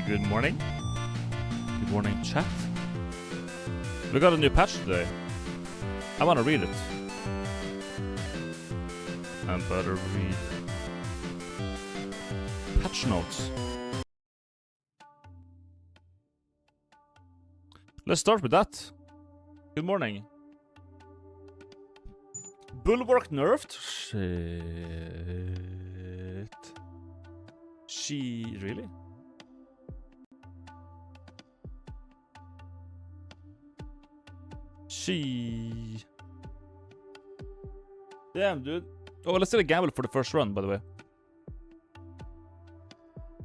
Good morning. Good morning, chat. We got a new patch today. I want to read it. I better read patch notes. Let's start with that. Good morning. Bulwark nerfed? Shit. Really? Damn, dude. Oh, let's do a gamble for the first run, by the way.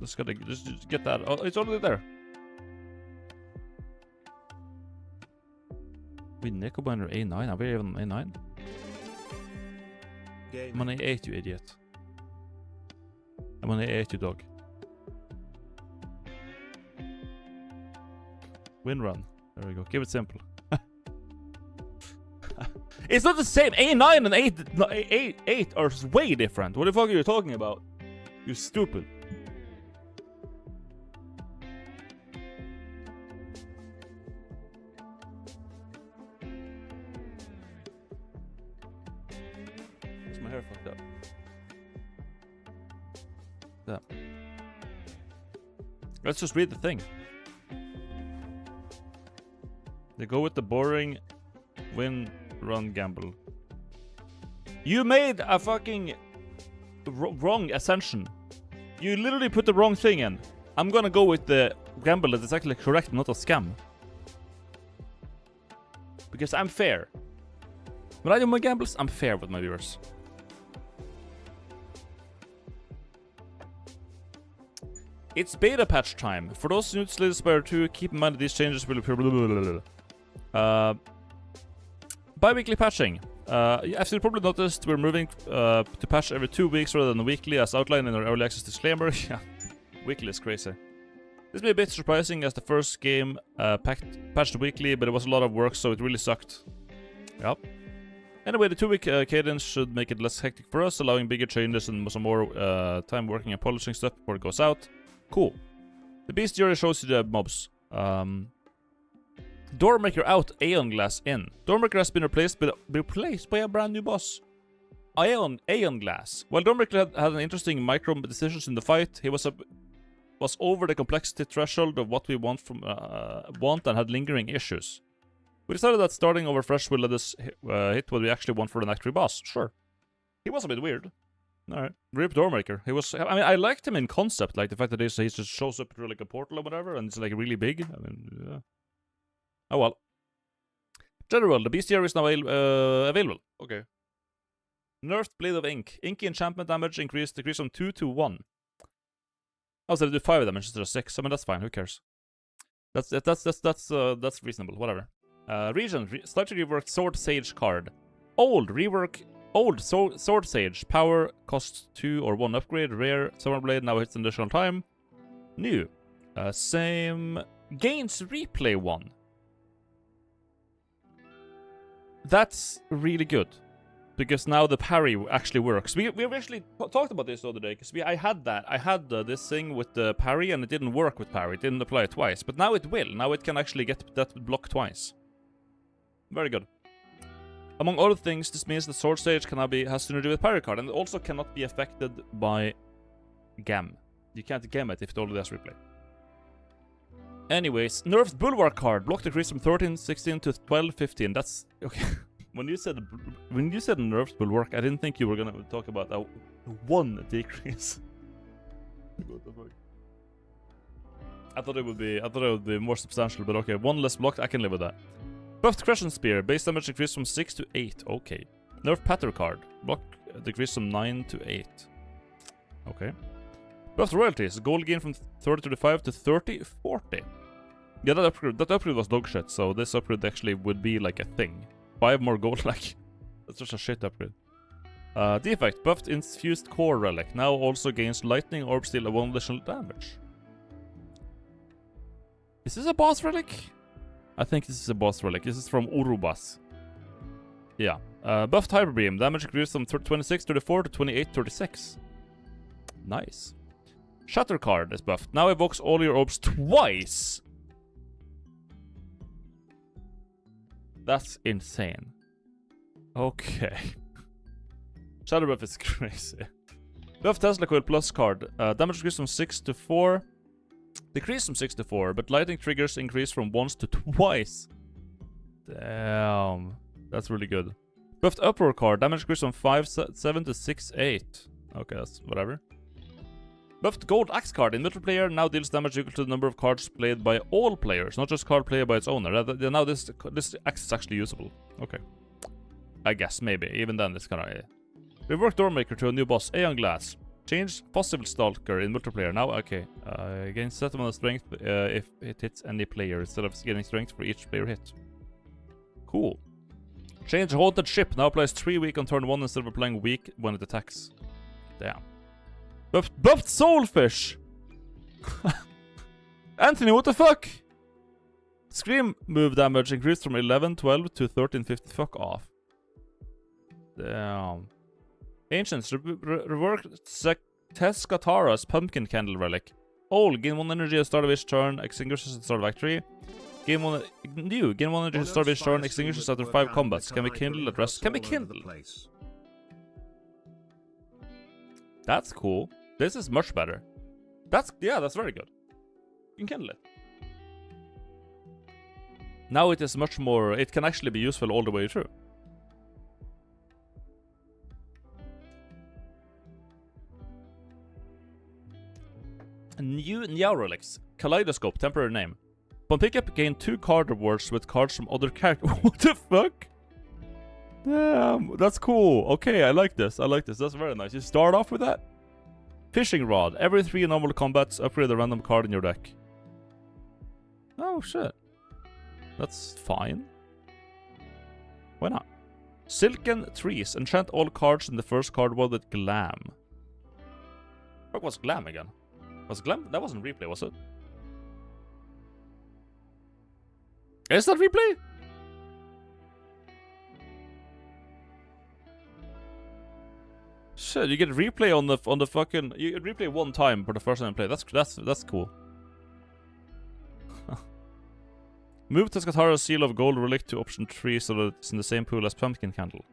Let's gotta just get that. Oh, it's already there. We Necobinder A9. Are we even A9? I'm on A8, you idiot. I'm on A8, you dog. Win run. There we go. Keep it simple. It's not the same. A9 and 8 are way different. What the fuck are you talking about? You stupid. Is my hair fucked up? Yeah. Let's just read the thing. They go with the boring win run gamble. You made a fucking wrong ascension. You literally put the wrong thing in. I'm gonna go with the gamble that is actually correct, not a scam. Because I'm fair. When I do my gambles, I'm fair with my viewers. It's beta patch time. For those new to Spire 2, keep in mind that these changes will appear. Bi-weekly patching. As you probably noticed, we're moving to patch every 2 weeks rather than weekly, as outlined in our early access disclaimer. Yeah, weekly is crazy. This may be a bit surprising, as the first game patched weekly, but it was a lot of work, so it really sucked. Yep. Anyway, the 2-week cadence should make it less hectic for us, allowing bigger changes and some more time working and polishing stuff before it goes out. Cool. The beast already shows you the mobs. Doormaker out, Aeonglass in. Doormaker has been replaced by a brand new boss, Aeonglass. While Doormaker had an interesting micro decisions in the fight, he was over the complexity threshold of what we want and had lingering issues. We decided that starting over fresh will let us hit what we actually want for the next 3 boss. Sure. He was a bit weird. Alright. Rip Doormaker. He was... I mean, I liked him in concept. Like, the fact that he just shows up through, like, a portal or whatever, and it's, like, really big. I mean, yeah. Oh, well. General, the bestiary is now available. Okay. Nerfed Blade of Ink. Inky enchantment damage decreased from 2 to 1. Oh, so they do 5 damage instead of 6. I mean, that's fine. Who cares? That's reasonable. Whatever. Region. Slightly reworked Sword Sage card. Old. Rework. Old Sword Sage. Power. Cost 2 or 1 upgrade. Rare. Summer Blade now hits an additional time. New. Same. Gains replay 1. That's really good. Because now the parry actually works. We actually talked about this the other day, because I had this thing with the parry, and it didn't work with parry. It didn't apply it twice. But now it will. Now it can actually get that block twice. Very good. Among other things, this means the Sword Sage can now has synergy with parry card, and it also cannot be affected by gam. You can't gam it if it already has replay. Anyways, nerfed Bulwark card. Block decrease from 13-16 to 12-15. That's... okay. When you said nerfed Bulwark, I didn't think you were gonna talk about a 1 decrease. What the fuck? I thought it would be more substantial, but okay, 1 less blocked, I can live with that. Buffed Crescent Spear, base damage decreased from 6 to 8. Okay. Nerf Patter card. Block decreased from 9 to 8. Okay. Buffed Royalties, gold gain from 30-35 to 30-40. Yeah, that upgrade was dog shit, so this upgrade actually would be like a thing. 5 more gold, like, that's just a shit upgrade. Defect, buffed infused core relic, now also gains lightning orb steal at 1 additional damage. Is this a boss relic? I think this is a boss relic. This is from Urubas. Yeah. Buffed hyper beam, damage increased from 26-34 to 28-36. Nice. Shatter card is buffed, now evokes all your orbs twice. That's insane. Okay. Shadow buff is crazy. Buff Tesla Coil Plus card. Damage decrease from 6 to 4. Decrease from 6 to 4, but lightning triggers increase from once to twice. Damn. That's really good. Buffed Uproar card. Damage decrease from 5-7 to 6-8. Okay, that's whatever. Buffed Gold Axe card. In multiplayer, now deals damage equal to the number of cards played by all players, not just card played by its owner. Now this axe is actually usable. Okay. I guess, maybe. Even then, it's kinda... Rework Doormaker to a new boss, Aeonglass. Change Possible Stalker in multiplayer. Now, okay. Gain settlement of strength if it hits any player, instead of getting strength for each player hit. Cool. Change Haunted Ship. Now applies 3 weak on turn 1 instead of applying weak when it attacks. Damn. Buffed Soulfish! Anthony, what the fuck? Scream move damage increased from 11-12 to 13-50. Fuck off. Damn. Ancients, reworked Teskatara's Pumpkin Candle Relic. Old, gain 1 energy at start of each turn, extinguishes at the start of Act 3. Gain 1 energy at start of each turn, extinguishes after 5 combats. Can be kindled at rest. Can be kindled. That's cool. This is much better. That's very good. You can kindle it. Now it is much more... It can actually be useful all the way through. New Niao relics. Kaleidoscope, temporary name. Upon pickup, gain 2 card rewards with cards from other characters. What the fuck? Damn, that's cool. Okay, I like this. That's very nice. You start off with that. Fishing Rod. Every 3 normal combats, upgrade a random card in your deck. Oh, shit. That's fine. Why not? Silken Trees. Enchant all cards in the first card world with Glam. What was Glam again? Was Glam? That wasn't replay, was it? Is that replay? Shit, you get replay on the fucking... You get replay 1 time for the first time you play. That's cool. Move Teskatara's Seal of Gold Relic to option 3 so that it's in the same pool as Pumpkin Candle.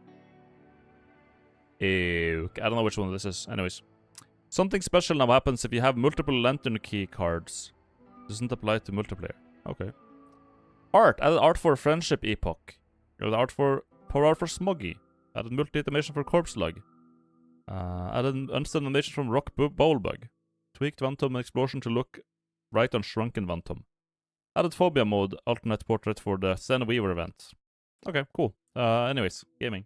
Ew. I don't know which one this is. Anyways. Something special now happens if you have multiple Lantern Key cards. Doesn't apply to multiplayer. Okay. Art. Added art for Friendship Epoch. Added art for... Power art for Smoggy. Added multi-animation for Corpse Lug. Added instant animation from Rock Bowlbug. Tweaked Phantom Explosion to look right on Shrunken Phantom. Added Phobia mode, alternate portrait for the Sen Weaver event. Okay, cool. Anyways, gaming.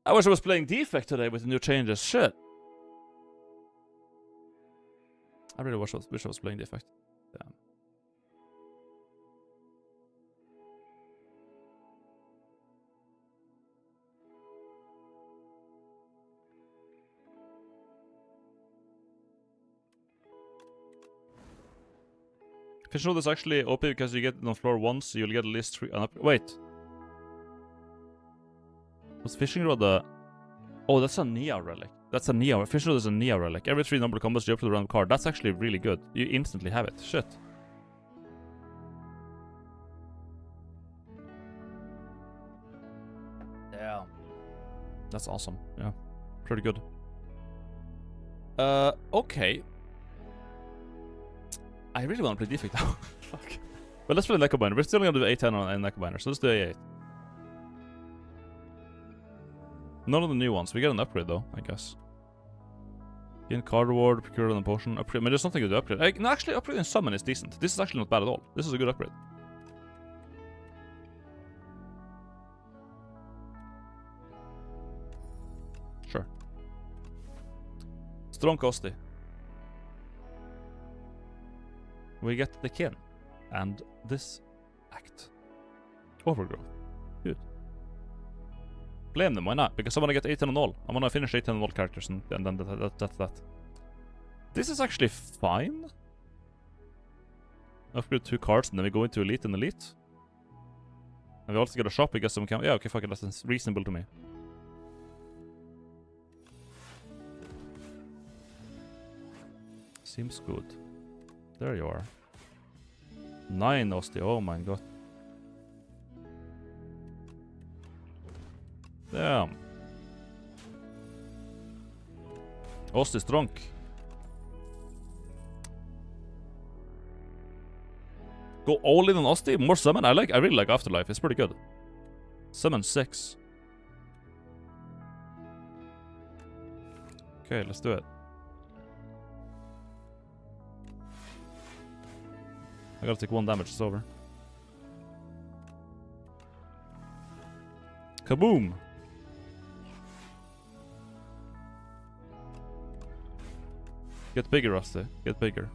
I wish I was playing Defect today with the new changes. Shit. I really wish I was playing Defect. Damn. Fish Rod is actually OP because you get it on floor once, so you'll get at least 3 wait. Was Fishing Rod a... Oh, that's a Nia relic. That's a Nia. Fishing Rod is a Nia relic. Every 3 number combos you up to the random card. That's actually really good. You instantly have it. Shit. Yeah. That's awesome. Yeah. Pretty good. Okay. I really want to play Defect now. Fuck. But let's play Necobinder. We're still gonna do A10 on Necobinder, so let's do A8. None of the new ones. We get an upgrade though, I guess. Gain card reward, procure an potion, upgrade. I mean, there's something to upgrade. No, actually, upgrade in summon is decent. This is actually not bad at all. This is a good upgrade. Sure. Strong Costi. We get the kin. And this act. Overgrowth. Dude. Blame them, why not? Because I want to get 18 on all. I want to finish 18 on all characters and then that's that. This is actually fine. Upgrade 2 cards and then we go into Elite and Elite. And we also get a shop because someone can... Yeah, okay, fuck it, that's reasonable to me. Seems good. There you are. 9 Osti, oh my god. Damn. Osti's drunk. Go all in on Osti? More summon? I really like Afterlife, it's pretty good. Summon 6. Okay, let's do it. I gotta take 1 damage, it's over. Kaboom! Get bigger, Rusty. Get bigger.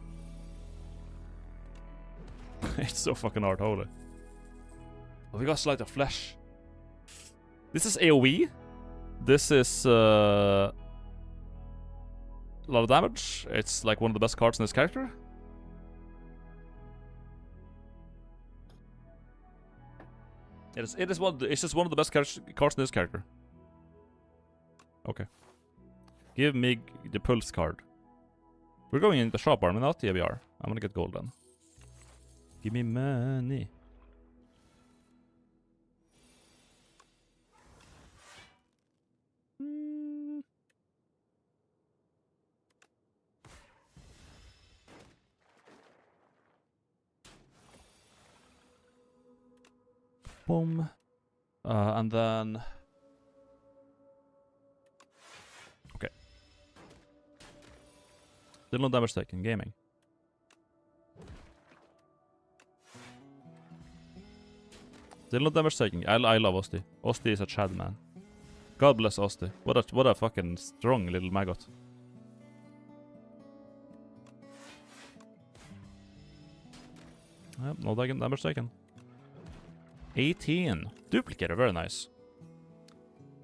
It's so fucking hard, holy. Oh, we got Sleight of Flesh. This is AoE. This is a lot of damage. It's like one of the best cards in this character. It's just one of the best cards in this character. Okay. Give me the pulse card. We're going in the shop, are we not? Yeah, we are. I'm gonna get gold then. Give me money. Boom. And then... Okay. Still no damage taken. Gaming. Still no damage taken. I love Osti. Osti is a Chad man. God bless Osti. What a fucking strong little maggot. Yep, no damage taken. 18. Duplicator, very nice.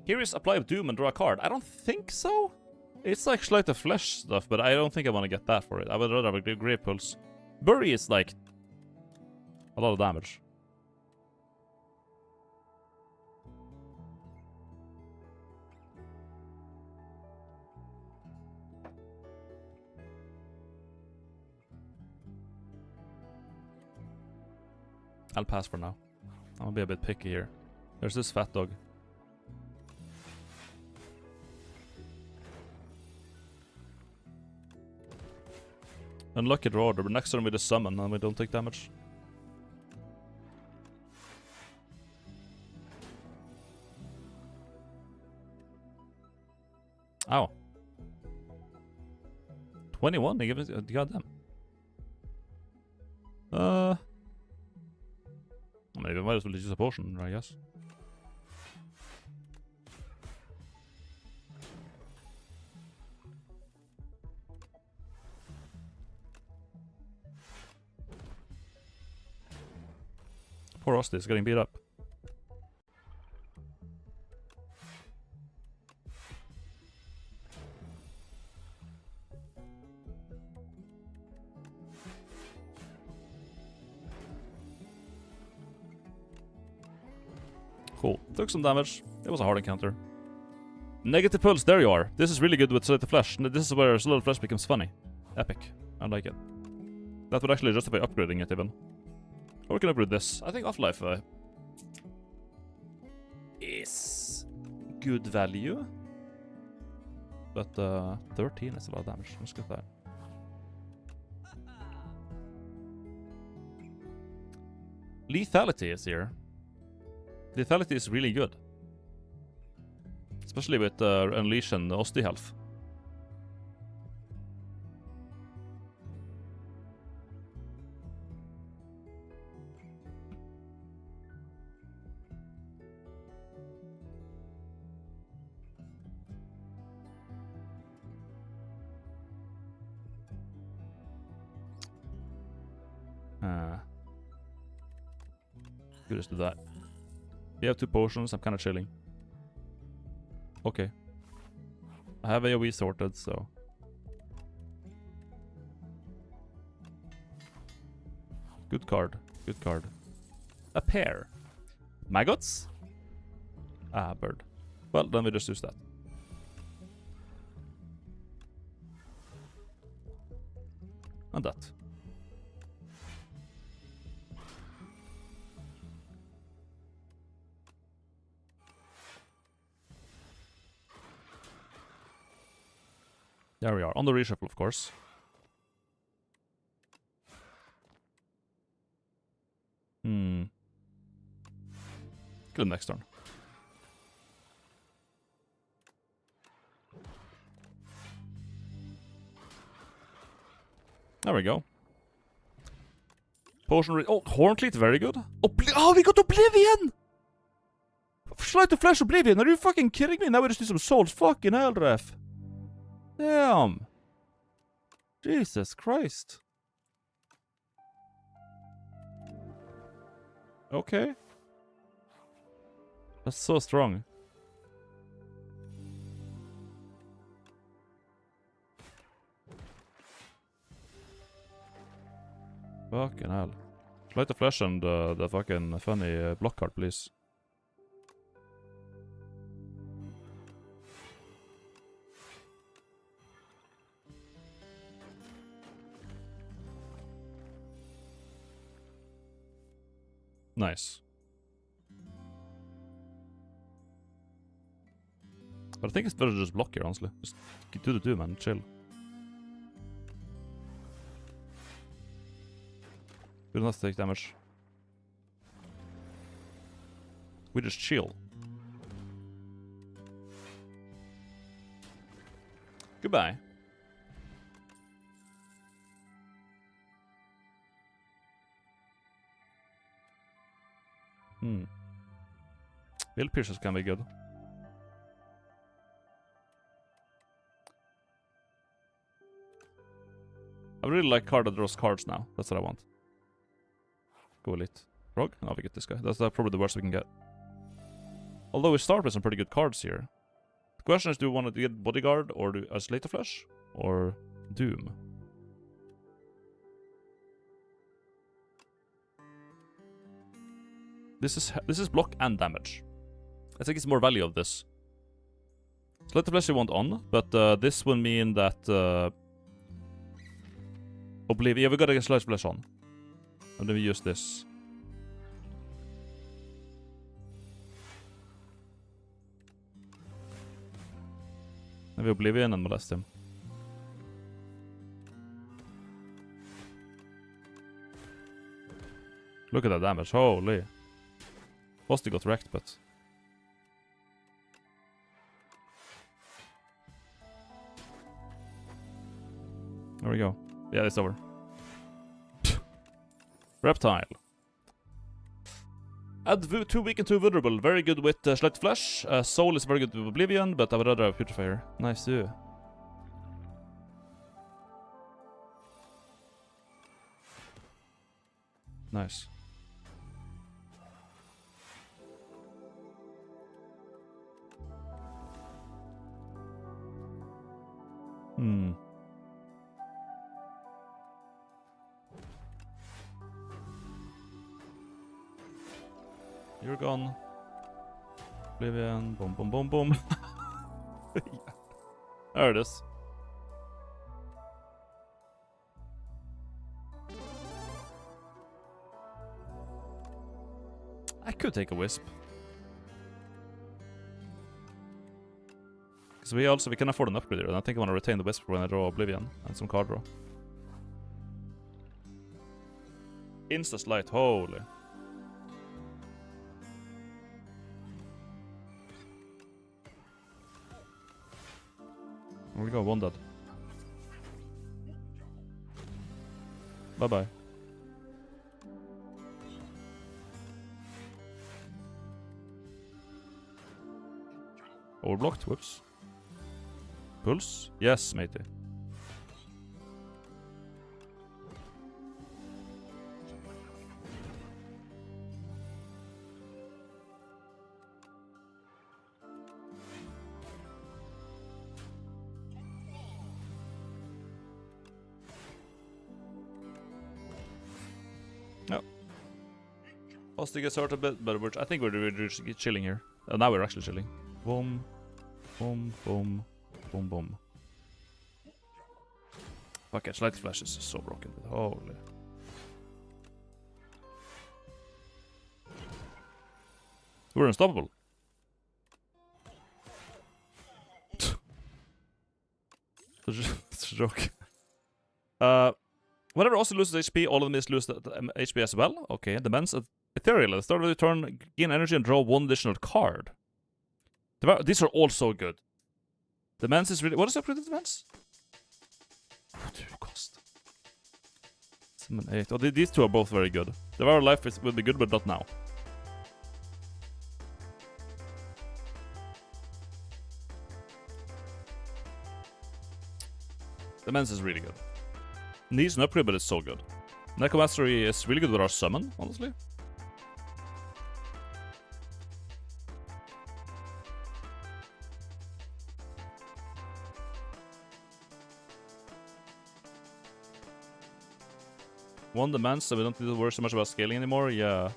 Here is Apply of Doom and draw a card. I don't think so. It's like Sleight of Flesh stuff, but I don't think I want to get that for it. I would rather have a Grave Pulse. Bury is like a lot of damage. I'll pass for now. I'll be a bit picky here. There's this fat dog. Unlucky draw order, but next turn we just summon and we don't take damage. Ow. 21? They give us... goddamn. Maybe I might as well use a potion, I guess. Poor Rusty is getting beat up. Cool. Took some damage. It was a hard encounter. Negative pulse, there you are. This is really good with Slate of Flesh. This is where Slate of Flesh becomes funny. Epic. I like it. That would actually justify upgrading it even. Or we can upgrade this. I think Off-Life is good value. But 13 is a lot of damage. Let's get that. Lethality is here. Lethality is really good. Especially with Unleash and Osti health. Good as to that. We have 2 potions, I'm kind of chilling. Okay. I have AoE sorted, so... Good card, good card. A pair. Maggots? Ah, bird. Well, then we just use that. And that. There we are, on the reshuffle, of course. Kill him next turn. There we go. Potion oh, Horncleat, very good. Oh, we got Oblivion! Slide to Flesh Oblivion, are you fucking kidding me? Now we just need some souls. Fucking hell, ref. Damn. Jesus Christ. Okay. That's so strong. Fucking hell. Light the flesh and the fucking funny block card, please. Nice. But I think it's better to just block here, honestly. Just do the 2, man. Chill. We don't have to take damage. We just chill. Goodbye. Will Pierces can be good. I really like card that draws cards now. That's what I want. Go Elite. Frog? No, we get this guy. That's probably the worst we can get. Although we start with some pretty good cards here. The question is, do we want to get Bodyguard or do Slate of Flesh? Or Doom? This is block and damage. I think it's more value of this. Slate of Flesh you want on, but this will mean that Oblivion. Yeah, we gotta get Slate of Flesh on. And then we use this. Maybe Oblivion and molest him. Look at that damage, holy. Bosti got wrecked, but... There we go. Yeah, it's over. Reptile. Add 2 weak and 2 vulnerable. Very good with Slight Flesh. Soul is very good with Oblivion, but I would rather have Putrefier. Nice too. Nice. You're gone. Oblivion. Boom, boom, boom, boom. Yeah. There it is. I could take a Wisp. Because we can afford an upgrade here, and I think I want to retain the Wisp when I draw Oblivion and some card draw. Insta Slight, holy. There we go, 1 dead. Bye-bye. Overblocked, whoops. Pulse? Yes, matey. No. Hosting gets hurt a bit, but I think we're just chilling here. Now we're actually chilling. Boom. Boom, boom, boom, boom. Fuck it, Slight Flash is so broken. Holy. We're unstoppable. It's a joke. Whenever Ozzy loses HP, all of them lose the HP as well. Okay, Demands Ethereal. At the start of the turn, gain energy and draw 1 additional card. These are all so good. Demands is really... What is up with the Demands? What do it cost? 7, 8. Oh, these two are both very good. Devour Life will be good, but not now. Demands is really good. Needs an upgrade, but it's so good. Necomastery is really good with our summon, honestly. One demands, so we don't need to worry so much about scaling anymore. Yeah.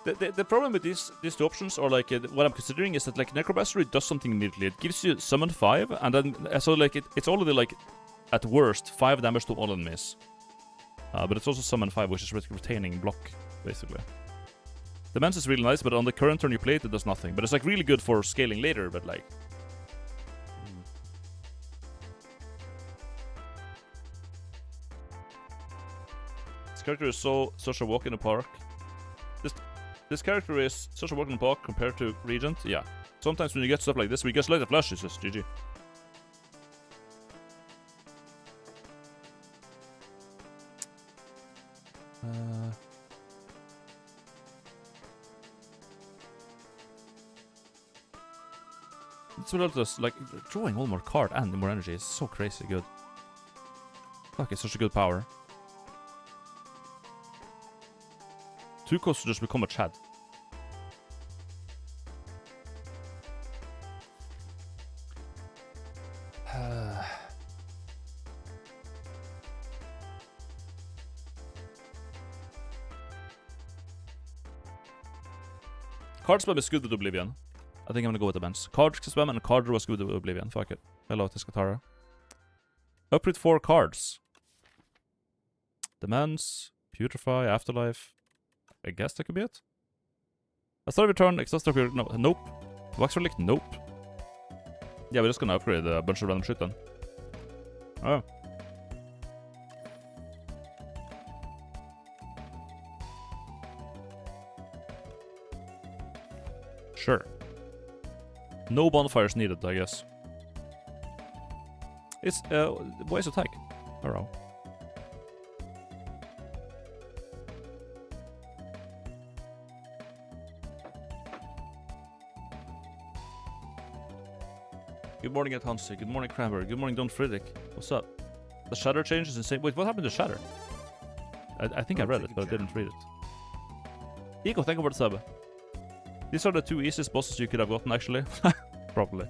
The problem with these two options, or like what I'm considering, is that like Necromastery does something immediately. It gives you summon 5, and then so like it's already like at worst 5 damage to all enemies. But it's also summon 5, which is retaining block basically. Demands is really nice, but on the current turn you play it does nothing. But it's like really good for scaling later. But like. Character is such a walk in the park. This character is such a walk in the park compared to Regent. Yeah. Sometimes when you get stuff like this, we get Slight Flash, it's just GG. It's what else, like drawing one more card and more energy is so crazy good. Fuck, it's such a good power. 2 costs to just become a Chad. Card spam is good with Oblivion. I think I'm gonna go with the Benz. Card spam and card draw is good with Oblivion. Fuck it. Hello, Tiscatara. Upgrade 4 cards. Demands, Putrefy, Afterlife. I guess that could be it. A start of return, exhaust upgrade. No, nope. Wax Relic, nope. Yeah, we're just gonna upgrade a bunch of random shit then. Oh. Sure. No bonfires needed, I guess. It's, why is it tag? Alright. Good morning, at Hansi. Good morning, Cranberry. Good morning, Don Friedrich. What's up? The shatter change is insane. Wait, what happened to shatter? I think I read it, but I didn't read it. Ego, thank you for the sub. These are the 2 easiest bosses you could have gotten, actually. Probably.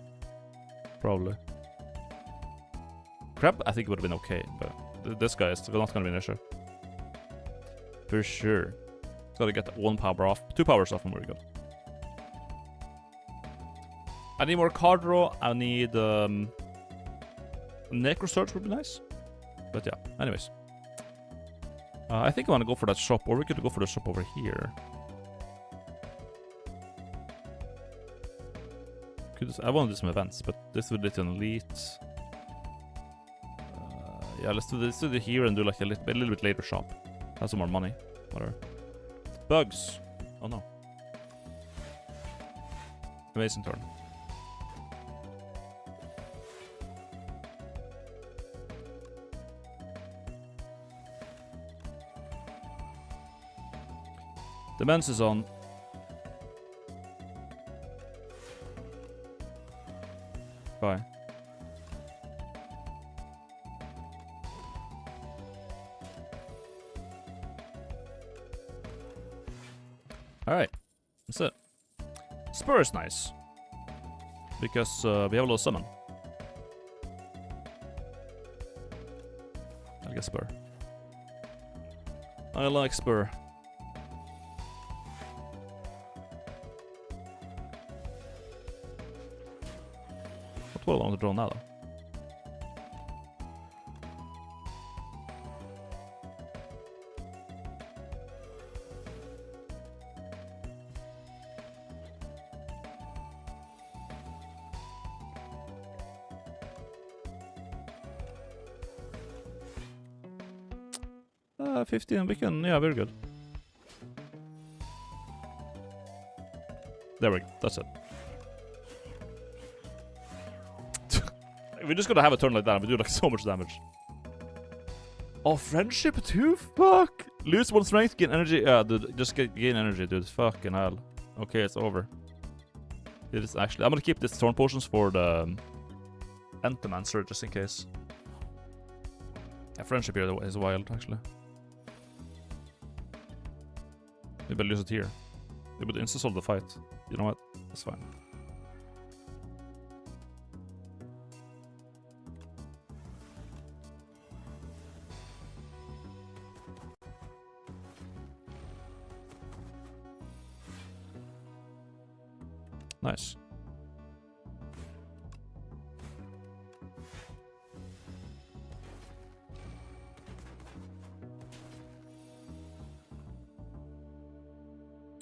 Crab, I think it would have been okay, but this guy is not going to be an issue. For sure. Gotta get 1 power off. 2 powers off, and we're good. I need more card draw. I need Necro Search would be nice. But yeah, anyways. I think I want to go for that shop, or we could go for the shop over here. I want to do some events, but this would lead to an elite. Yeah, let's do it here and do like a little bit later shop. Have some more money. Whatever. Bugs. Oh no. Amazing turn. The Mens is on. Bye. Alright. That's it. Spire is nice. Because we have a lot of summon. I'll get Spire. I like Spire. What do I want to draw now, though? Uh, 15, we can, yeah, very good. There we go, that's it. We're just gonna have a turn like that and we do like so much damage. Oh, friendship too? Fuck! Lose 1 strength, gain energy. Yeah, dude, just gain energy, dude. Fucking hell. Okay, it's over. It is actually... I'm gonna keep this Thorn Potions for the Entomancer, just in case. Yeah, friendship here is wild, actually. Maybe I'll use it here. It would insta-solve the fight. You know what? That's fine. Nice.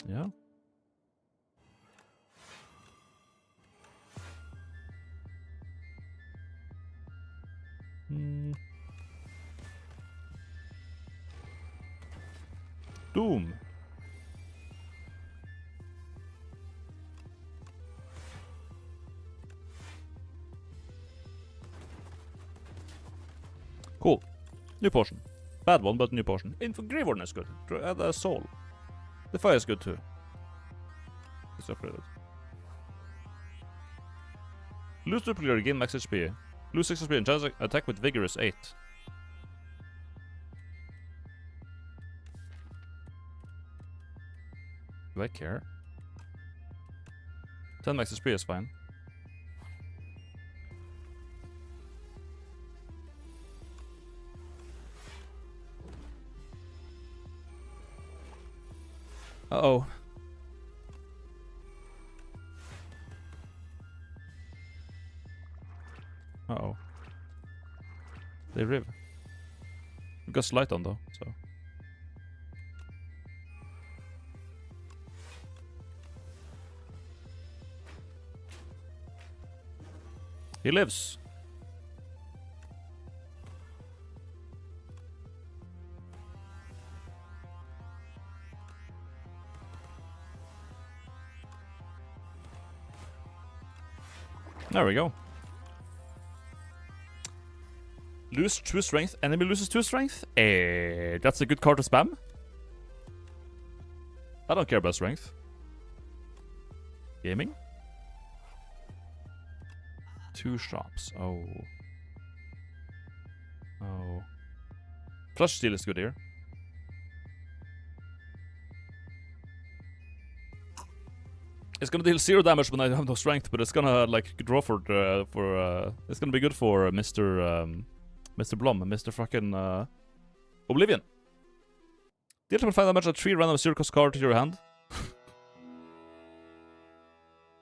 Yeah. Doom. Cool. New potion. Bad one, but new potion. Grave Warden is good. Add a soul. The fire is good too. It's upgraded. Lose duplicate, gain max HP. Lose 6 HP and chance attack with vigorous 8. Do I care? 10 max HP is fine. Uh-oh. Uh-oh. They riv. We got Slight on though, so... He lives. There we go. Lose 2 strength. Enemy loses 2 strength. That's a good card to spam. I don't care about strength. Gaming. 2 shops. Oh. Oh. Flush steal is good here. It's gonna deal 0 damage when I have no strength, but it's gonna like draw for it's gonna be good for Mr. Blom, Mr. fucking Oblivion. Deal to 5 damage at 3 random 0-cost card to your hand.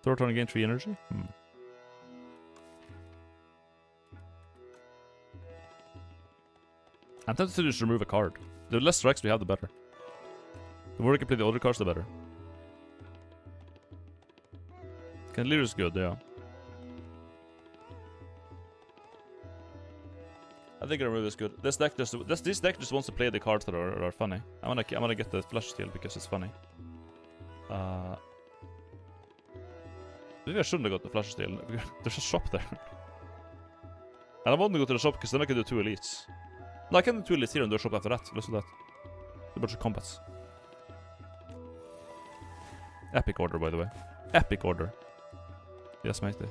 Third turn gain 3 energy. I'm tempted to just remove a card. The less strikes we have, the better. The more we can play the other cards, the better. Candelier is good, yeah. I think remove is good. This deck just wants to play the cards that are funny. I'm gonna get the flash steal because it's funny. Maybe I shouldn't have got the flash steal. There's a shop there. And I want to go to the shop because then I can do 2 elites. No, I can do 2 elites here and do a shop after that. Let's do that. A bunch of combats. Epic order, by the way. Epic order. Yes, matey.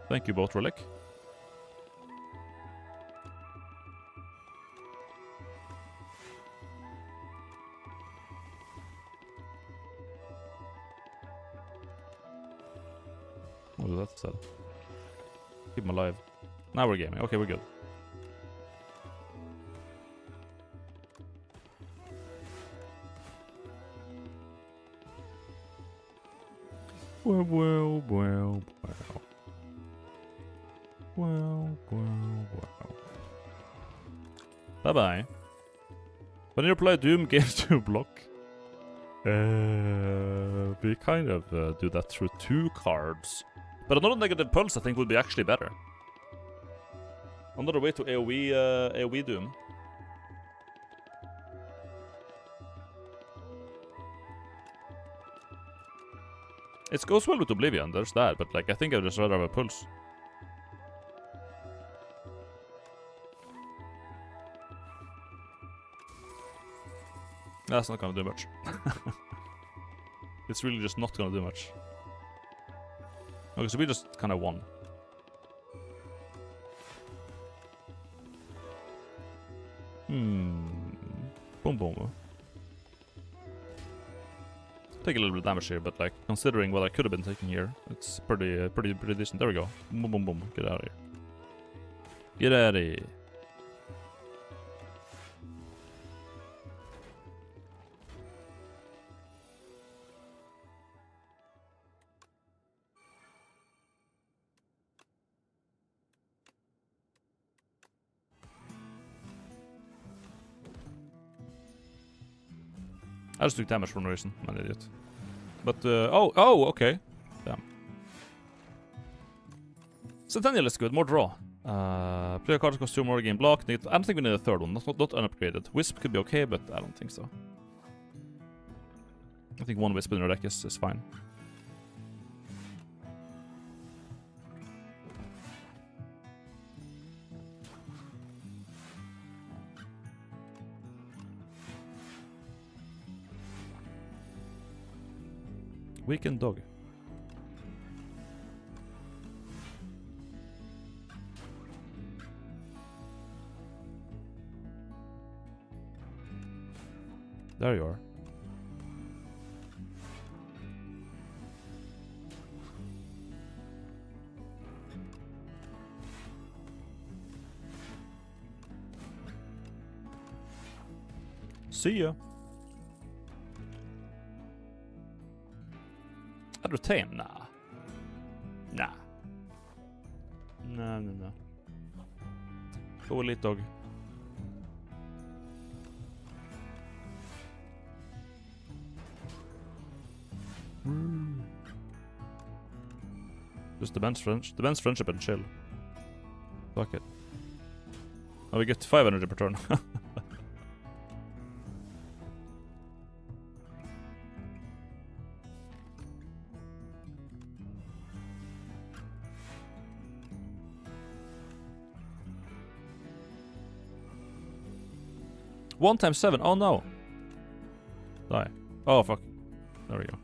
Thank you, both relic. Oh, that's sad. Keep him alive. Now we're gaming. Okay, we're good. Well. Bye-bye. When you play Doom games to block, we kind of do that through 2 cards. But another negative pulse I think would be actually better. Another way to AoE Doom. It goes well with Oblivion, there's that, but like I think I'd just rather have a pulse. That's not gonna do much. It's really just not gonna do much. Okay, so we just kinda won. Boom boom. Take a little bit of damage here, but like considering what I could have been taking here, it's pretty decent. There we go. Boom boom boom. Get out of here. Get out of here. I just took damage for no reason. I'm an idiot. But, oh, okay. Damn. Centennial is good. More draw. Player cards cost 2 more, game block. I don't think we need a third one. Not unupgraded. Wisp could be okay, but I don't think so. I think 1 Wisp in your deck is fine. Weekend dog. There you are. See ya. I'd retain? Nah. No. Go elite dog. Just defense friendship and chill. Fuck it. Oh, we get 5 energy per turn. 1 times 7. Oh no. Die. Oh fuck. There we go.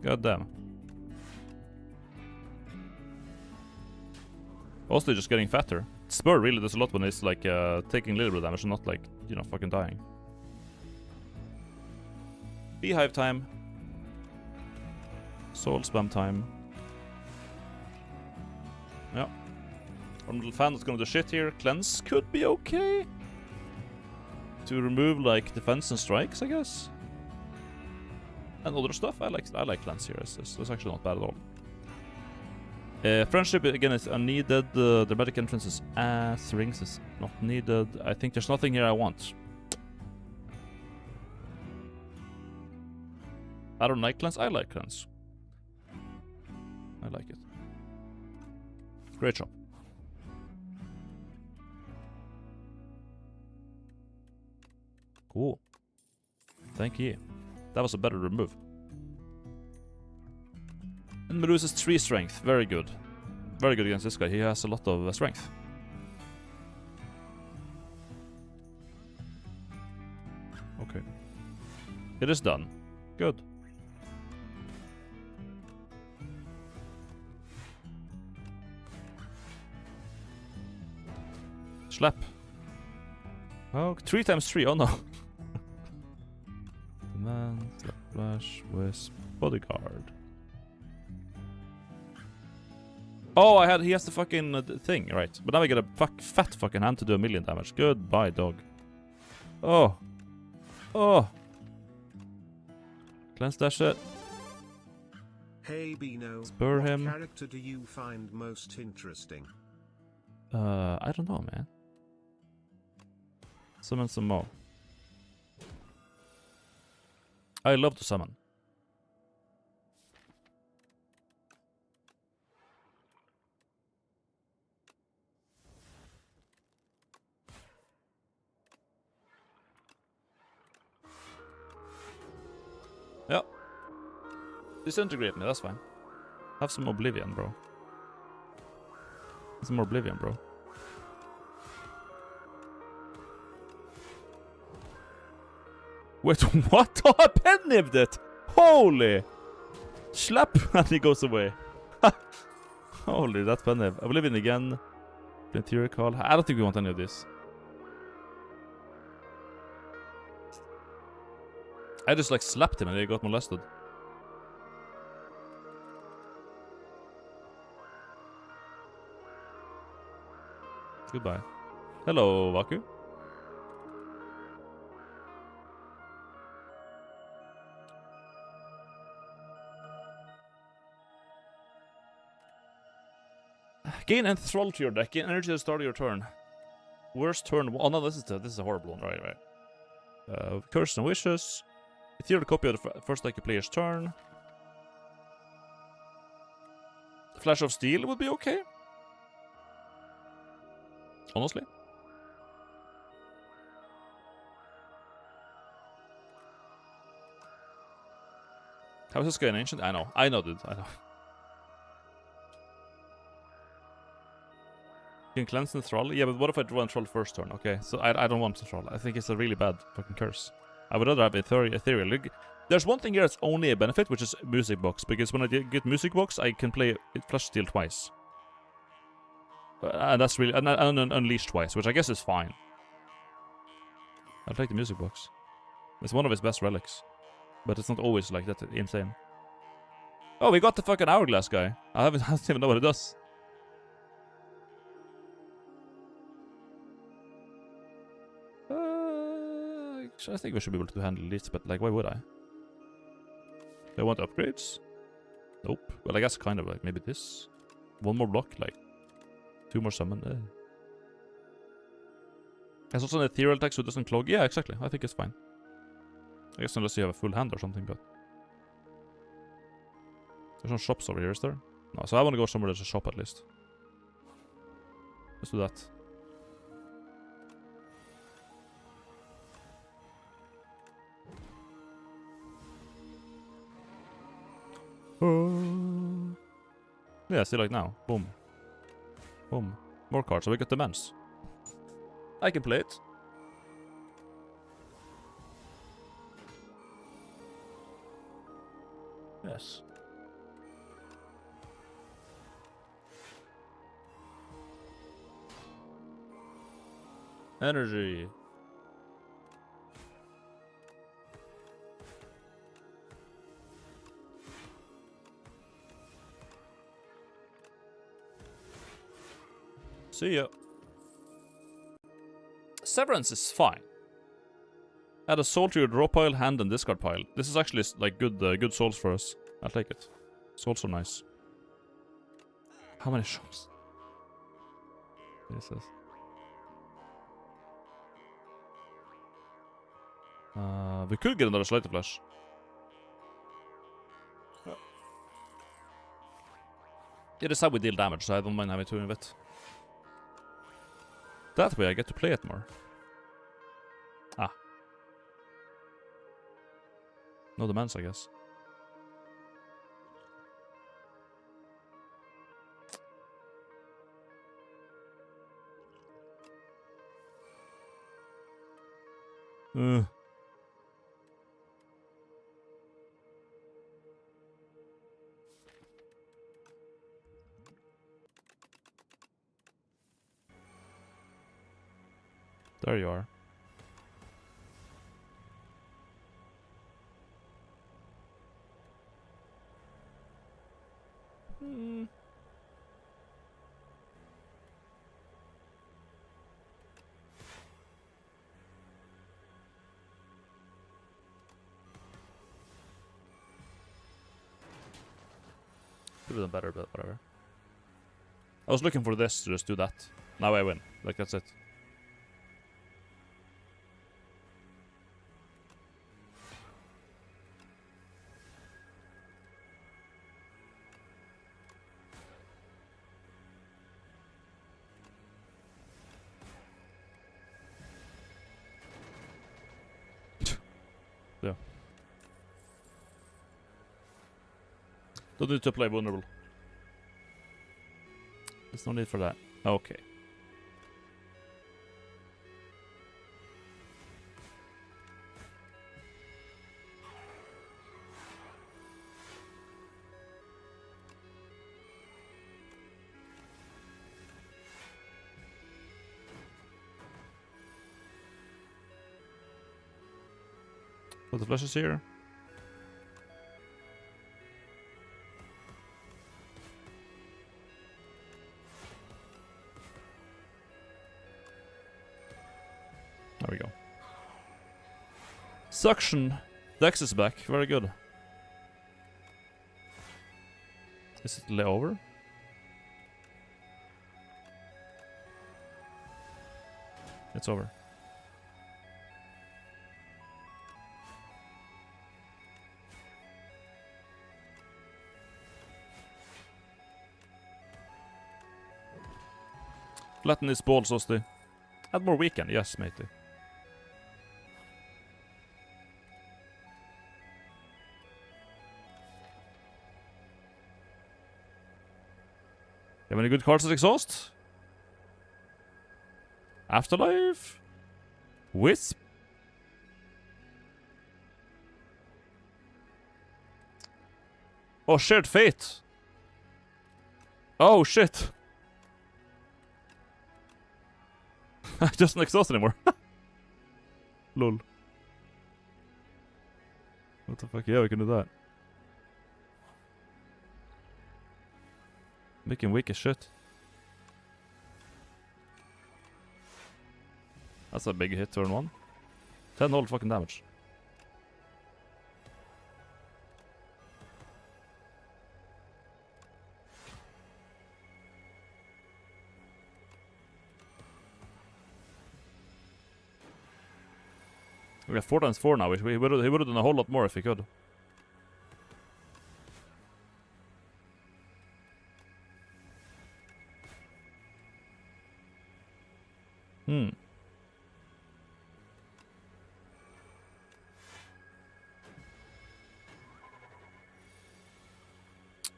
God damn. Also just getting fatter. Spur really does a lot when it's like taking a little bit of damage and not like, you know, fucking dying. Beehive time. Soul spam time. Yeah. Our little fan that's gonna do shit here. Cleanse could be okay. To remove like defense and strikes, I guess. And other stuff. I like cleanse here. It's actually not bad at all. Friendship again is unneeded. The medic entrance is ass. Rings is not needed. I think there's nothing here I want. I don't like cleanse. I like cleanse. I like it. Great job. Cool. Thank you. That was a better remove. And Medusa's 3 strength. Very good. Very good against this guy. He has a lot of strength. Okay. It is done. Good. Slap. Oh, 3 times 3. Oh no. Man, slap, flash, wisp, bodyguard. Oh, he has the fucking thing, right. But now I get a fat fucking hand to do 1,000,000 damage. Goodbye, dog. Oh. Oh. Cleanse that shit. Hey Bino, Spur him. what character do you find most interesting? I don't know, man. Summon some more. I love to summon. Yeah. Disintegrate me, that's fine. Have some oblivion, bro. Some more oblivion, bro. Wait, what? Oh, I pen-nibbed it! Holy! Slap! And he goes away. Holy, that's pen-nib. Oblivion again. Planetary call. I don't think we want any of this. I just like slapped him and he got molested. Goodbye. Hello, Vaku. Gain enthrall to your deck. Gain energy at the start of your turn. Worst turn. Oh no, this is a horrible one. Right. Curse and wishes. Ethereal copy of the first lucky player's turn. Flash of Steel would be okay. Honestly. How is this guy an ancient? I know, dude. I know. You can cleanse the Thrall? Yeah, but what if I draw a Troll first turn? Okay, so I don't want the Troll. I think it's a really bad fucking curse. I would rather have Ethereal. There's one thing here that's only a benefit, which is Music Box. Because when I get Music Box, I can play Flash Steel twice. And that's really... And Unleash twice, which I guess is fine. I'll take the Music Box. It's one of his best relics. But it's not always like that insane. Oh, we got the fucking Hourglass guy. I don't even know what it does. I think we should be able to handle this, but like, why would I? Do I want upgrades? Nope. Well, I guess kind of like maybe this. One more block, like 2 more summon. There's also an ethereal attack so it doesn't clog. Yeah, exactly. I think it's fine. I guess unless you have a full hand or something, but... There's no shops over here, is there? No, so I want to go somewhere there's a shop at least. Let's do that. Yeah, see like now. Boom. Boom. More cards, so we got demands. I can play it. Yes. Energy. See ya. Severance is fine. Add a soul to your draw pile, hand, and discard pile. This is actually like good souls for us. I'll take it. Souls are nice. How many shops? Jesus. We could get another Slighter Flash. It is how we deal damage, so I don't mind having two of it. That way I get to play it more. Ah. No demands, I guess. There you are. Could have done better, but whatever. I was looking for this to just do that. Now I win. Like, that's it. Yeah. Don't need to play vulnerable. There's no need for that. Okay. Put the flashes here. There we go. Suction. Dex is back. Very good. Is it over? It's over. Flatten his balls, Osti. Add more weekend, yes, matey. You have any good cards at Exhaust? Afterlife? Wisp? Oh, Shared Fate. Oh, shit. I doesn't exhaust anymore. Lol. What the fuck? Yeah, we can do that. Making weak as shit. That's a big hit turn one. 10 all fucking damage. We have 4 times 4 now. He would have done a whole lot more if he could.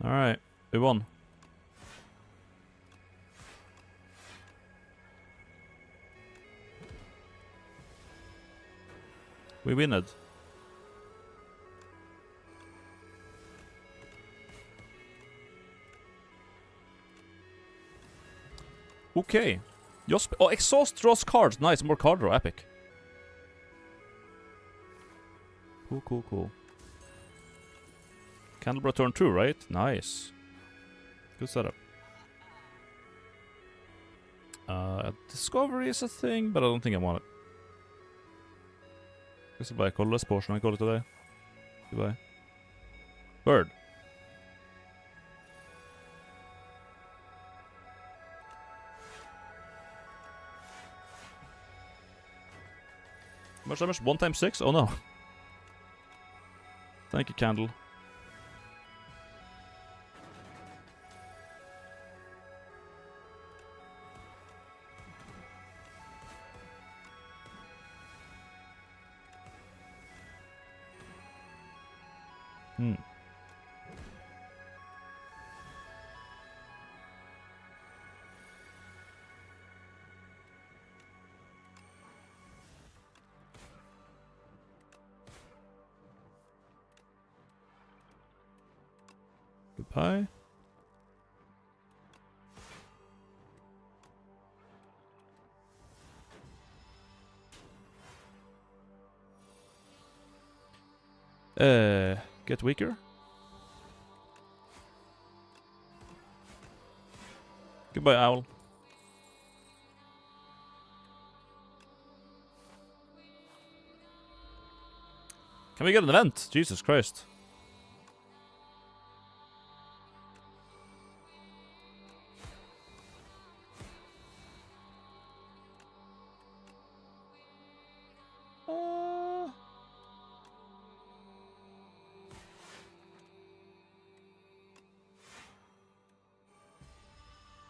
Alright, we won. We win it. Okay. Just oh, exhaust draws cards. Nice, more card draw. Epic. Cool, cool, cool. Candlebro turn 2, right? Nice. Good setup. Discovery is a thing, but I don't think I want it. Guess I'll buy a colorless portion. I call it today. Goodbye. Bird. How much damage? 1 times 6? Oh no. Thank you, Candle. Goodbye. Get weaker. Goodbye, Owl. Can we get an event? Jesus Christ.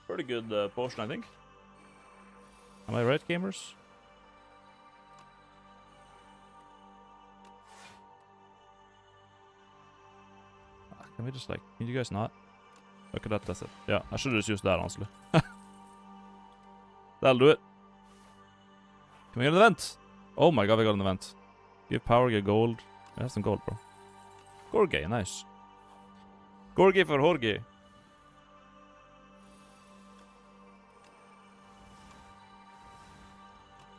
Pretty good potion, I think. Am I right, gamers? Can we just like... Can you guys not? Look at that, that's it. Yeah, I should have just used that, honestly. That'll do it. Can we get an event? Oh my god, we got an event. Give power, get gold. I have some gold, bro. Gorge, nice. Gorge for Jorge.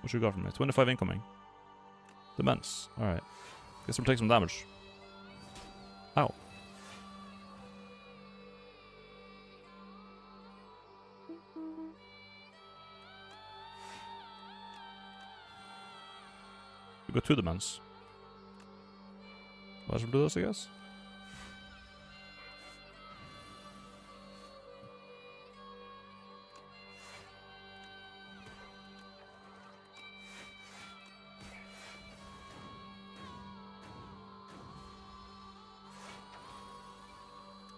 What you got from me? 25 incoming. Demense. Alright. Guess we'll take some damage. Ow. We got 2 demands. Might as well do this, I guess.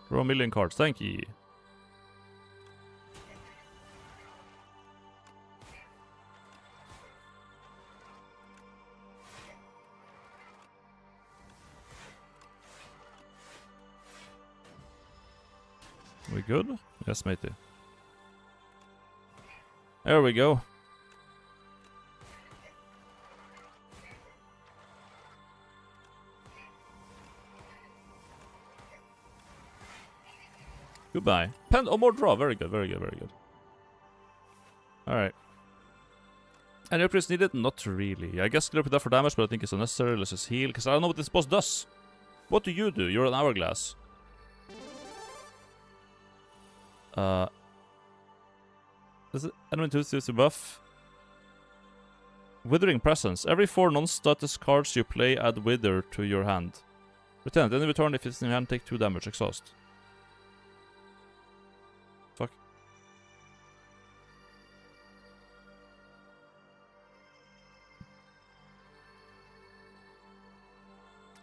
Draw a million cards, thank you. We good? Yes, matey. There we go. Goodbye. Pen or more draw. Very good, very good, very good. Alright. Any upgrades needed? Not really. I guess get up that for damage, but I think it's unnecessary. Let's just heal, because I don't know what this boss does. What do? You're an hourglass. Does it enemy to buff? Withering Presence. Every 4 non-status cards you play add Wither to your hand. Return. Then return if it's in your hand, take 2 damage. Exhaust. Fuck.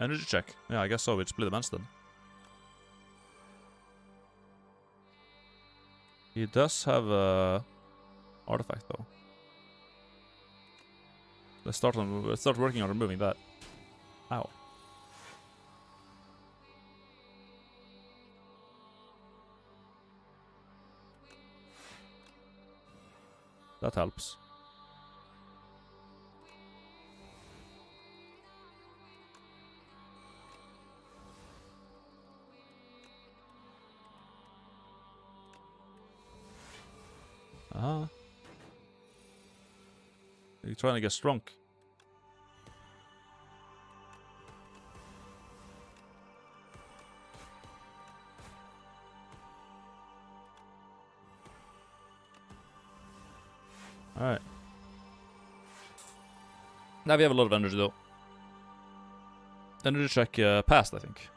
Energy check. Yeah, I guess so. We'd split the then. He does have a artifact though. Let's start working on removing that. Ow. That helps. Ah. You're trying to get strong. Alright. Now we have a lot of energy though. Energy check passed, I think.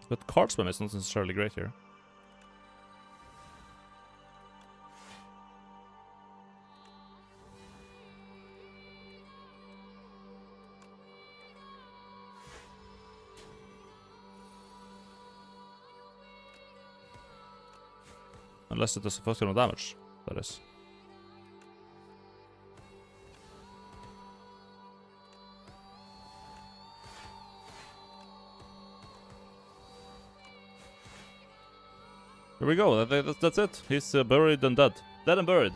But card spam is not necessarily great here. Unless it does a fuck ton of damage, that is. Here we go, that's it. He's buried and dead. Dead and buried.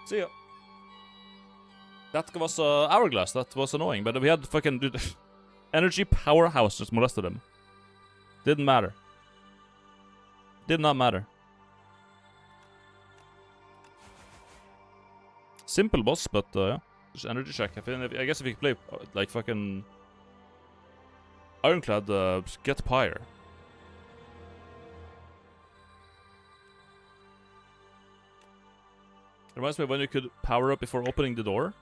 See ya. That was Hourglass, that was annoying, but we had fucking... Dude, energy powerhouse just molested him. Didn't matter. Did not matter. Simple boss, but yeah. Just energy check. I guess if you play like fucking Ironclad, get Spire. Reminds me of when you could power up before opening the door.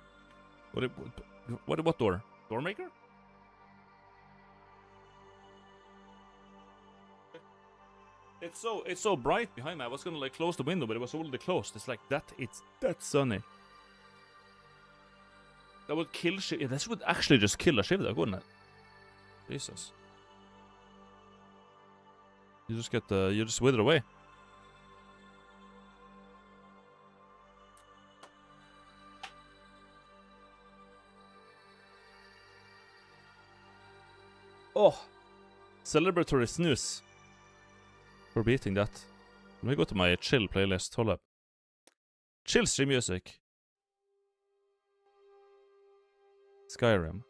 What door? Doormaker? It's so bright behind me. I was gonna like close the window, but it was already closed. It's like that. It's that sunny. That would kill Shiv. Yeah, this would actually just kill a Shiv, wouldn't it? Jesus. You just get you just wither away. Oh, celebratory snooze for beating that. Let me go to my chill playlist. Hold up. Chill stream music. Skyrim.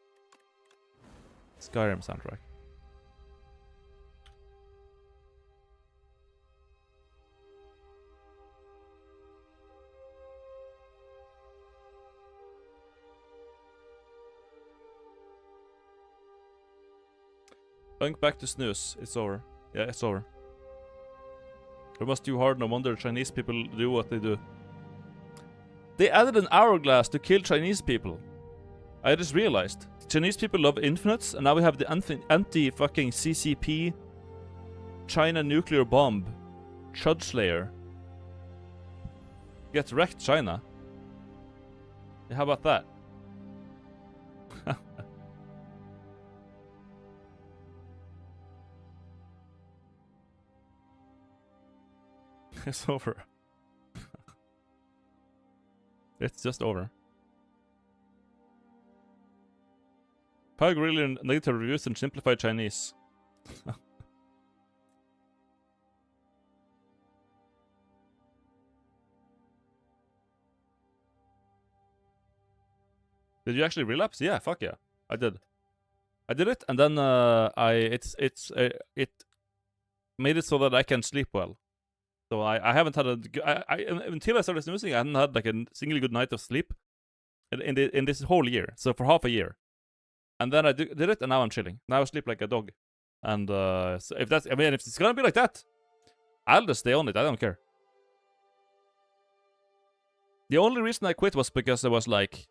Skyrim soundtrack. Going back to snooze. It's over. Yeah, it's over. It was too hard. No wonder Chinese people do what they do. They added an hourglass to kill Chinese people. I just realized. Chinese people love infinites, and now we have the anti-fucking CCP China nuclear bomb. Chud Slayer. Get wrecked, China. Yeah, how about that? It's over. It's just over. Pug really negative reviews and simplified Chinese. Did you actually relapse? Yeah, fuck yeah, I did. I did it, and then it made it so that I can sleep well. So I haven't had until I started snoozing, I hadn't had like a single good night of sleep in this whole year. So for half a year, and then I did it, and now I'm chilling. Now I sleep like a dog, and so if that's, I mean, if it's gonna be like that, I'll just stay on it. I don't care. The only reason I quit was because it was like,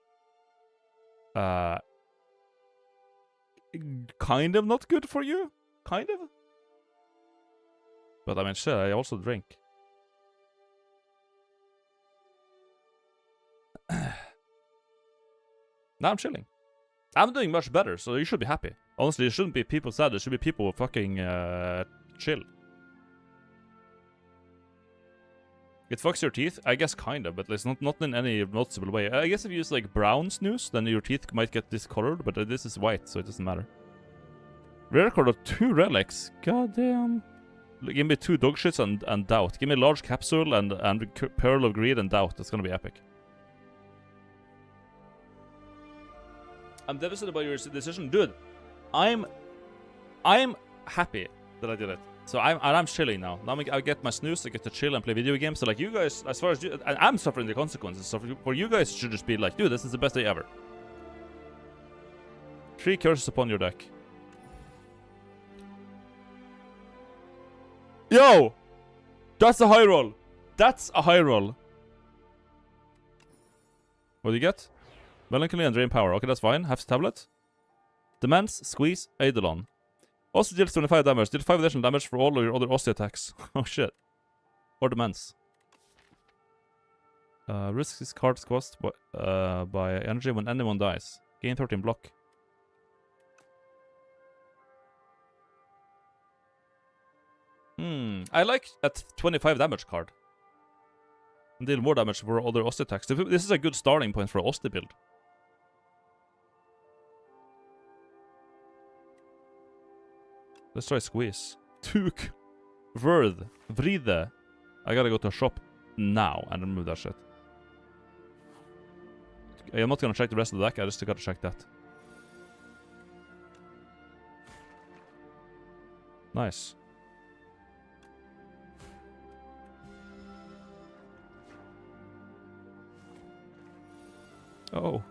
kind of not good for you, kind of. But I mean, shit, I also drink. Now I'm chilling. I'm doing much better, so you should be happy. Honestly, it shouldn't be people sad, it should be people fucking chill. It fucks your teeth? I guess kind of, but it's not in any noticeable way. I guess if you use like brown snooze, then your teeth might get discolored, but this is white, so it doesn't matter. Rare card of 2 relics. God damn. Give me 2 dog shits and doubt. Give me large capsule and pearl of greed and doubt. That's gonna be epic. I'm devastated by your decision, dude. I'm happy that I did it. So I'm chilling now. Now I get my snooze, I get to chill and play video games. So like you guys, as far as you, I'm suffering the consequences. So for you guys, it should just be like, dude, this is the best day ever. 3 curses upon your deck. Yo! That's a high roll. That's a high roll. What do you get? Melancholy and Drain Power. Okay, that's fine. Half tablet. Demands, Squeeze, Eidolon. Also deals 25 damage. Deal 5 additional damage for all of your other Aussie attacks. Oh shit. Or Demands. Risks this card's cost by energy when anyone dies. Gain 13 block. I like that 25 damage card. And deal more damage for other Aussie attacks. This is a good starting point for Aussie build. Let's try Squeeze. Tuk. Vrd. Vride. I gotta go to a shop now and remove that shit. I'm not gonna check the rest of the deck, I just gotta check that. Nice. Oh.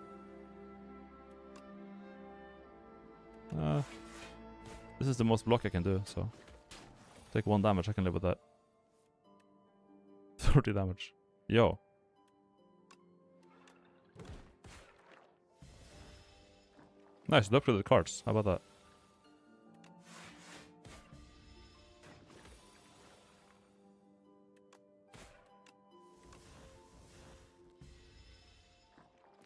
This is the most block I can do, so... Take 1 damage, I can live with that. 30 damage. Yo. Nice, look through the cards. How about that?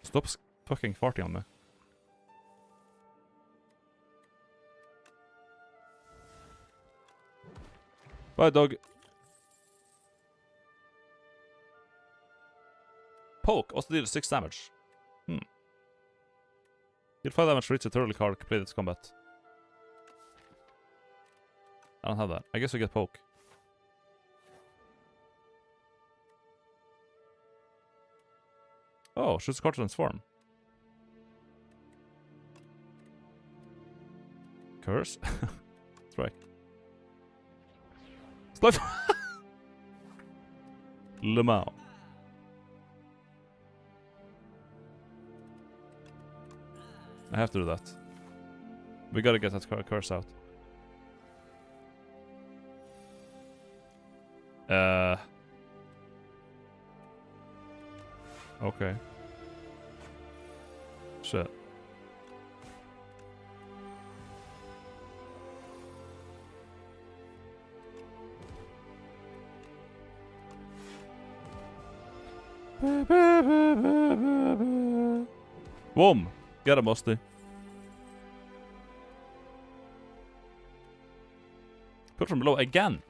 Stop fucking farting on me. Bye, dog. Poke also deals 6 damage. Deal 5 damage for each eternal card completed its combat. I don't have that. I guess we get poke. Oh, shoots card transform. Curse? Strike. Slop! Lemao. I have to do that. We gotta get that curse out. Okay. Shit. Boom! Get him, Musty. Put from below again.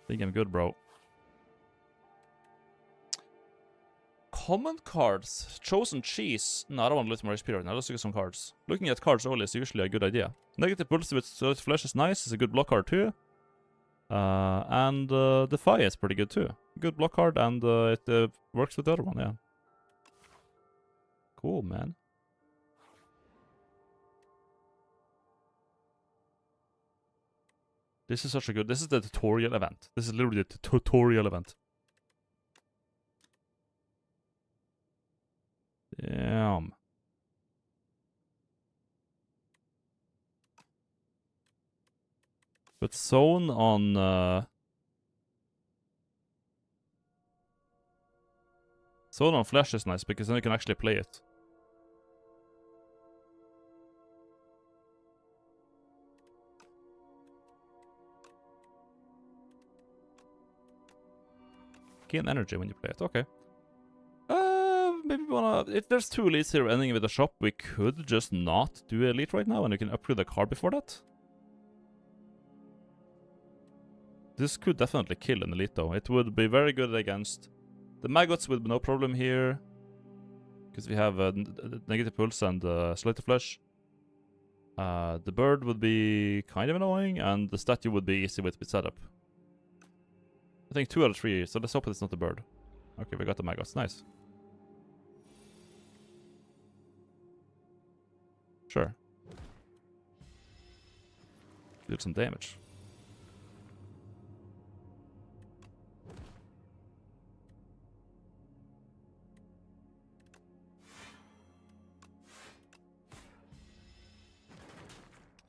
Think I'm good, bro. Common cards. Chosen cheese. No, I don't want to look at my HP right now. Let's look at some cards. Looking at cards only is usually a good idea. Negative Pulse with Solid Flesh is nice. It's a good block card too. And Defy is pretty good too. Good block card, and it works with the other one, yeah. Cool, man. This is such a good... This is the tutorial event. This is literally the tutorial event. Damn. But zone on... Zone on Flash is nice, because then you can actually play it. Gain energy when you play it, okay. Maybe we wanna... If there's 2 elites here ending with a shop, we could just not do elite right now, and you can upgrade the card before that. This could definitely kill an elite though. It would be very good against... The maggots would be no problem here. Because we have negative pulse and slight of flesh. The bird would be kind of annoying, and the statue would be easy with setup. I think 2 out of 3, so let's hope it's not the bird. Okay, we got the maggots. Nice. Sure. Did some damage.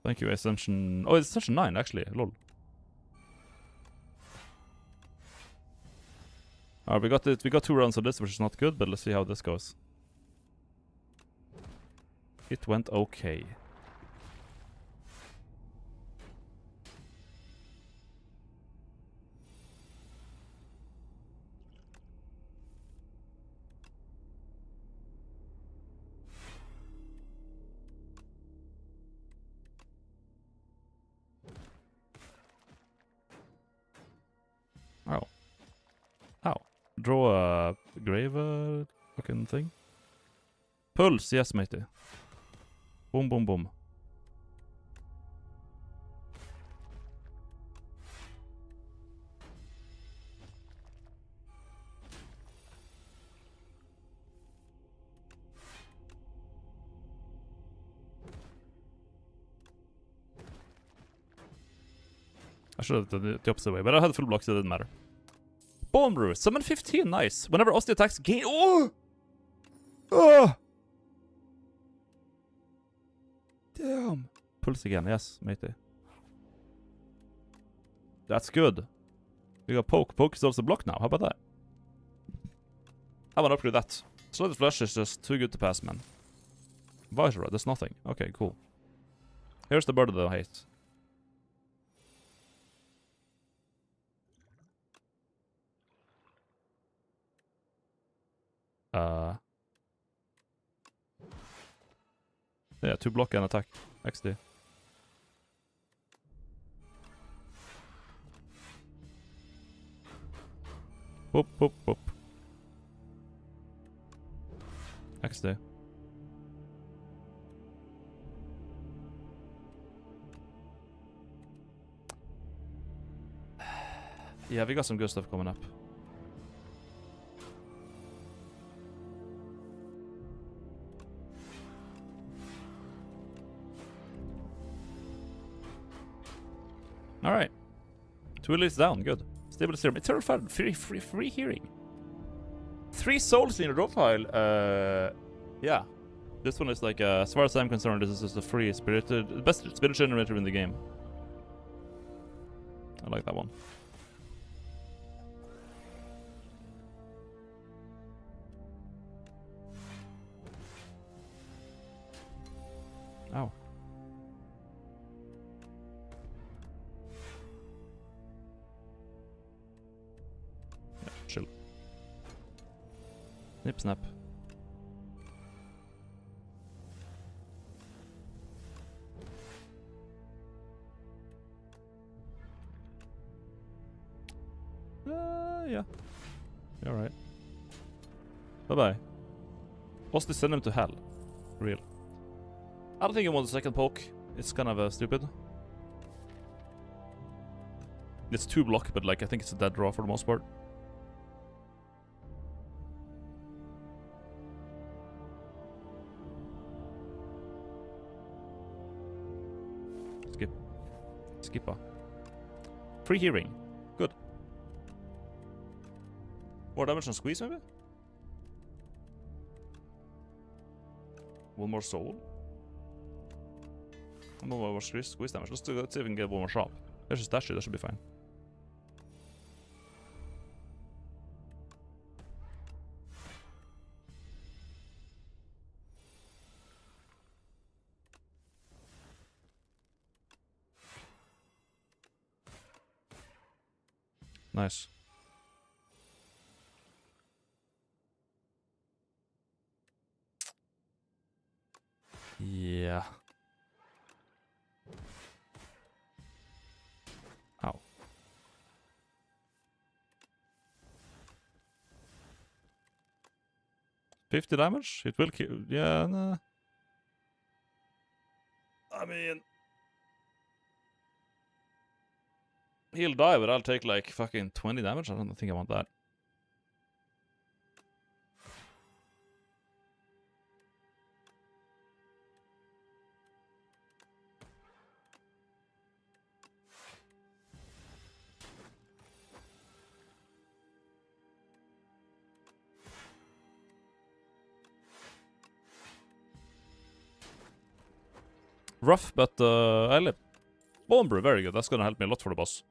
Thank you, Ascension. Oh, it's Ascension 9, actually. Lol. Alright, we got 2 rounds of this, which is not good, but let's see how this goes. It went okay. Oh. Ow. Draw a grave fucking thing. Pulse, yes, matey. Boom, boom, boom. I should have done it the opposite way, but I had full blocks, so it didn't matter. Bone Brew, summon 15, nice. Whenever Osti attacks, gain. Oh! Oh! Damn. Pulse again, yes, matey. That's good. We got Poke. Poke is also blocked now, how about that? I want to upgrade that. Slotted Flesh is just too good to pass, man. Viceroy, that's nothing. Okay, cool. Here's the bird that I hate. Yeah, 2 block and attack. XD. Whoop, whoop, whoop. XD. Yeah, we got some good stuff coming up. Alright. 2 elites down, good. Stable serum. Eternal Fire, free hearing. 3 souls in a draw pile. Yeah. This one is like, as far as I'm concerned, this is just a free spirit. The best spirit generator in the game. I like that one. Ow. Yeah, chill. Snip, snap. Yeah. Alright. Bye-bye. Osti send him to hell. Real. I don't think I want a second poke. It's kind of stupid. It's 2 block, but like I think it's a dead draw for the most part. Skip. Skippa. Free hearing. Good. More damage on squeeze, maybe? One more soul? One more squeeze damage. Let's see if we can get one more shop. There's a statue, that should be fine. Nice. Yeah. Ow. 50 damage? It will kill. Yeah, nah. I mean, he'll die, but I'll take like fucking 20 damage. I don't think I want that. Rough, but I live. Bone Brew, very good. That's gonna help me a lot for the boss.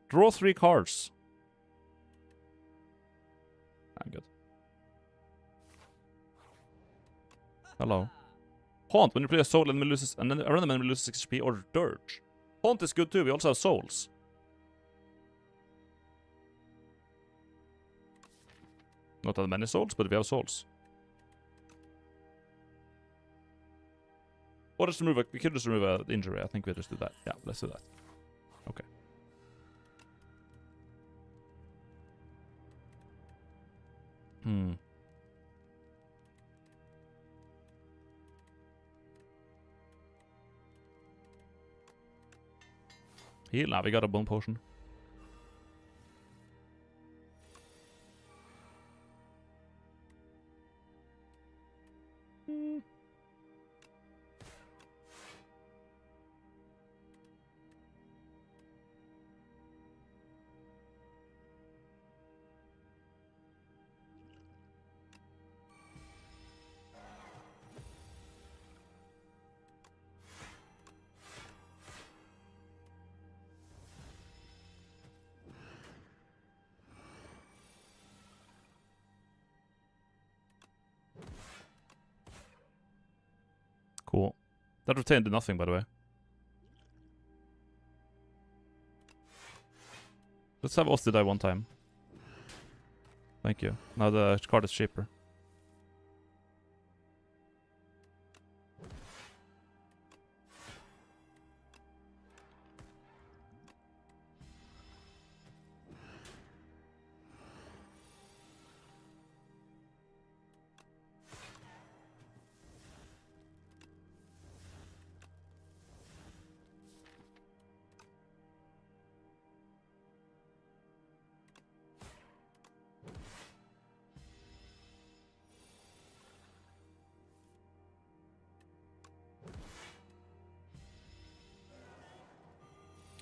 Draw 3 cards. I'm good. Hello. Haunt, when you play a soul, enemy loses, and then a random enemy loses 6 HP or Dirge. Haunt is good too, we also have souls. Not that many souls, but we have souls. Or just remove we could just remove an injury. I think we just do that. Yeah, let's do that. Okay. Heal. Now we got a bone potion. Cool. That retained did nothing, by the way. Let's have Osti die one time. Thank you. Now the card is cheaper.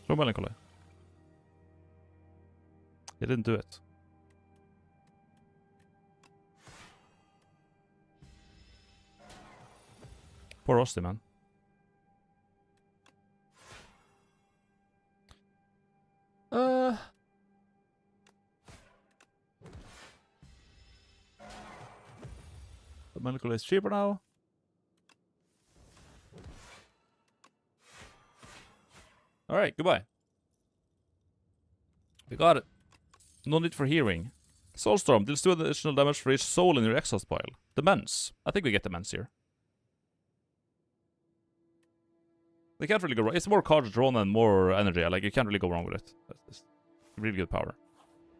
So melancholy. He didn't do it. Poor Osti, man. The melancholy is cheaper now. Alright, goodbye. We got it. No need for hearing. Soulstorm deals 2 additional damage for each soul in your exhaust pile. Demense. I think we get Demense here. They can't really go wrong. It's more cards drawn and more energy. Like, you can't really go wrong with it. It's really good power.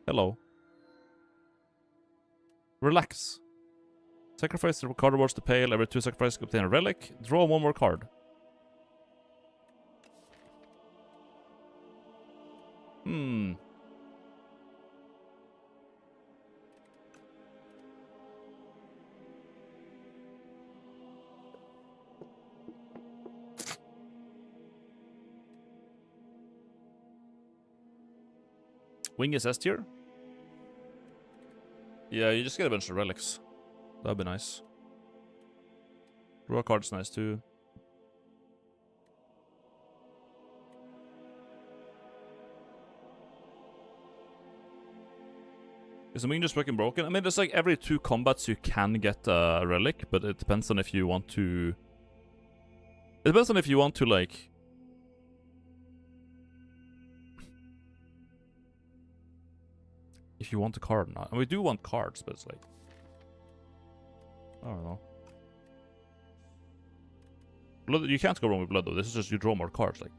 Hello. Relax. Sacrifice the card rewards to pale. Every 2 sacrifices obtain a relic. Draw 1 more card. Wing is S tier? Yeah, you just get a bunch of relics. That'd be nice. Draw a card's nice too. Is the wing just fucking broken? I mean, there's like every 2 combats you can get a relic, but it depends on if you want to... It depends on if you want to, like... If you want a card or not. And we do want cards, but it's like... I don't know. Blood, you can't go wrong with blood though. This is just you draw more cards, like.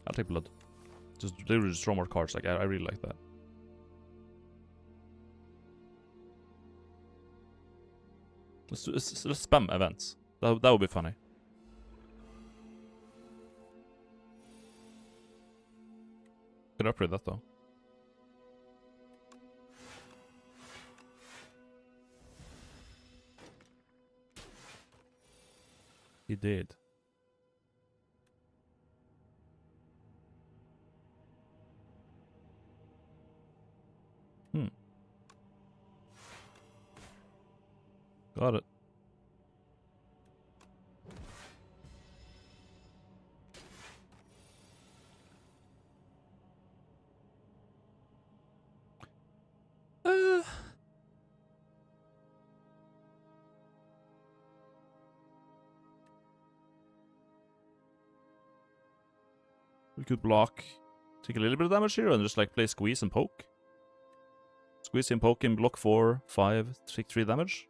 I'll take blood. Just literally just draw more cards, like I really like that. Let's spam events. That would be funny. Could upgrade that though. He did. Got it. We could block, take a little bit of damage here, and just like play squeeze and poke. Squeeze and poke in block 4, 5, take 3 damage.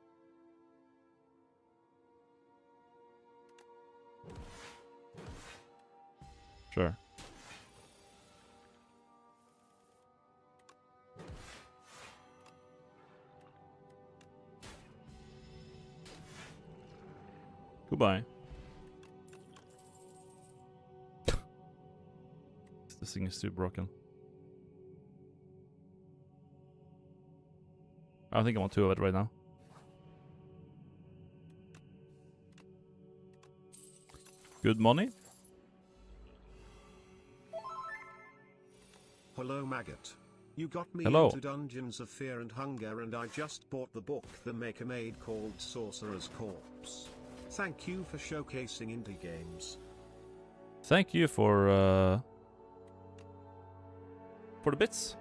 Sure. Goodbye. This thing is too broken. I think I want 2 of it right now. Good money. Hello, Maggot. You got me Hello. into Dungeons of Fear and Hunger, and I just bought the book the Maker made called Sorcerer's Corpse. Thank you for showcasing indie games. Thank you for the bits.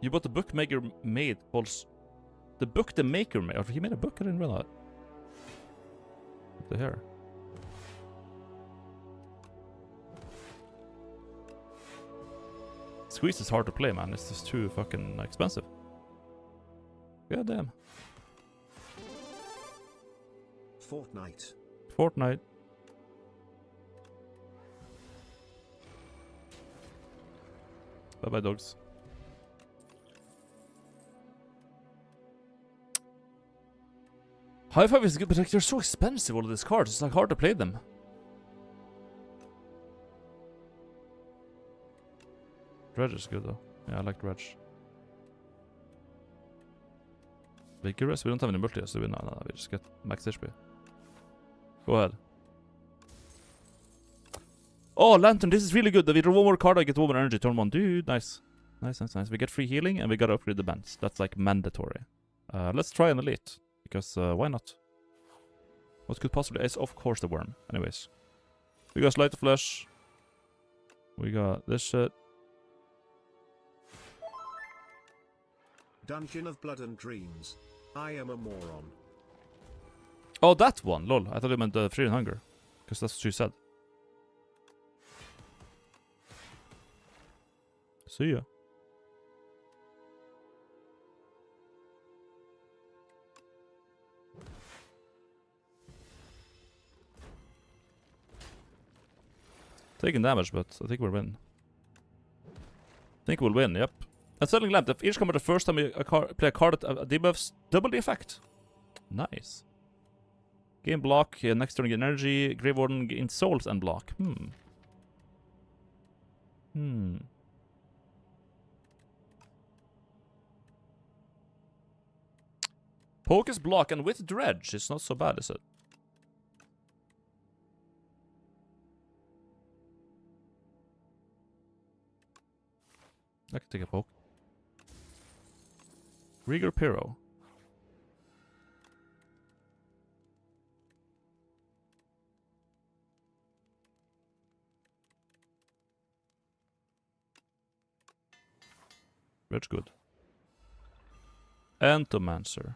You bought the book Maker made called the book the Maker made. Oh, he made a book. I didn't realize. What the hair? Squeeze is hard to play, man. It's just too fucking expensive. God damn. Fortnite. Fortnite. Bye bye, dogs. High 5 is good, but like, they're so expensive, all of these cards. It's like hard to play them. Dredge is good though. Yeah, I like Dredge. Vigorous? We don't have any multi, so we just get max HP. Go ahead. Oh, Lantern, this is really good. We draw 1 more card, I get 1 more energy, turn 1. Dude, nice. Nice, nice, nice. We get free healing, and we gotta upgrade the bands. That's like mandatory. Let's try an elite, because why not? What could possibly... It's of course the worm. Anyways. We got Slight of Flesh. We got this shit. Dungeon of Blood and Dreams. I am a moron. Oh, that one! Lol. I thought you meant Fear and Hunger. Because that's what you said. See ya. Taking damage, but I think we'll win. We'll win, yep. And Settling Lamp, if each combat the first time you play a card at debuffs, double the effect. Nice. Gain block, next turn gain energy, Grave Warden gain souls and block. Poke is block, and with Dredge, it's not so bad, is it? I can take a poke. Rigor Pyro. That's good. Entomancer.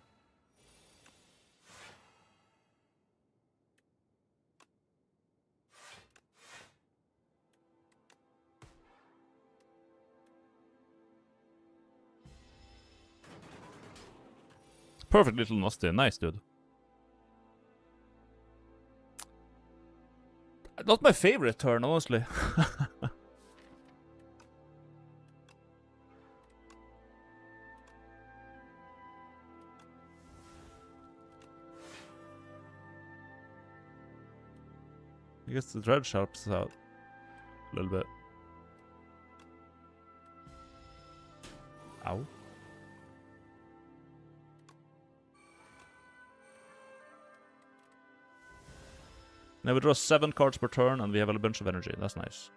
Perfect little Nostia. Nice, dude. Not my favorite turn, honestly. I guess the dredge helps out a little bit. Ow. Now we draw 7 cards per turn and we have a bunch of energy. That's nice.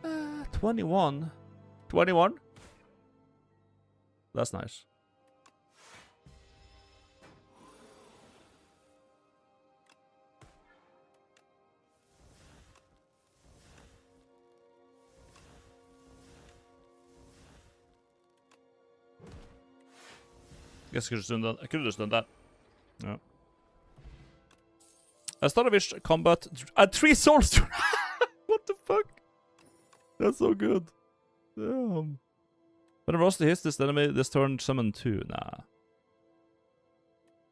Uh, 21? 21? That's nice. Guess I could have just done that. Yeah. I started with combat. Add 3 souls to. What the fuck? That's so good. Damn. When a roster hits this enemy, this turn summon 2. Nah.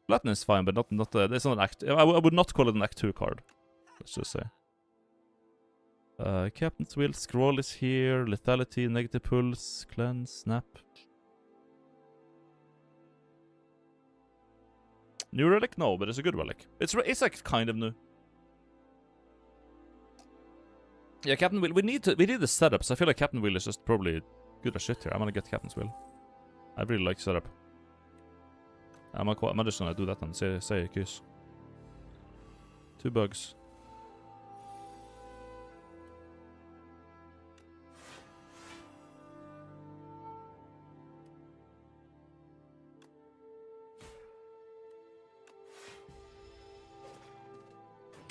Flatten is fine, but not it's not an act. I would not call it an act 2 card. Let's just say. Captain's Will, Scroll is here. Lethality, Negative Pulse, Cleanse, Snap. New relic? No, but it's a good relic. It's like kind of new. Yeah, Captain Will. We need the setup, so I feel like Captain Will is just probably good as shit here. I'm gonna get Captain's Will. I really like setup. I'm just gonna do that and say a kiss. 2 bugs.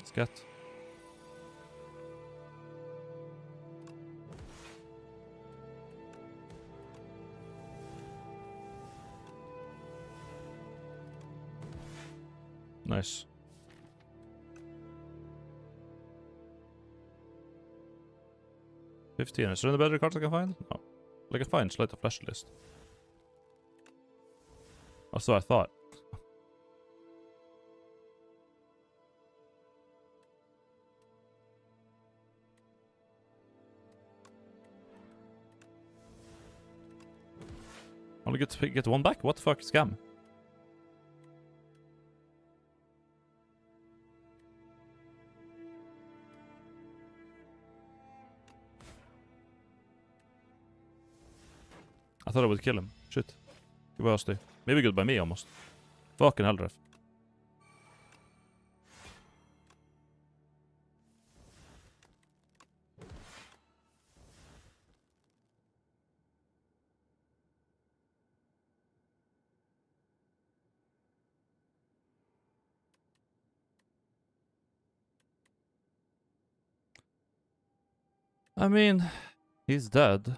Scat. Nice. $15. Is there any better cards I can find? No. Like a fine Sleight of Flesh list. Oh, so I thought. Only get 1 back? What the fuck? Scam. I thought I would kill him. Shit. Goodbye, Asti. Maybe good by me, almost. Fucking hell, ref. I mean, he's dead.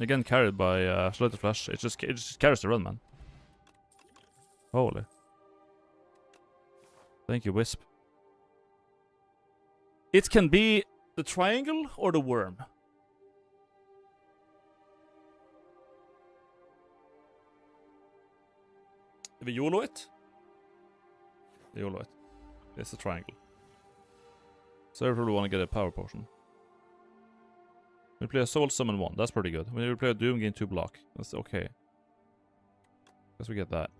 Again, carried by Sleight of Flash. It just carries the run, man. Holy. Thank you, Wisp. It can be the triangle or the worm. If we YOLO it? YOLO it. It's a triangle. So I probably want to get a power potion. We play a Soul Summon 1. That's pretty good. When we play a Doom, gain 2 block. That's okay. Guess we get that.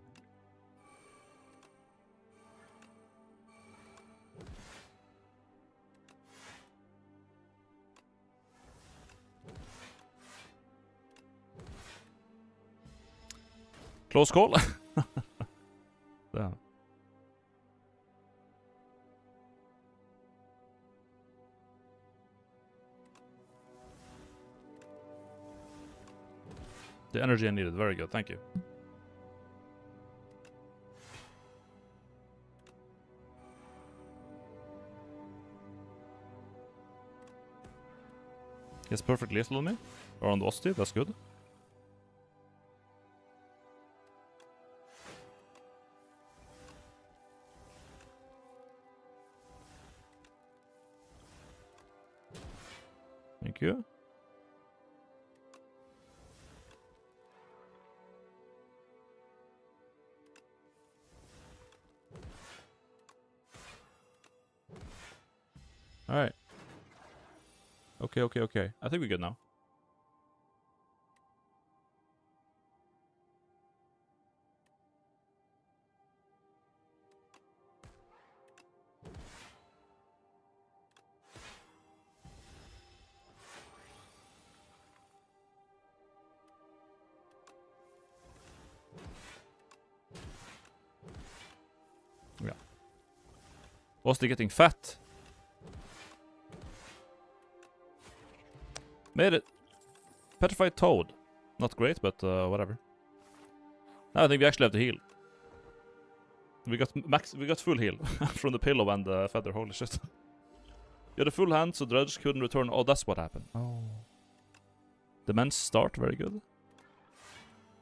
Close call. Damn. The energy I needed. Very good. Thank you. It's perfect lethal on me. Or on the Osti. That's good. you. Alright. Okay. I think we're good now. Yeah. Was they getting fat? Made it. Petrified toad. Not great, but whatever. Now I think we actually have to heal. We got full heal from the pillow and the feather. Holy shit. You had a full hand, so Dredge couldn't return. Oh, that's what happened. Oh. The men's start, very good.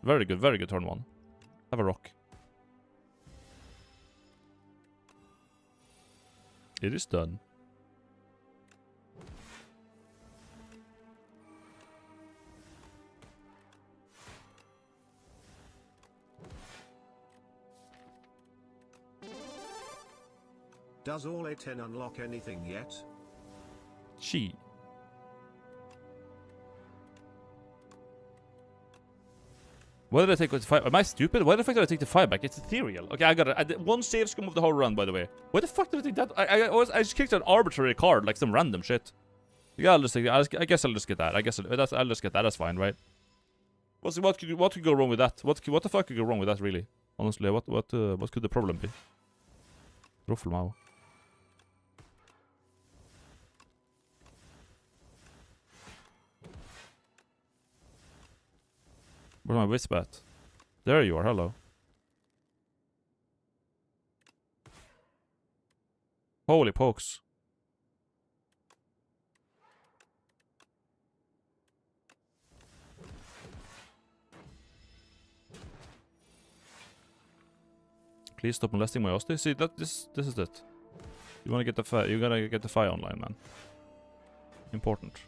Very good turn 1. Have a rock. It is done. Does all A10 unlock anything yet? She. Why did I take the 5? Am I stupid? Why the fuck did I take the 5 back? It's ethereal. Okay, I got it. I did one save scum of the whole run, by the way. Why the fuck did I take that? I just kicked an arbitrary card, like some random shit. Yeah, I'll just take that. I guess I'll just get that. I'll just get that. That's fine, right? What could go wrong with that? What the fuck could go wrong with that, really? Honestly, what could the problem be? Ruffelmau. Where's my wisp at? There you are, hello. Holy pokes. Please stop molesting my hostie. See, this is it. You wanna get the fire? You gotta get the fire online, man. Important.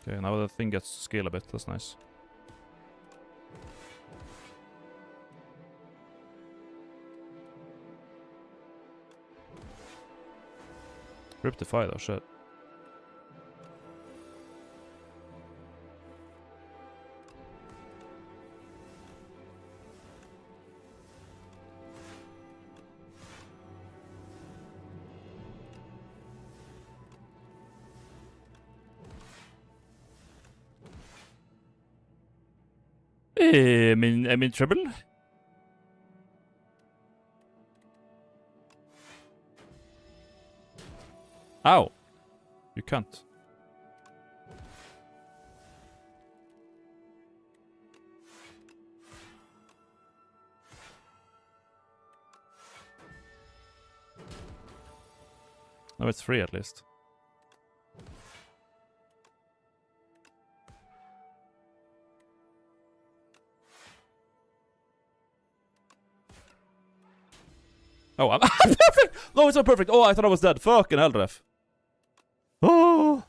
Okay, now the thing gets to scale a bit. That's nice. Rip the fire though, shit. I'm in trouble. Ow. You can't. No, it's free at least. Oh, I'm perfect! No, it's not perfect. Oh, I thought I was dead. Fucking hell, ref. Oh.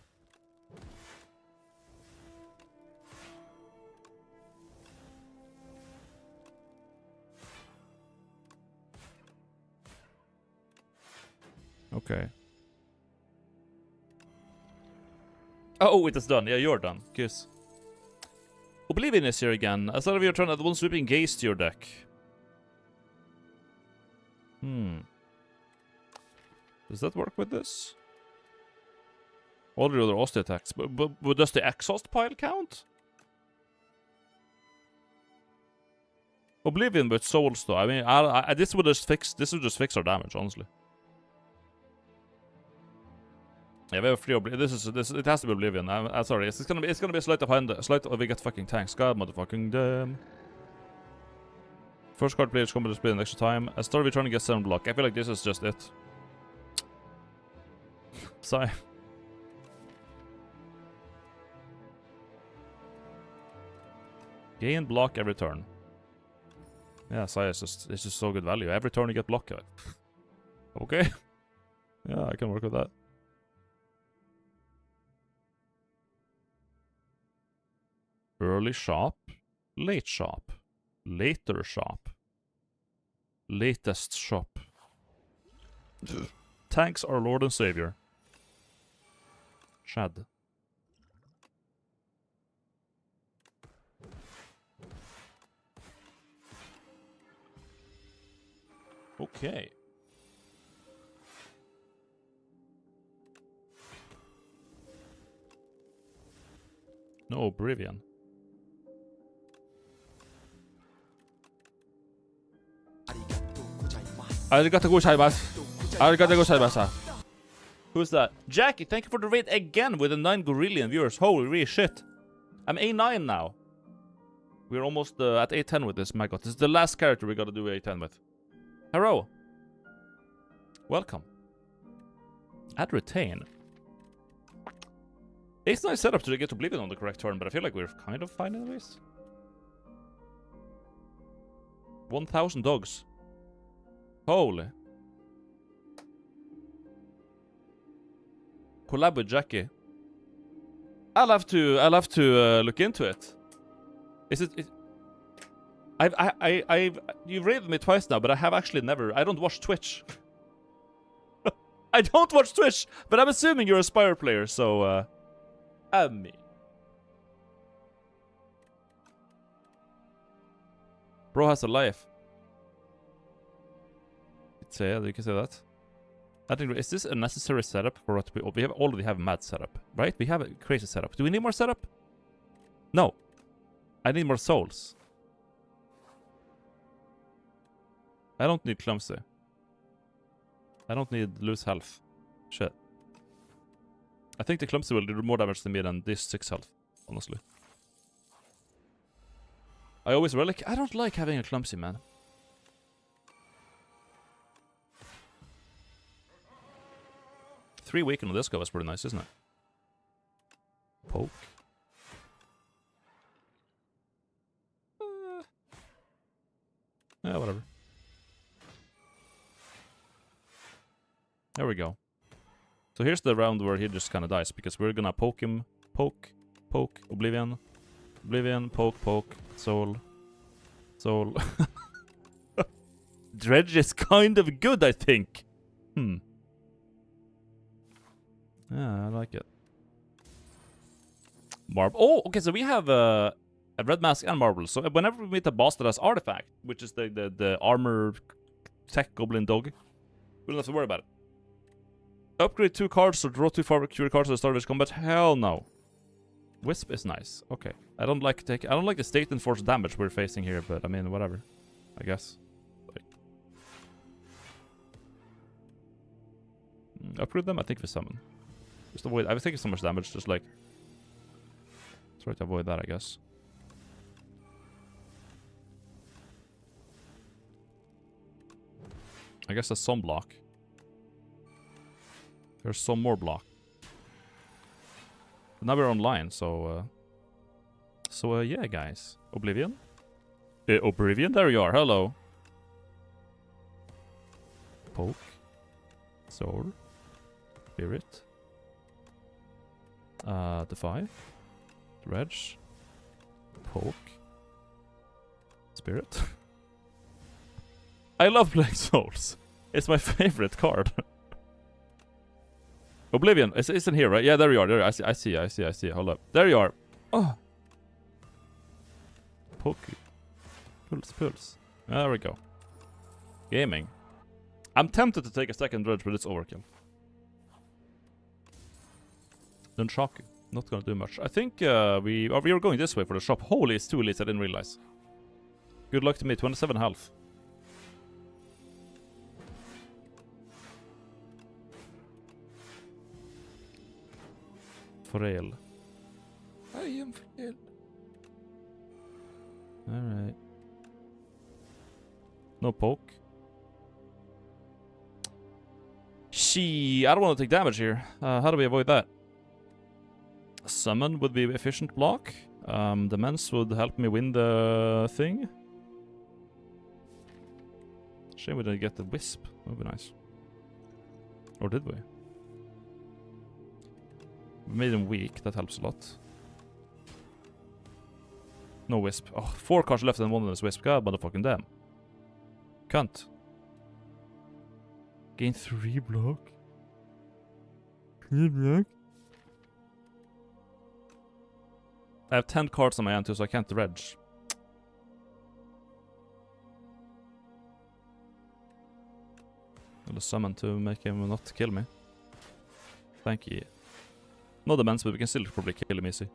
Okay. Oh, it is done. Yeah, you're done. Kiss. Oblivion is here again. I thought we were trying to add one sweeping gaze to your deck. Does that work with this? All the other Osti attacks. But does the exhaust pile count? Oblivion but souls though. I mean, this would just fix our damage, honestly. Yeah, we have free Oblivion. It has to be Oblivion. I'm sorry. It's gonna be a slight of hand. We get fucking tanks. God motherfucking damn. First card players combat display an extra time. I started trying to get 7 block. I feel like this is just it. Sigh. Gain block every turn. Yeah, Sigh is just so good value. Every turn you get block. Okay. Yeah, I can work with that. Early shop. Late shop. Later shop. Latest shop. Thanks our Lord and Savior. Shad. Okay. No Oblivion. Arigato gozaimasu. Arigato gozaimasu. Who's that? Jackie, thank you for the raid again with the 9 Gorillion viewers. Holy shit. I'm A9 now. We're almost at A10 with this. My god, this is the last character we gotta do A10 with. Hello. Welcome. Add retain. It's nice setup to get Oblivion on the correct turn, but I feel like we're kind of fine anyways. 1,000 dogs. Holy. Collab with Jackie. I'll have to look into it. Is it? You've raided me twice now, but I have actually never. I don't watch Twitch. I don't watch Twitch, but I'm assuming you're a Spire player, so me. Bro has a life. You can say that. I think, is this a necessary setup for what we have already have mad setup, right? We have a crazy setup. Do we need more setup? No. I need more souls. I don't need clumsy. I don't need lose health. Shit. I think the clumsy will do more damage to me than this 6 health, honestly. I always relic. I don't like having a clumsy, man. Three awaken on this guy was pretty nice, isn't it? Poke. Yeah, whatever. There we go. So here's the round where he just kind of dies, because we're gonna poke him. Poke. Poke. Oblivion. Oblivion. Poke. Poke. Soul. Soul. Dredge is kind of good, I think. Yeah, I like it. Marble. Oh, okay, so we have a red mask and marble. So whenever we meet a boss that has artifact, which is the armor tech goblin dog, we don't have to worry about it. Upgrade 2 cards or draw 2 cure cards at the start of this combat? Hell no. Wisp is nice. Okay. I don't like the state enforced damage we're facing here, but I mean whatever. I guess. Like, upgrade them? I think we summon. Just avoid. I was taking so much damage, just like try to avoid that, I guess. I guess that's some block. There's some more block. But now we're online, so yeah, guys. Oblivion? Oblivion? There you are. Hello. Poke. Soul. Spirit. Defy. Dredge. Poke. Spirit. I love playing Souls. It's my favorite card. Oblivion. It's in here, right? Yeah, there you are. There, I see. Hold up. There you are. Oh. Poke. Pulse. There we go. Gaming. I'm tempted to take a second dredge, but it's overkill. Then shock. Not gonna do much. I think we were going this way for the shop. Holy, it's 2 elites. I didn't realize. Good luck to me. 27 health. Frail. I am frail. Alright. No poke. I don't want to take damage here. How do we avoid that? Summon would be efficient block. The Mens would help me win the thing. Shame we didn't get the Wisp. That would be nice. Or did we? We made him weak. That helps a lot. No Wisp. Oh, 4 cards left and 1 of them is Wisp. God motherfucking damn. Cunt. Gain 3 block. 3 block? I have 10 cards on my hand too, so I can't reg. I'll summon to make him not kill me. Thank you. No demands, but we can still probably kill him easy.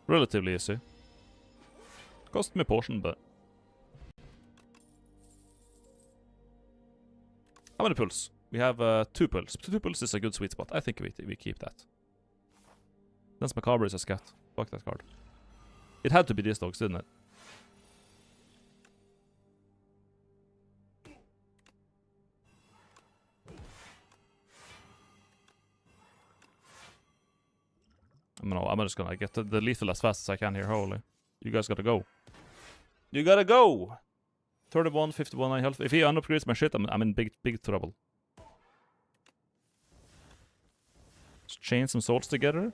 Relatively easy. Cost me a portion, but... How many pulls? We have 2 pulls. 2 pulls is a good sweet spot. I think we keep that. Dance Macabre is a scat. Fuck that card. It had to be these dogs, didn't it? No, I'm just gonna get the lethal as fast as I can here. Holy. You guys gotta go. You gotta go! 31, 51, 9 health. If he unupgrades my shit, I'm in big trouble. Let's chain some souls together.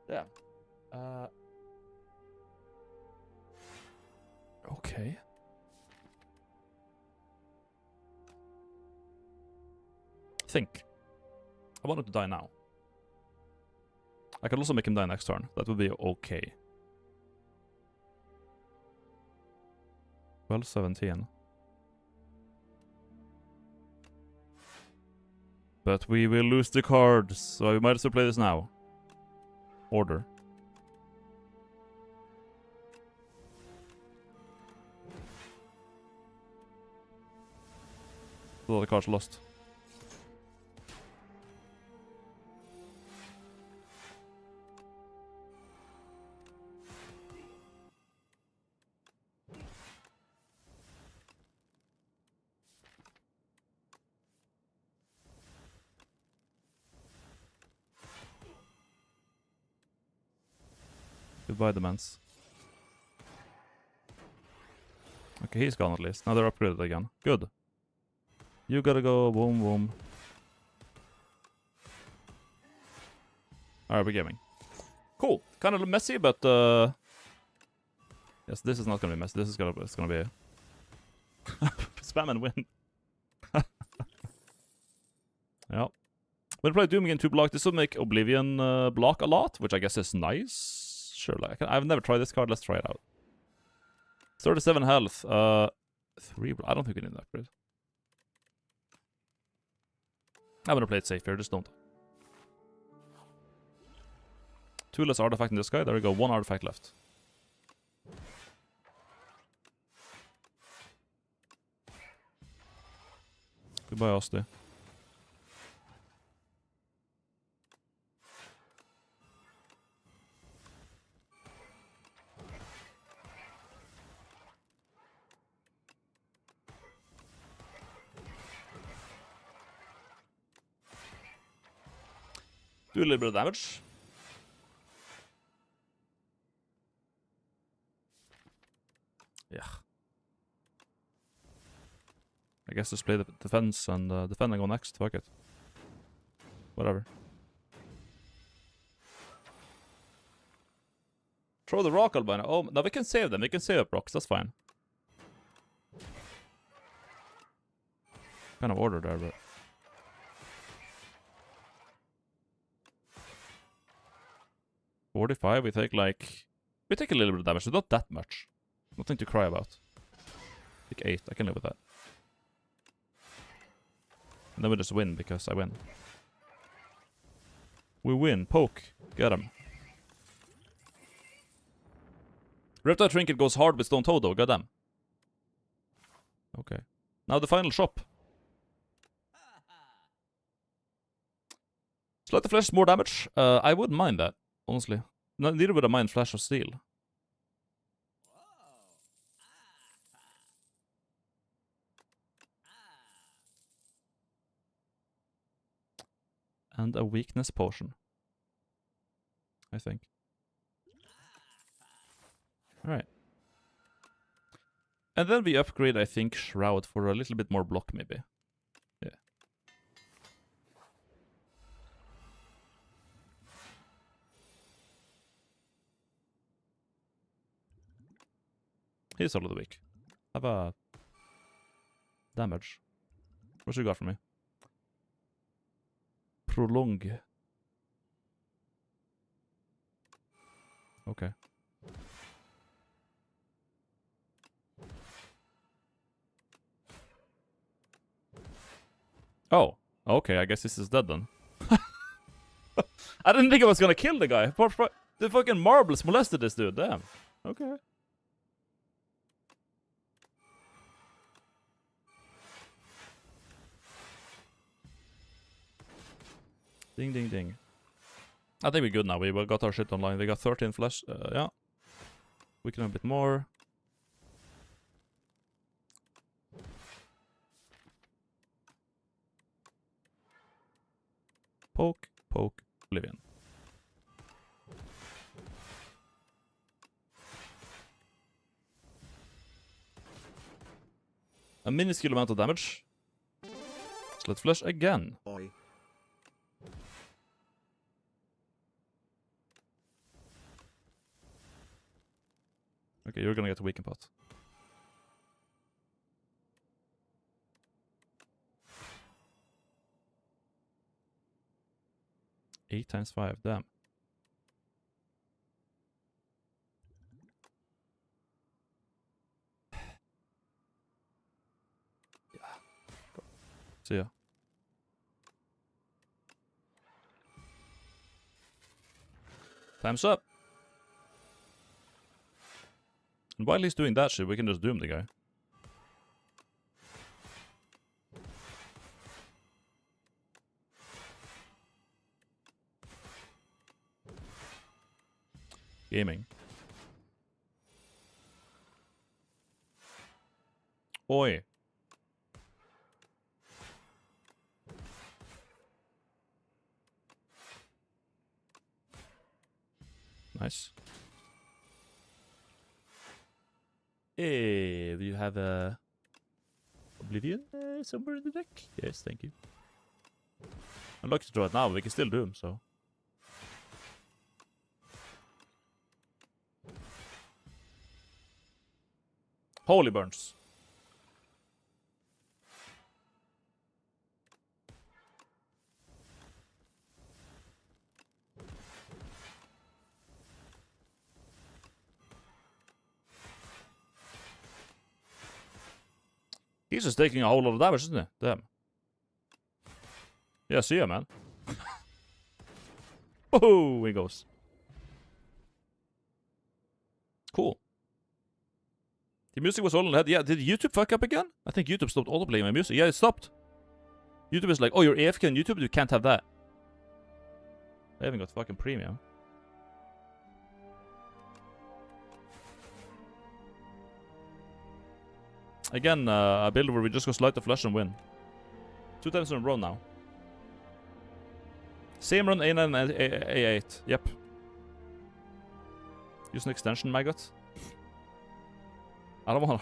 Yeah. Okay. Think. I want him to die now. I could also make him die next turn. That would be okay. 12-17. But we will lose the cards, so we might as well play this now. Order. A lot of cards lost. Goodbye, demands. Okay, he's gone at least. Now they're upgraded again. Good. You gotta go. Boom, boom. Alright, we're gaming. Cool. Kind of messy, but yes, this is not gonna be messy. This is gonna be spam and win. Yeah. We'll play Doom again 2 block. This will make Oblivion block a lot, which I guess is nice. Sure, like I've never tried this card. Let's try it out. 37 health. 3. I don't think we need an upgrade. I'm gonna play it safe here. Just don't. 2 less artifact in this guy. There we go. 1 artifact left. Goodbye, Asti. Do a little bit of damage. Yeah. I guess just play the defense and defend and go next. Fuck it. Whatever. Throw the rock, albino. Oh, now we can save them. We can save up rocks. That's fine. Kind of order there, but... $45, we take a little bit of damage, but not that much. Nothing to cry about. Take 8, I can live with that. And then we just win, because I win. We win, poke, get him. Reptile Trinket goes hard with Stone Toad though, goddamn. Okay. Now the final shop. Slightly flash is more damage. I wouldn't mind that, honestly. Neither would I mind Flash of Steel. And a weakness potion, I think. Alright. And then we upgrade, I think, Shroud for a little bit more block, maybe. Yeah. He's a little weak. Have a damage. What you got for me? Prolong. Okay. Oh, okay, I guess this is dead then. I didn't think I was gonna kill the guy. The fucking marbles molested this dude, damn. Okay. Ding, ding, ding. I think we're good now. We got our shit online. We got 13 flesh. Yeah. We can have a bit more. Poke, poke, Oblivion. A minuscule amount of damage. So let's flush again. Oi. Okay, you're gonna get a weaken pot. Eight times 5, damn. Yeah. See ya. Time's up. And while he's doing that shit, we can just doom the guy. Gaming. Oi. Nice. Hey, do you have a Oblivion somewhere in the deck? Yes, thank you. I'd like to draw it now, but we can still do them, so. Holy burns. He's just taking a whole lot of damage, isn't he? Damn. Yeah, see ya, man. Oh, he goes. Cool. The music was all in the head. Yeah, did YouTube fuck up again? I think YouTube stopped autoplaying my music. Yeah, it stopped. YouTube is like, oh, you're AFK on YouTube? You can't have that. I haven't got fucking premium. Again, a build where we just go slide the flush and win. 2 times in a row now. Same run A9 and A8. Yep. Use an extension, maggot. I don't wanna.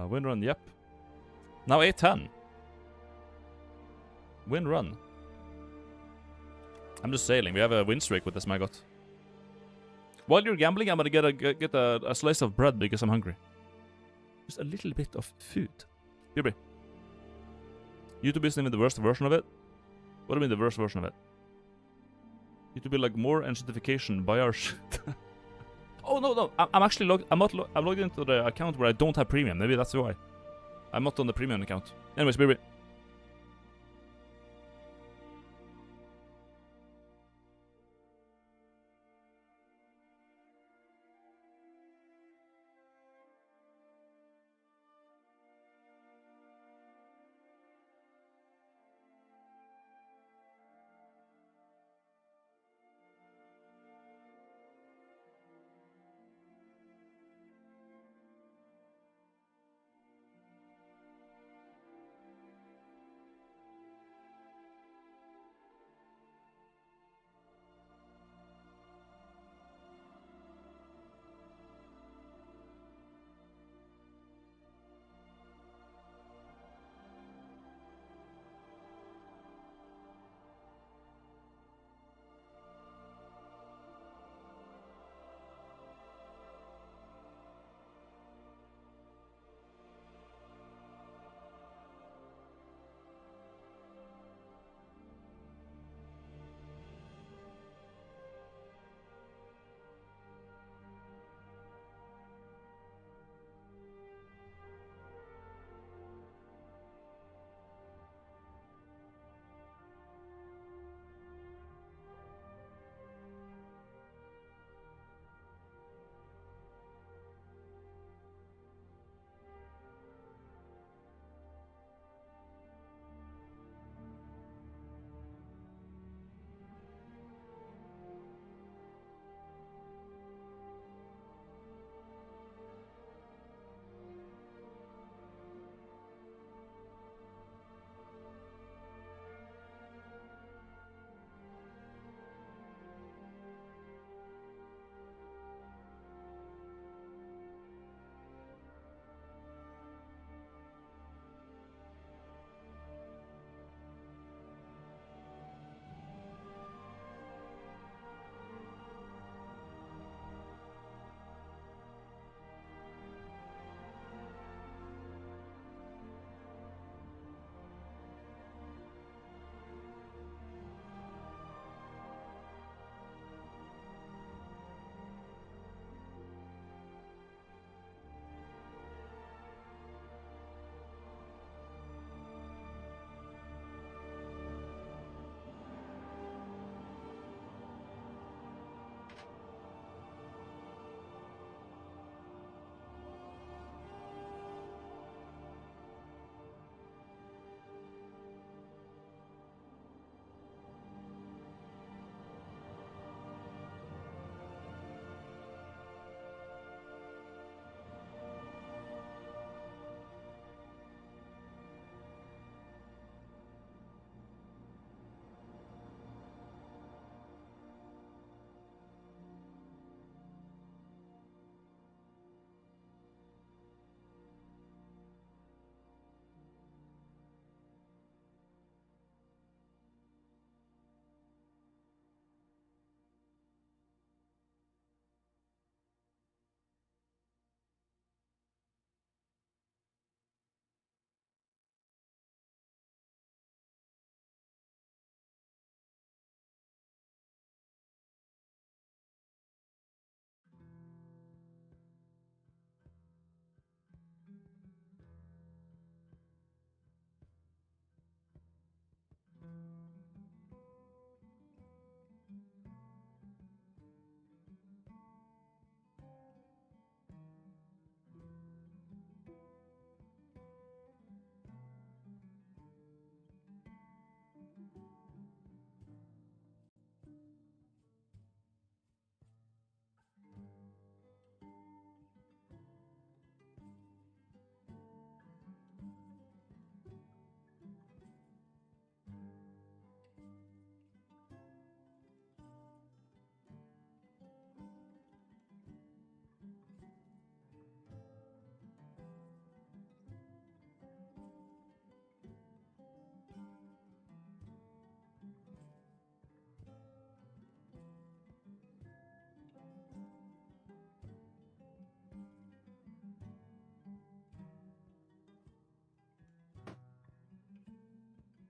Win run, yep. Now A10. Win run. I'm just sailing. We have a win streak with this maggot. While you're gambling, I'm gonna get a slice of bread because I'm hungry. Just a little bit of food. Here be. YouTube isn't even the worst version of it. What do you mean the worst version of it? YouTube like more enchantment by our shit. Oh no! I'm actually logged. I'm logged into the account where I don't have premium. Maybe that's why. I'm not on the premium account. Anyways, baby.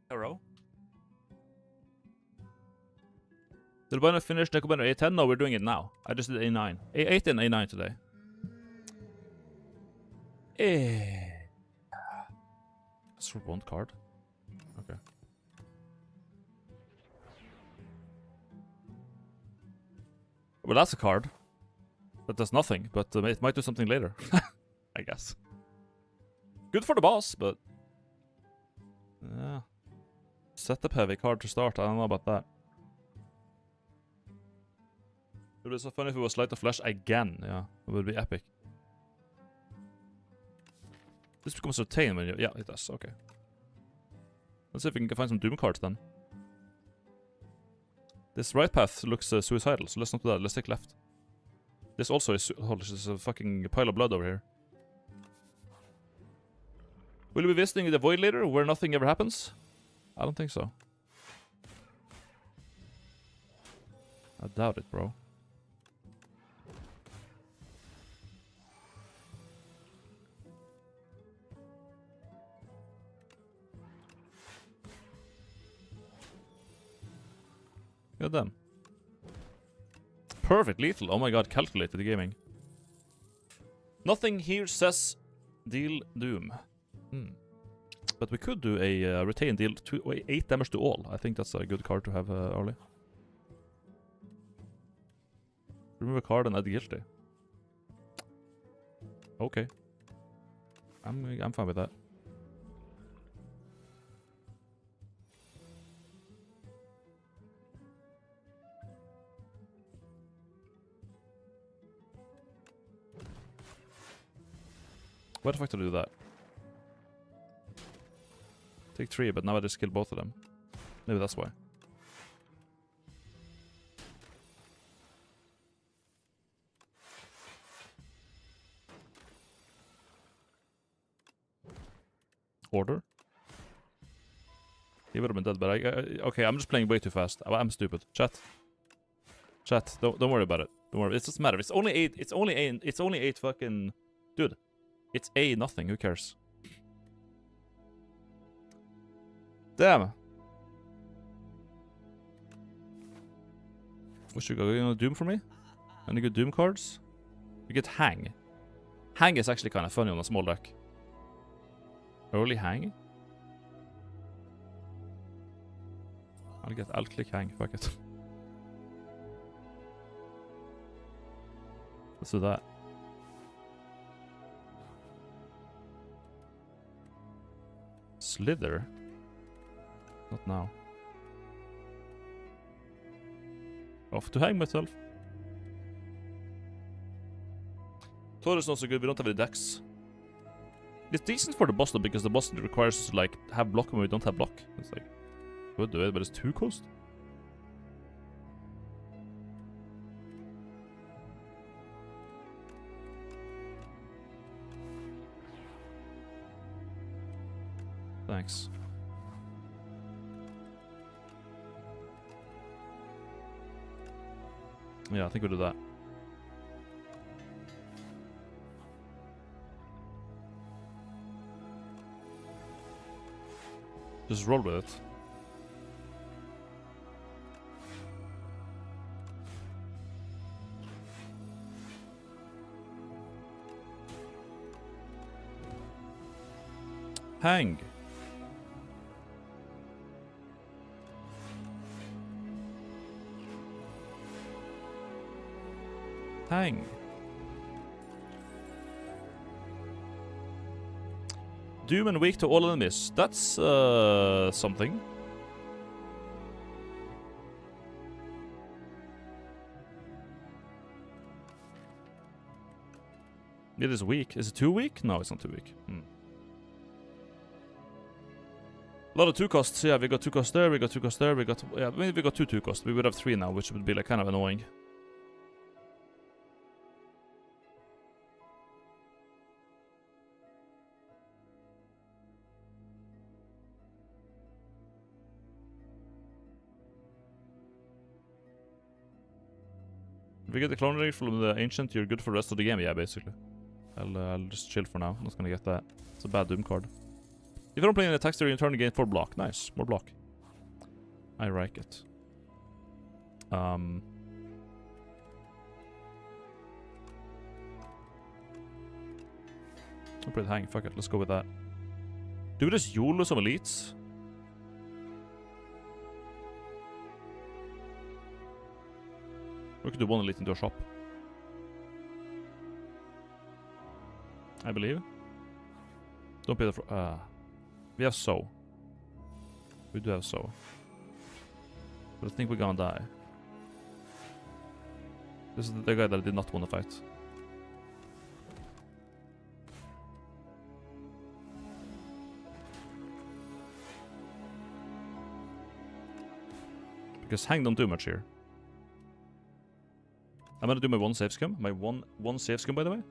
Hello. Did Albino finish Necobinder A10? No, we're doing it now. I just did A9. A8 and A9 today. That's for one card. Okay. Well, that's a card. That does nothing, but it might do something later. I guess. Good for the boss, but... Yeah. Setup heavy card to start. I don't know about that. It would be so funny if it was Light of Flesh again. Yeah, it would be epic. This becomes Retain when you... Yeah, it does. Okay. Let's see if we can find some Doom cards then. This right path looks suicidal, so let's not do that. Let's take left. This also is... Oh, this is a fucking pile of blood over here. Will we be visiting the Void later, where nothing ever happens? I don't think so. I doubt it, bro. God damn. Perfect, lethal. Oh my god, calculated the gaming. Nothing here says deal doom. But we could do a retain deal 8 damage to all. I think that's a good card to have early. Remove a card and add guilty. Okay. I'm fine with that. Why the fuck did I do that? Take 3, but now I just killed both of them. Maybe that's why. Order? He would have been dead, but okay, I'm just playing way too fast. I'm stupid. Chat. Chat, don't worry about it. Don't worry. It doesn't matter. It's only 8. It's only 8 fucking... Dude. It's A nothing. Who cares? Damn. What should we go Doom for me? Any good Doom cards? We get Hang. Hang is actually kind of funny on a small deck. Early Hang? I'll click Hang. Fuck it. Let's do that. Slither? Not now. Off to hang myself. Thor is not so good, we don't have any decks. It's decent for the boss though, because the boss requires us to like have block when we don't have block. It's like, we'll do it, but it's 2 cost. Thanks. Yeah, I think we'll do that. Just roll with it. Hang. Hang. Doom and weak to all enemies. That's something. It is weak. Is it 2 weak? No, it's not 2 weak. A lot of 2 costs. Yeah, we got 2 costs there, we got 2 costs there, we got... Yeah, maybe we got 2 costs. We would have 3 now, which would be like kind of annoying. If we get the clone ring from the ancient, you're good for the rest of the game. Yeah, basically. I'll just chill for now. I'm not gonna get that. It's a bad Doom card. If you don't play any attacks, you turn the game for block. Nice, more block. I like it. I'll play the hang. Fuck it. Let's go with that. Do we just YOLO some elites? We could do 1 elite into a shop. I believe. Don't pay the... we have so. We do have so. But I think we're gonna die. This is the guy that I did not want to fight. Because hang don't do much here. I'm gonna do my 1 save scum. My one save scum, by the way.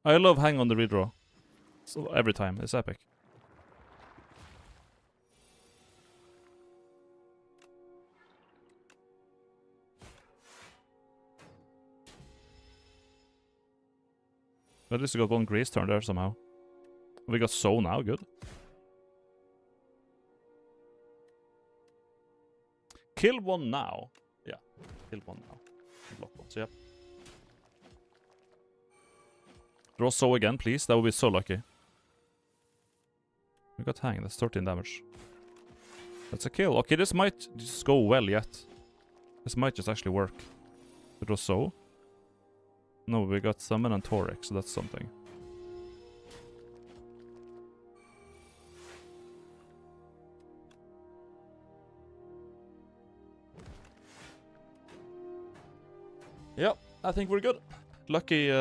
I love hang on the redraw. So every time, it's epic. At least we got 1 grace turn there somehow. We got so now, good. Kill 1 now. Yeah, kill 1 now. Block 1, so yep. Draw so again, please. That would be so lucky. We got hang. That's 13 damage. That's a kill. Okay, this might just go well yet. This might just actually work. It was so. No, we got summon and toric, so that's something. Yep, I think we're good. Lucky,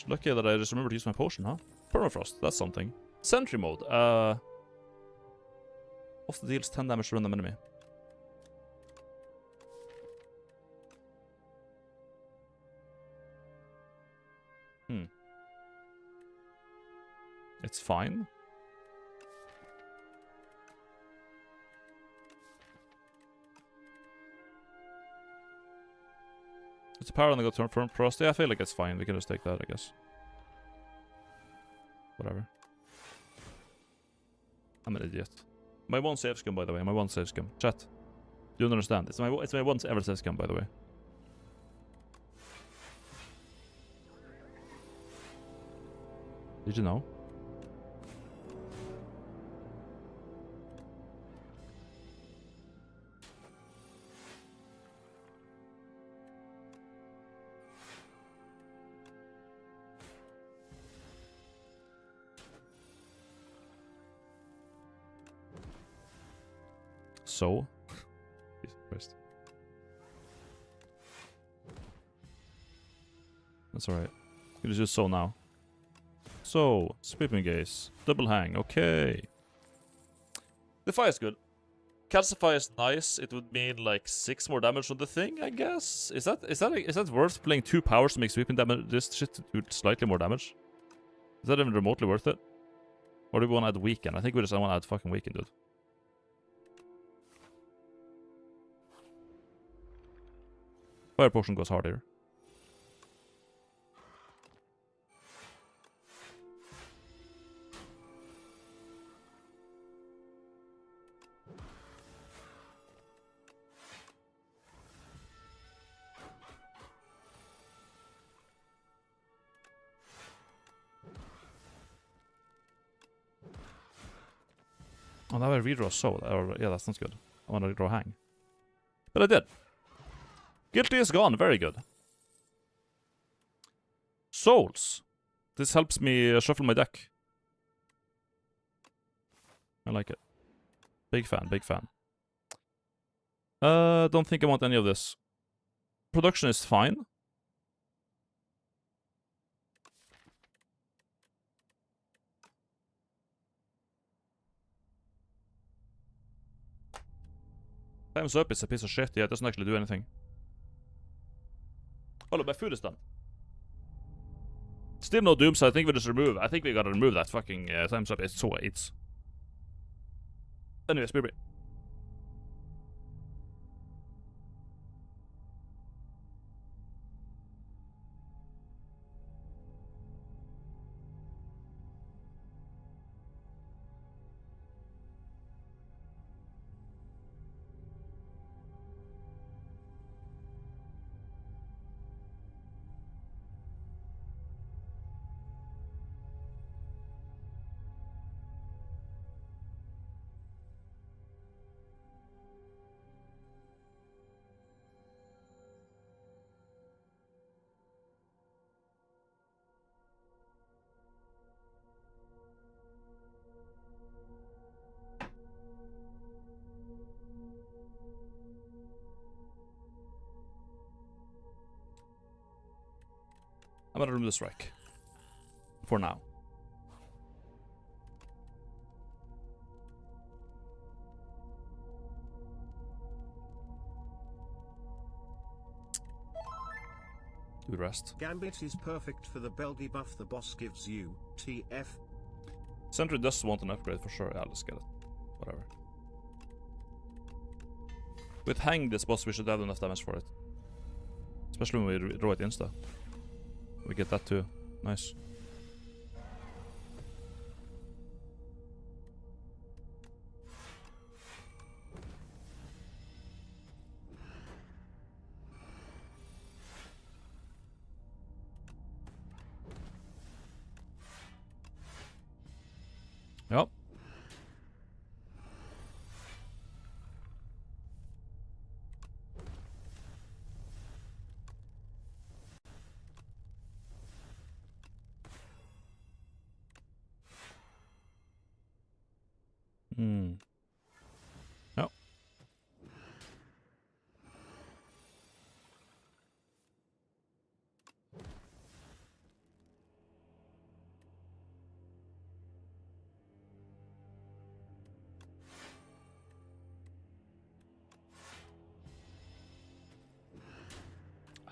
lucky that I just remembered to use my potion, huh? Permafrost, that's something. Sentry mode, also deals 10 damage to random enemy. It's fine. It's a power and I got turn from Frost. Yeah, I feel like it's fine. We can just take that, I guess. Whatever. I'm an idiot. My 1 save scum, by the way. My 1 save scum. Chat. Do you understand? It's my 1 ever save scum, by the way. Did you know? So? Jesus Christ. That's alright. You just so now. So, sweeping gaze. Double hang, okay. Defy is good. Calcify is nice. It would mean like 6 more damage on the thing, I guess. Is that worth playing 2 powers to make sweeping damage this shit to do slightly more damage? Is that even remotely worth it? Or do we want to add weaken? I think we just want to add fucking weaken, dude. Fire potion goes harder. Oh, now I redraw soul. Yeah, that's not good. I want to redraw hang. But I did. Guilty is gone. Very good. Souls. This helps me shuffle my deck. I like it. Big fan, big fan. Don't think I want any of this. Production is fine. Time's up, it's a piece of shit. Yeah, it doesn't actually do anything. Oh, look, my food is done. Still no doom, so I think we just remove. I think we gotta remove that fucking time's up. It's so it's. Anyways, maybe. I'm gonna remove the strike. For now. Do the rest. Gambit is perfect for the bell debuff the boss gives you. TF. Sentry does want an upgrade for sure. Yeah, let's get it. Whatever. With hang this boss, we should have enough damage for it. Especially when we draw it insta. We get that too. Nice. Yep. Yep.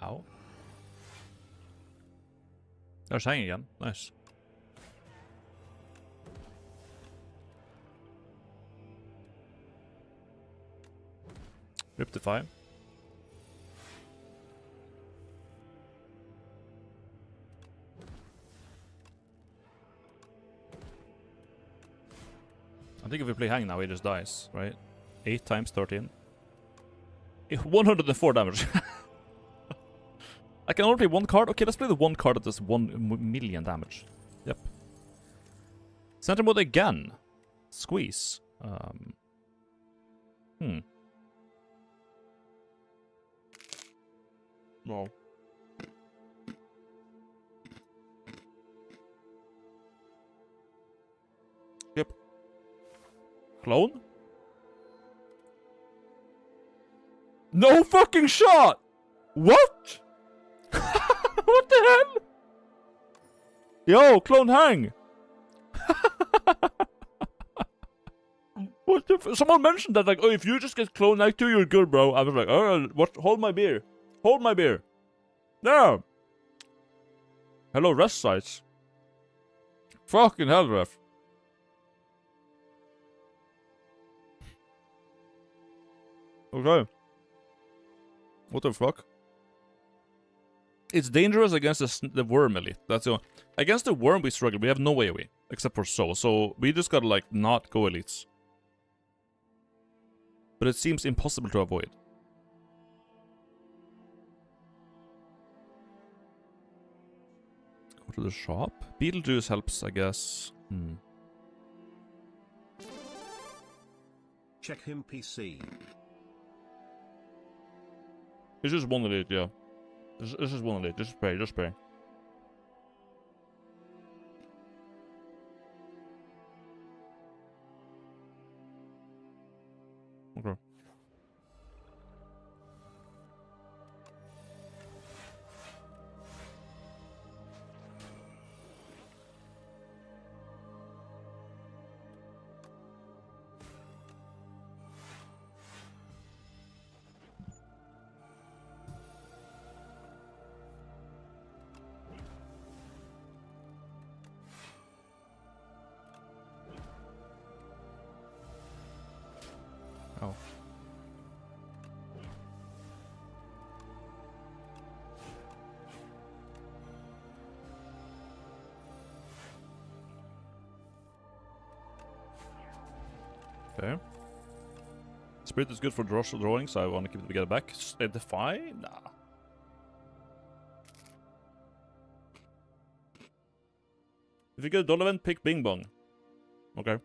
Ow. There's hang again. Nice. Riptify. I think if we play hang now, he just dies, right? 8 times 13. 104 damage. I can only play one card? Okay, let's play the one card that does 1 million damage. Yep. Center mode again. Squeeze. No. Yep. Clone? No fucking shot! What? What the hell? Yo, clone hang! What the someone mentioned that, like, oh, if you just get clone hang too, you're good, bro. I was like, oh, what? Hold my beer. Hold my beer. No! Hello, rest sites. Fucking hell, ref. Okay. What the fuck? It's dangerous against the worm elite. That's the against the worm we struggle. We have no way away except for soul. So we just gotta like not go elites. But it seems impossible to avoid. Go to the shop. Beetlejuice helps, I guess. Check him PC. It's just one elite, yeah. It's just one elite. Just pay. Okay. Oh. Okay. Spirit is good for drawing, so I want to keep it to get it back. Defy? Nah. If you get a dollar event, pick Bing Bong. Okay.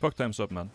Fuck time's up, man.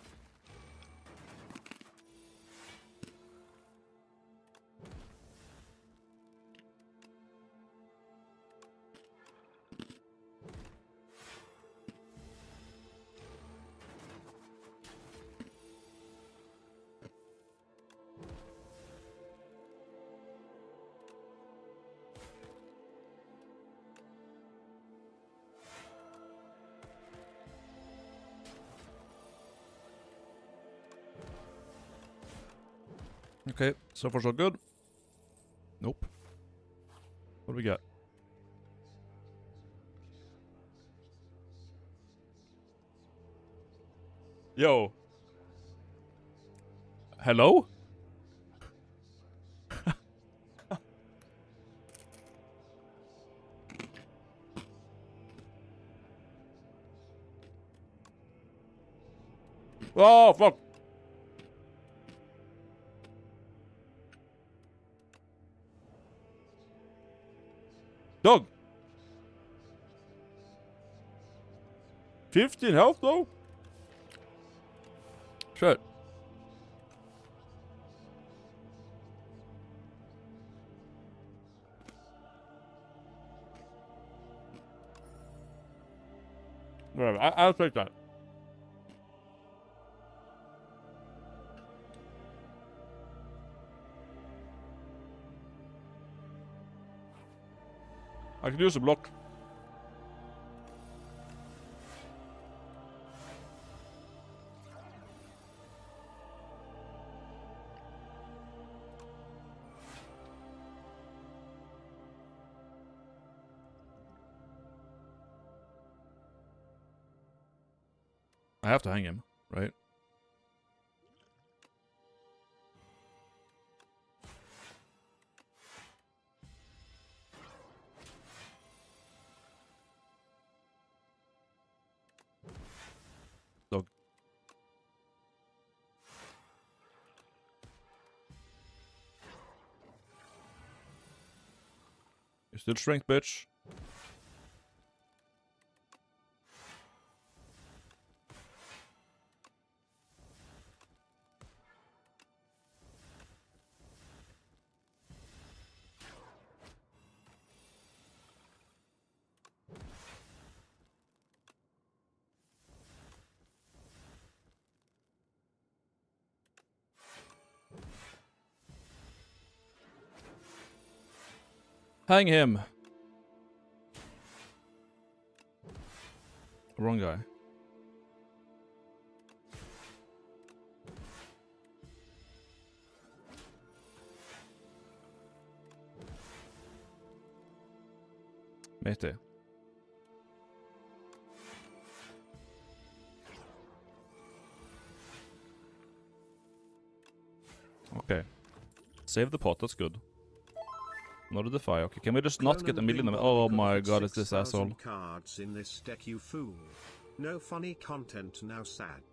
Okay, so far so good. Nope. What do we got? Yo. Hello? Oh, fuck. Dog. 15 health, though? Shit. Whatever, I'll take that. I could use a block. I have to hang him, right? Dog. You're still strength, bitch. Hang him. Wrong guy. Mate. Save the pot, that's good. Not a defy. Okay, can we just not get a million of... Conan Oh Bing my got god, it's this 6,000 asshole. cards in this deck, you fool. No funny content now, Sag.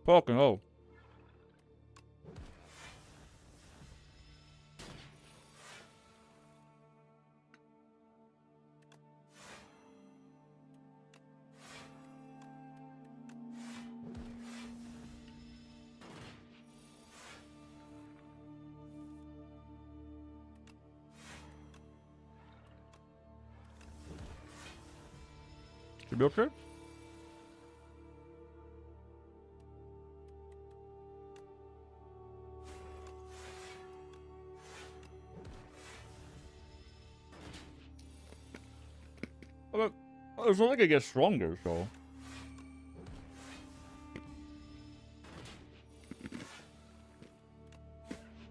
Fucking hell. Should be okay? Well, it's not like it gets stronger, so...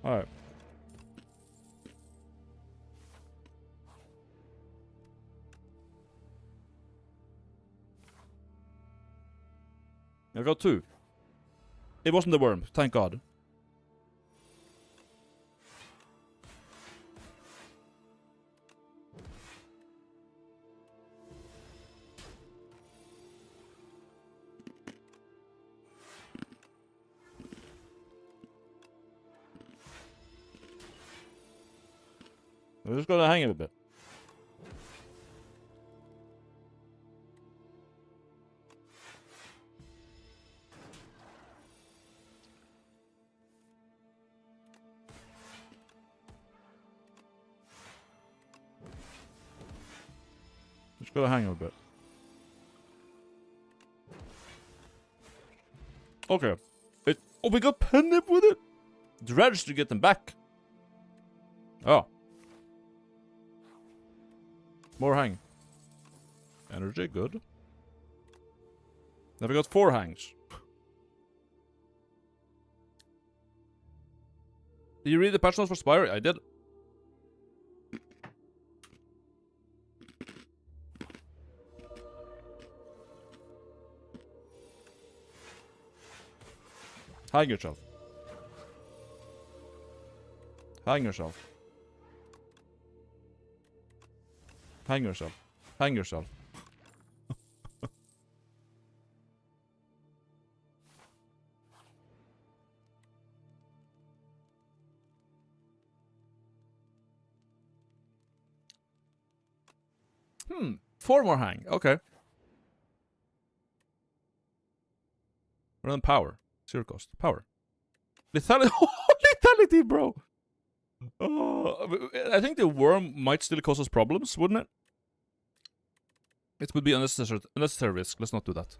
Alright. I got 2. It wasn't the worm, thank God. We're just gonna hang him a bit. Just gotta hang him a bit. Okay. Oh, we got Pennip with it? Dredge to get them back. Oh. More hang. Energy, good. Now we got 4 hangs. Did you read the patch notes for Spire? I did. Hang yourself. Hang yourself. Hang yourself. Hang yourself. Hmm. 4 more hang. Okay. Run power. 0 cost. Power. Lethality. Lethality, bro. Oh, I think the worm might still cause us problems, wouldn't it? It would be unnecessary risk. Let's not do that.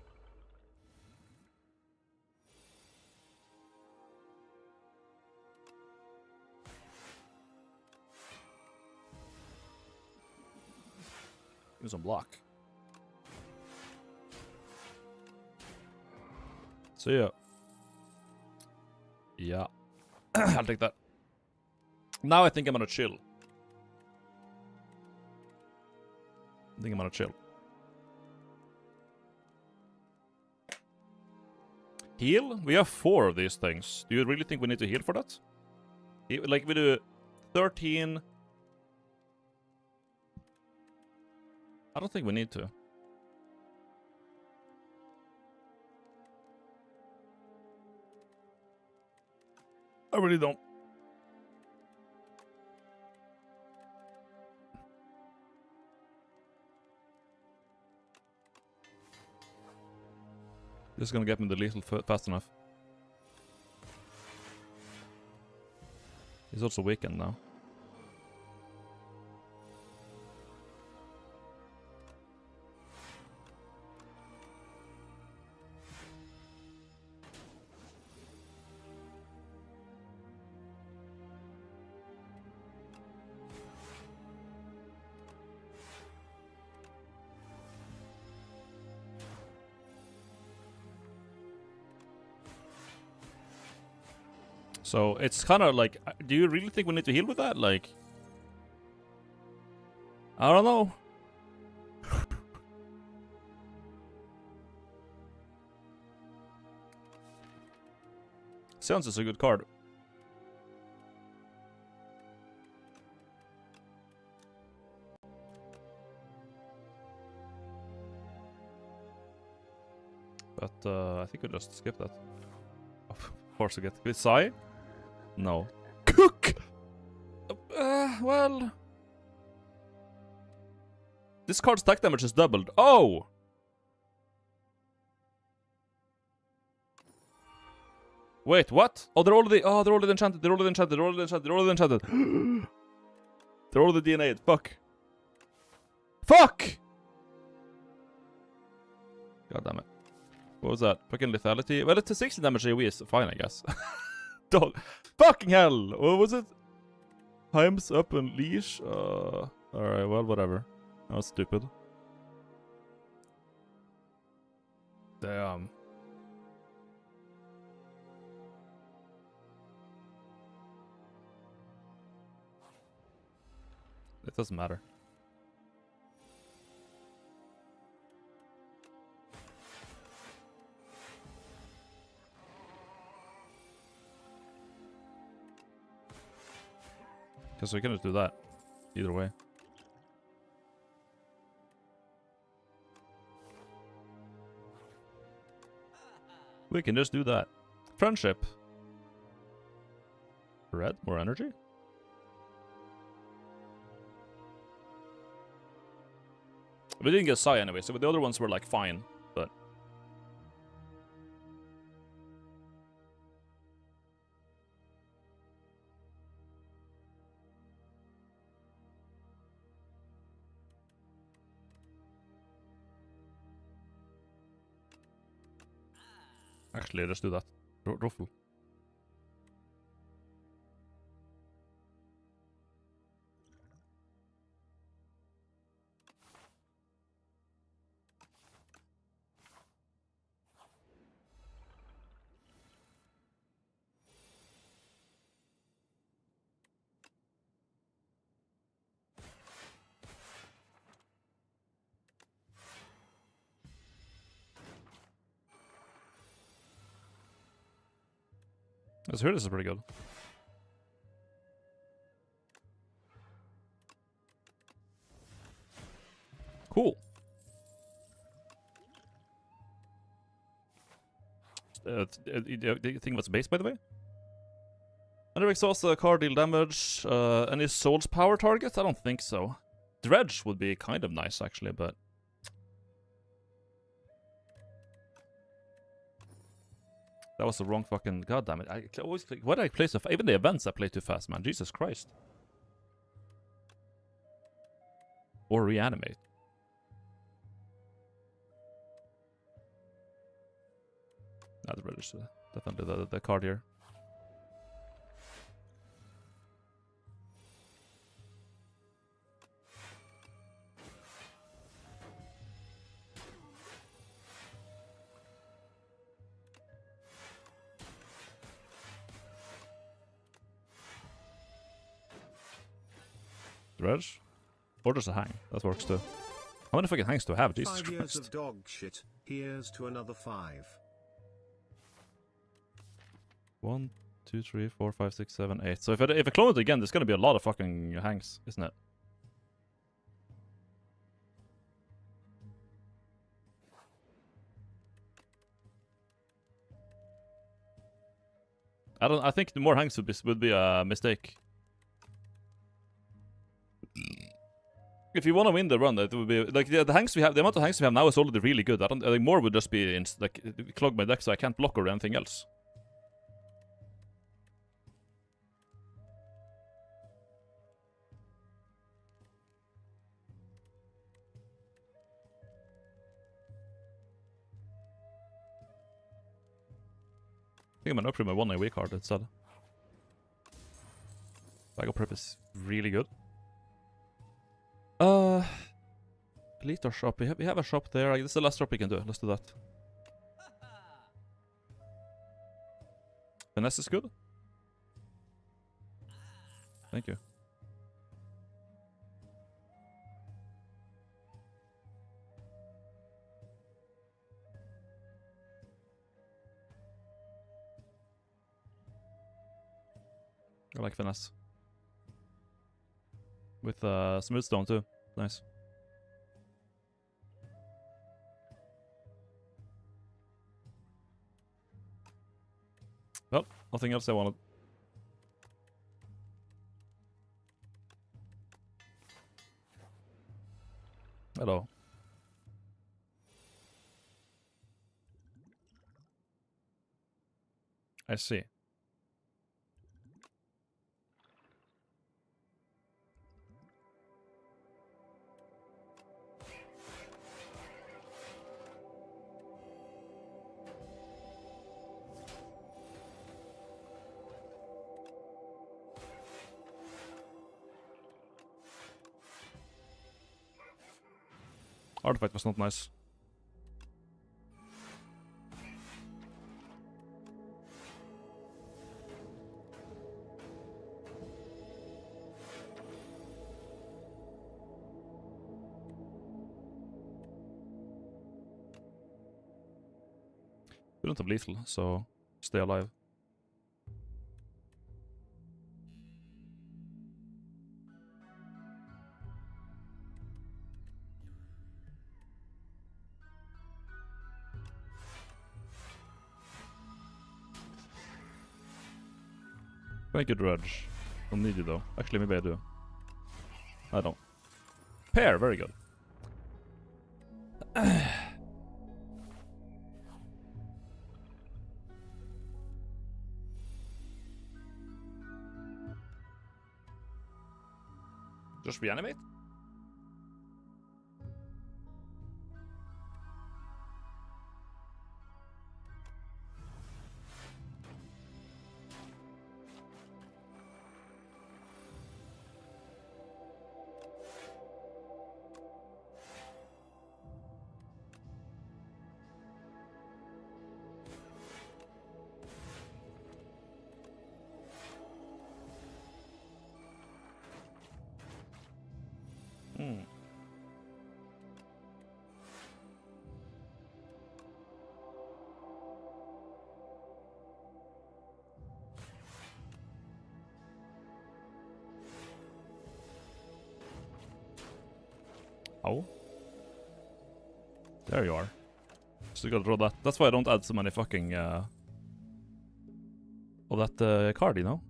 Give me some block. So yeah. Yeah. I'll take that. Now I think I'm gonna chill. I think I'm gonna chill. Heal? We have 4 of these things. Do you really think we need to heal for that? Like we do 13... I don't think we need to. I really don't. This is gonna get me the lethal fast enough. He's also weakened now. So it's kind of like, do you really think we need to heal with that? Like, I don't know. Sounds is a good card. But I think we'll just skip that. Of course, we get with Sai. No. Cook. Well, this card's attack damage is doubled. Oh. Wait, what? Oh, they're already enchanted. They're already enchanted. They're already enchanted. They're already enchanted. They're already DNA'd. Fuck. Fuck! God damn it. What was that? Fucking lethality? Well, it's a 60 damage AoE is fine, I guess. Dog. Fucking hell! What was it? Times up and leash? Alright, well, whatever. That was stupid. Damn. It doesn't matter. Because we can just do that. Either way. We can just do that. Friendship. Red? More energy? We didn't get Sai anyway, so the other ones were like fine, but... Actually, let's do that. Ruffle. This here, this is pretty good. Cool. Do you think that's base, by the way? Under exhaust, the card deal damage. Any soul's power target? I don't think so. Dredge would be kind of nice, actually, but... That was the wrong fucking... God damn it. I always click... Why did I play so fast? Even the events I play too fast, man. Jesus Christ. Or reanimate. That's register. Definitely the card here. Dredge? Or just a hang. That works too. How many fucking hangs do I have? Jesus 5 years Christ. of dog shit. Here's to another 5. 1, 2, 3, 4, 5, 6, 7, 8. So if I clone it again, there's gonna be a lot of fucking hangs, isn't it? I think the more hangs would be a mistake. If you want to win the run, it would be like the hangs we have. The amount of hangs we have now is already really good. I think more would just be like clog my deck so I can't block or anything else. I think I'm gonna upgrade my 1 AoE card instead. Bag of Prep is really good. Elite or shop. We have a shop there. This is the last shop we can do. Let's do that. Finesse is good. Thank you. I like finesse. With smooth stone too. Nice. Well, nothing else I wanted. Hello. I see. Artifact was not nice. We don't have lethal, so stay alive. Thank you, Drudge. Don't need you though. Actually, maybe I do. I don't. Pear, very good. Just reanimate? Hmm. Oh. There you are. So you gotta draw that. That's why I don't add so many fucking of that card, you know?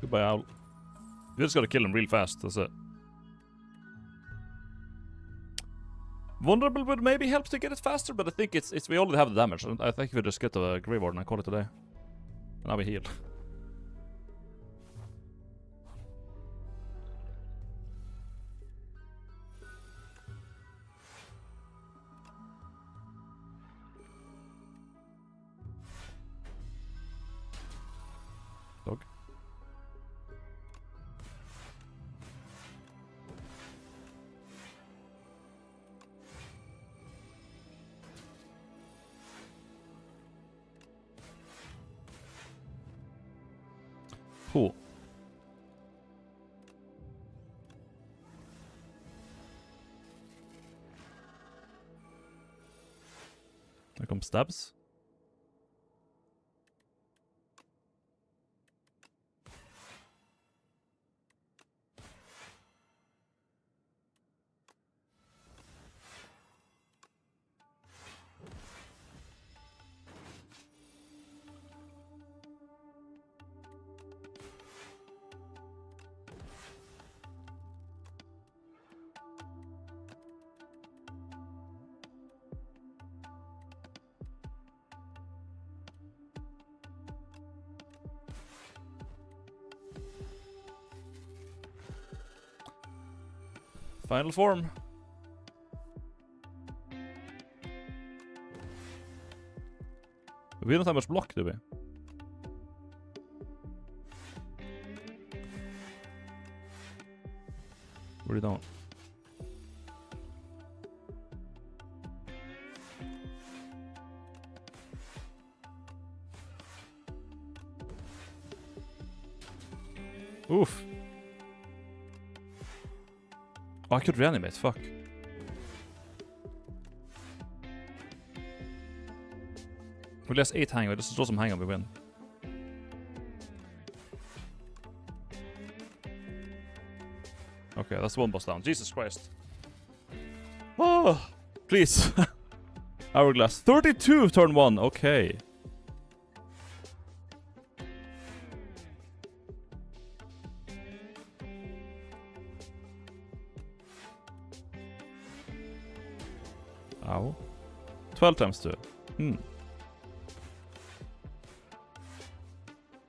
Goodbye, Owl. You just gotta kill him real fast, that's it. Vulnerable would maybe help to get it faster, but I think it's we already have the damage. I think we just get to the Grave Warden and call it today. Now we heal. Dog. Cool. There comes stabs. Final form. We don't have much block, do we? We don't. Oof. Oh, I could reanimate, fuck. We less 8 hang, let's draw some hang and we win. Okay, that's one boss down. Jesus Christ. Oh, please. Hourglass. 32 turn 1, okay. Ow. 12 times 2.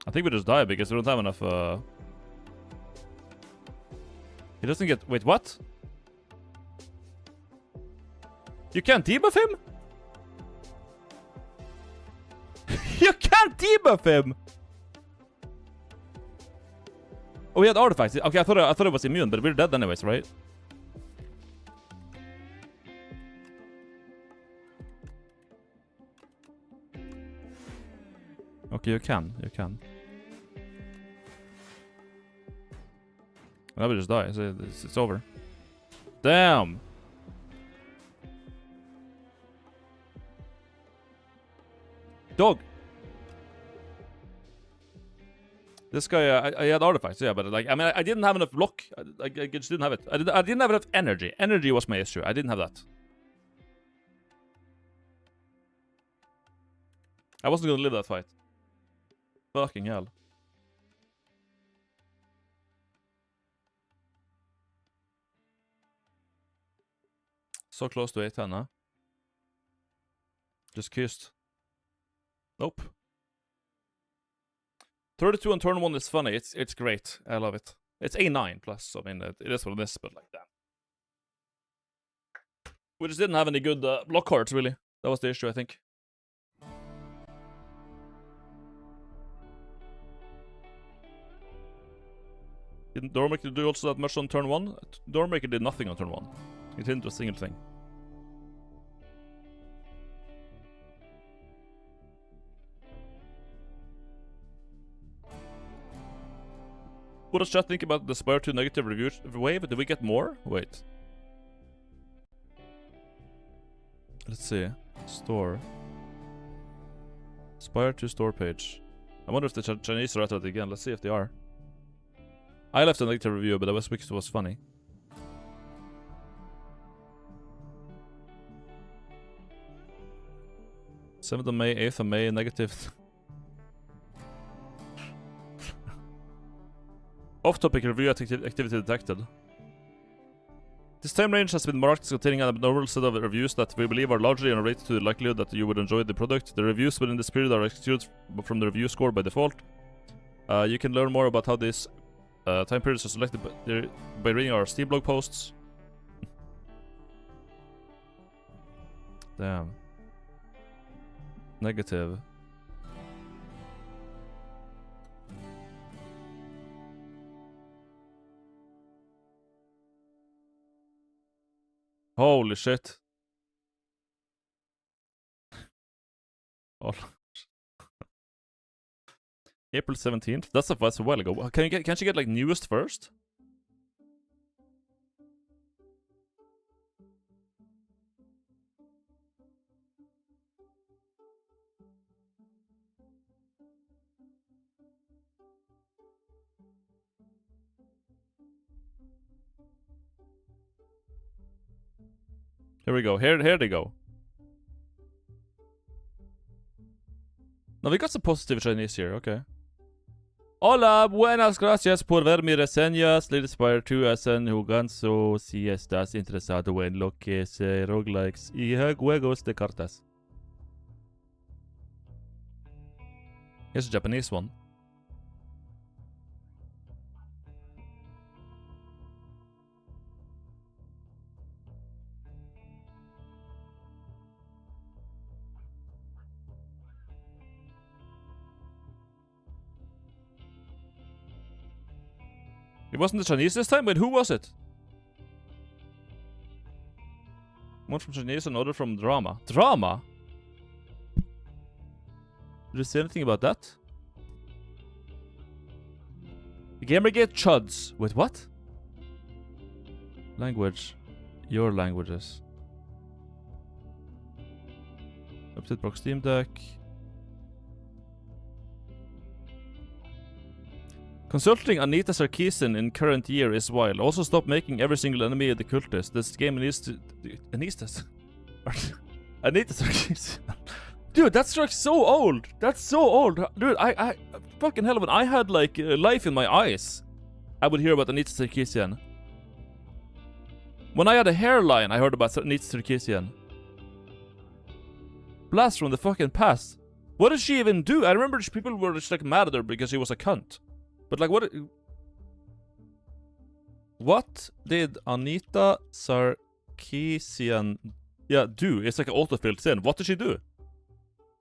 I think we just die because we don't have enough, He doesn't get... Wait, what? You can't debuff him? You can't debuff him! Oh, he had artifacts. Okay, I thought it was immune, but we're dead anyways, right? Okay, you can. Now we just die. It's over. Damn! Dog! This guy, I had artifacts, yeah, but like, I mean, I didn't have enough block. I just didn't have it. I didn't have enough energy. Energy was my issue. I didn't have that. I wasn't gonna live that fight. Fucking hell. So close to 8-10, huh? Just kissed. Nope. 32 on turn 1 is funny. It's great. I love it. It's A9 plus. I mean, it is what it is, but like that. We just didn't have any good block cards, really. That was the issue, I think. Didn't Doormaker do also that much on turn 1? Doormaker did nothing on turn 1. It didn't do a single thing. What does chat think about the Spire 2 negative review wave? Did we get more? Wait. Let's see. Store. Spire 2 store page. I wonder if the Chinese are at it again. Let's see if they are. I left a negative review, but that was because it was funny. th of May, 8th of May, negative. Off-topic review activity detected. This time range has been marked as containing an abnormal set of reviews that we believe are largely unrelated to the likelihood that you would enjoy the product. The reviews within this period are excluded from the review score by default. You can learn more about how these time periods are selected by reading our Steam blog posts. Damn. Negative. Holy shit. Oh. April 17th? That's a while ago. Can't you get like newest first? Here we go. Here they go. Now we got some positive Chinese here, okay. Hola, buenas gracias por ver mi reseñas. Little Spire 2 hacen jugando si estás interesado en lo que es roguelikes y juegos de cartas. Here's a Japanese one. wasn't the Chinese this time? Wait, who was it? One from Chinese, another from drama. Drama? Did you say anything about that? Gamergate chuds. Wait, what? Language. Your languages. Update Brock Steam Deck. Consulting Anita Sarkeesian in current year is wild. Also stop making every single enemy the cultist. This game needs to... Anita Sarkeesian. Dude, that's like so old. That's so old. Dude, I fucking hell, when I had like life in my eyes, I would hear about Anita Sarkeesian. When I had a hairline, I heard about Anita Sarkeesian. Blast from the fucking past. What did she even do? I remember people were just like mad at her because she was a cunt. But like, what did Anita Sarkeesian do? It's like an autofilled in. What did she do?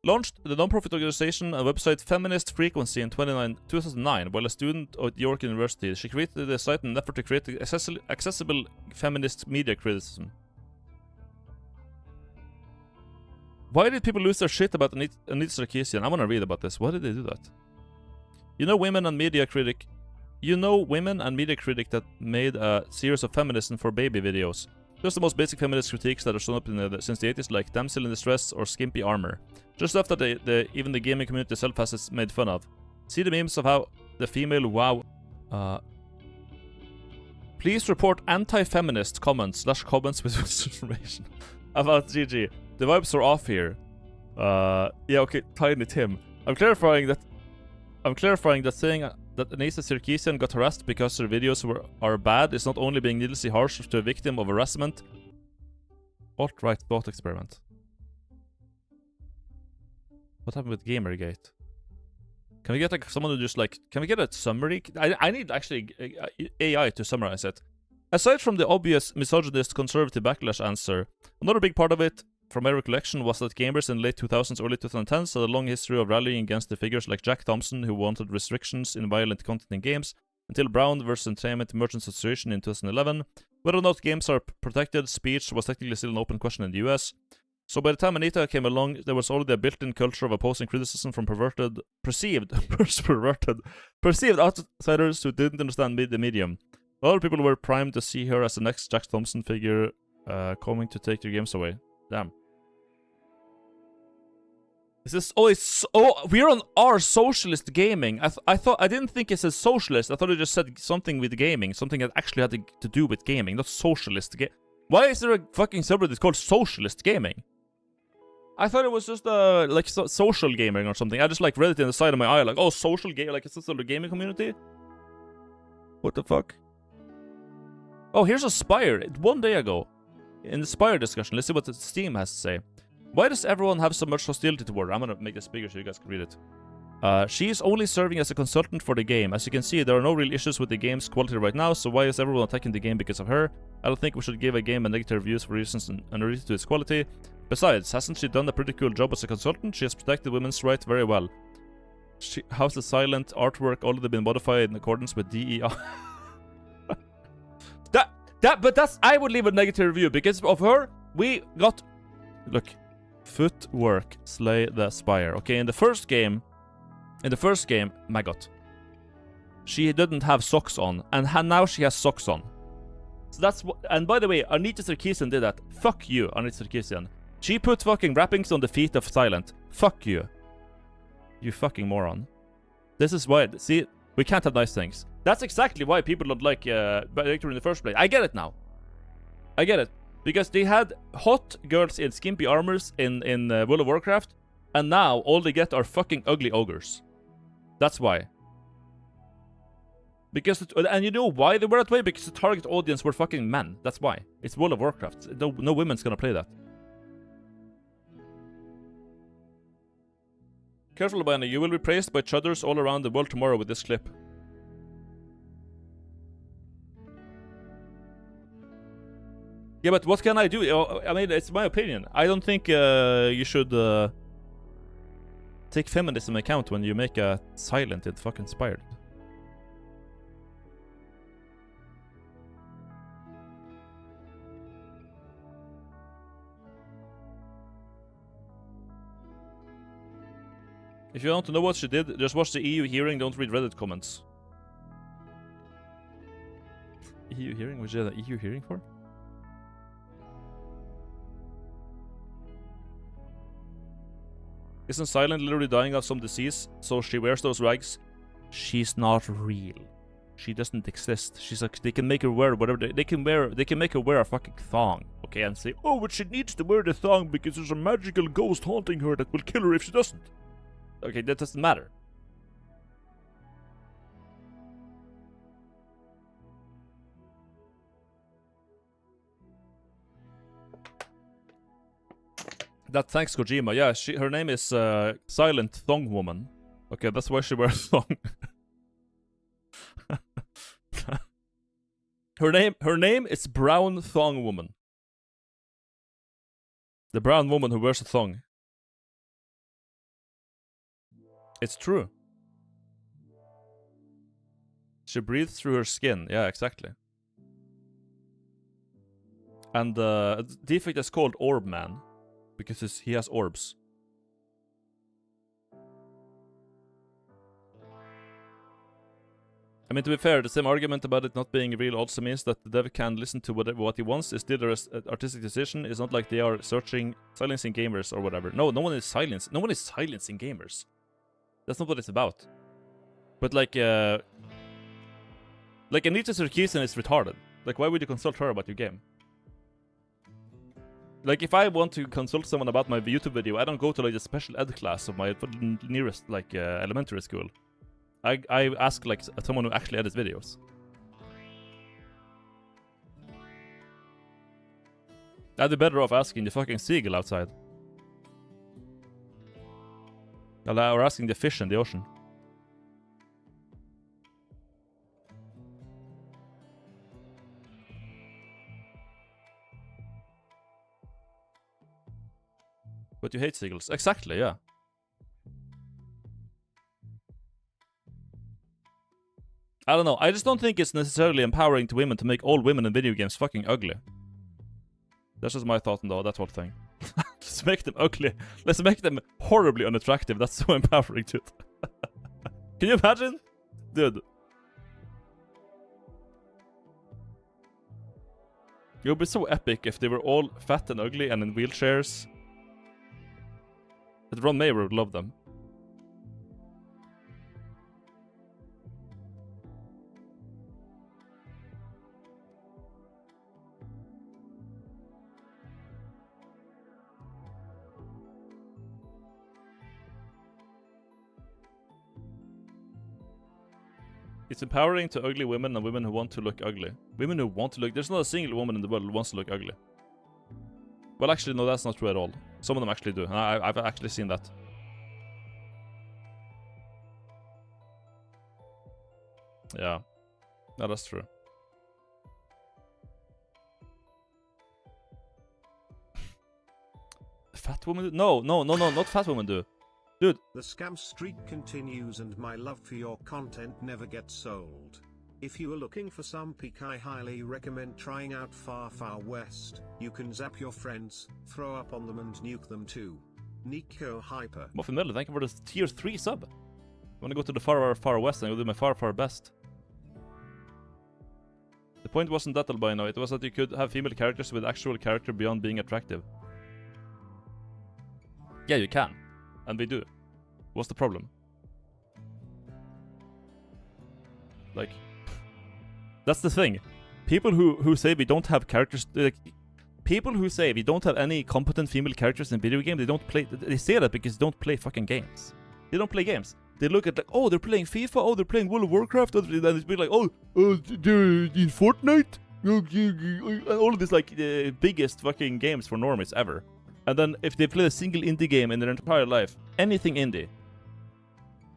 Launched the non-profit organization and website Feminist Frequency in 2009 while a student at York University. She created the site in an effort to create accessible feminist media criticism. Why did people lose their shit about Anita Sarkeesian? I want to read about this. Why did they do that? You know women and media critic that made a series of feminism for baby videos. Just the most basic feminist critiques that are shown up since the 80s, like damsel in distress or skimpy armor. Just stuff that even the gaming community itself has made fun of. See the memes of how the female wow... Please report anti-feminist comments /comments with information about GG. The vibes are off here. Yeah, okay, Tiny Tim. I'm clarifying that saying that Anita Sarkeesian got harassed because her videos are bad is not only being needlessly harsh to a victim of harassment. Alt-right thought experiment. What happened with Gamergate? Can we get like someone to just like... Can we get a summary? I need actually AI to summarize it. Aside from the obvious misogynist conservative backlash answer, another big part of it, from my recollection, was that gamers in the late 2000s, early 2010s had a long history of rallying against the figures like Jack Thompson, who wanted restrictions in violent content in games, until Brown vs. Entertainment Merchants Association in 2011. Whether or not games are protected, speech was technically still an open question in the US. So by the time Anita came along, there was already a built-in culture of opposing criticism from perceived outsiders who didn't understand the medium. Other people were primed to see her as the next Jack Thompson figure coming to take their games away. Damn. Is this... we're on our socialist gaming. I didn't think it said socialist. I thought it just said something with gaming. Something that actually had to do with gaming, not socialist Why is there a fucking subreddit called socialist gaming? I thought it was just like social gaming or something. I just like read it in the side of my eye, like, oh, social game, like it's a sort of gaming community. What the fuck? Oh, here's a Spire. 1 day ago, in the Spire discussion, let's see what the Steam has to say. Why does everyone have so much hostility toward her? I'm gonna make this bigger so you guys can read it. She is only serving as a consultant for the game. As you can see, there are no real issues with the game's quality right now, so why is everyone attacking the game because of her? I don't think we should give a game a negative reviews for reasons unrelated to its quality. Besides, hasn't she done a pretty cool job as a consultant? She has protected women's rights very well. How's the silent artwork already been modified in accordance with DEI? But that's... I would leave a negative review because of her. We got... Look. Footwork. Slay the Spire. Okay, in the first game, my god. She didn't have socks on. And now she has socks on. So that's what... And by the way, Anita Sarkeesian did that. Fuck you, Anita Sarkeesian. She put fucking wrappings on the feet of Silent. Fuck you. You fucking moron. This is why... See, we can't have nice things. That's exactly why people don't like Victor in the first place. I get it now. I get it. Because they had hot girls in skimpy armors in World of Warcraft, and now all they get are fucking ugly ogres. That's why. Because... And you know why they were that way? Because the target audience were fucking men. That's why. It's World of Warcraft. No women's gonna play that. Careful, Albino. You will be praised by chudders all around the world tomorrow with this clip. Yeah, but what can I do? I mean, it's my opinion. I don't think you should take feminism account when you make a silent and fucking inspired. If you want to know what she did, just watch the EU hearing, don't read Reddit comments. EU hearing? What is that EU hearing for? Isn't Silent literally dying of some disease, so she wears those rags? She's not real. She doesn't exist. She's like, they can make her wear whatever they can wear. They can make her wear a fucking thong, okay, and say, oh, but she needs to wear the thong because there's a magical ghost haunting her that will kill her if she doesn't. Okay, that doesn't matter. That thanks Kojima. Yeah, her name is Silent Thong Woman. Okay, that's why she wears thong. Her name is Brown Thong Woman. The brown woman who wears a thong. It's true. She breathes through her skin. Yeah, exactly. And the defect is called Orb Man. Because he has orbs. I mean, to be fair, the same argument about it not being real also means that the dev can listen to what he wants. Is still their artistic decision. It's not like they are silencing gamers or whatever. No one is silencing gamers. That's not what it's about. But like Anita Sarkeesian is retarded. Like, why would you consult her about your game? Like, if I want to consult someone about my YouTube video, I don't go to like the special ed class of my nearest like elementary school. I ask like someone who actually edits videos. I'd be better off asking the fucking seagull outside. Or asking the fish in the ocean. But you hate seagulls. Exactly, yeah. I don't know. I just don't think it's necessarily empowering to women to make all women in video games fucking ugly. That's just my thought on that whole thing. Let's make them ugly. Let's make them horribly unattractive. That's so empowering, dude. Can you imagine? Dude. It would be so epic if they were all fat and ugly and in wheelchairs. But Ron Mayer would love them. It's empowering to ugly women and women who want to look ugly. Women who want to look... There's not a single woman in the world who wants to look ugly. Well, actually, no, that's not true at all. Some of them actually do. I've actually seen that. Yeah. No, that's true. Fat women do? No, not fat women do. Dude. The scam streak continues and my love for your content never gets old. If you are looking for some peak, I highly recommend trying out Far Far West. You can zap your friends, throw up on them and nuke them too. Nico Hyper. Muffin Miller, thank you for the tier 3 sub. I want to go to the Far Far West and I'll do my Far Far best. The point wasn't that, albino, it was that you could have female characters with actual character beyond being attractive. Yeah, you can. And we do. What's the problem? Like... That's the thing. People who say we don't have characters... Like, people who say we don't have any competent female characters in video games, they don't play... They say that because they don't play fucking games. They don't play games. They look at like, oh, they're playing FIFA, oh, they're playing World of Warcraft, and it's be like, oh, they're in Fortnite? And all of these, like, biggest fucking games for normies ever. And then if they play a single indie game in their entire life, anything indie,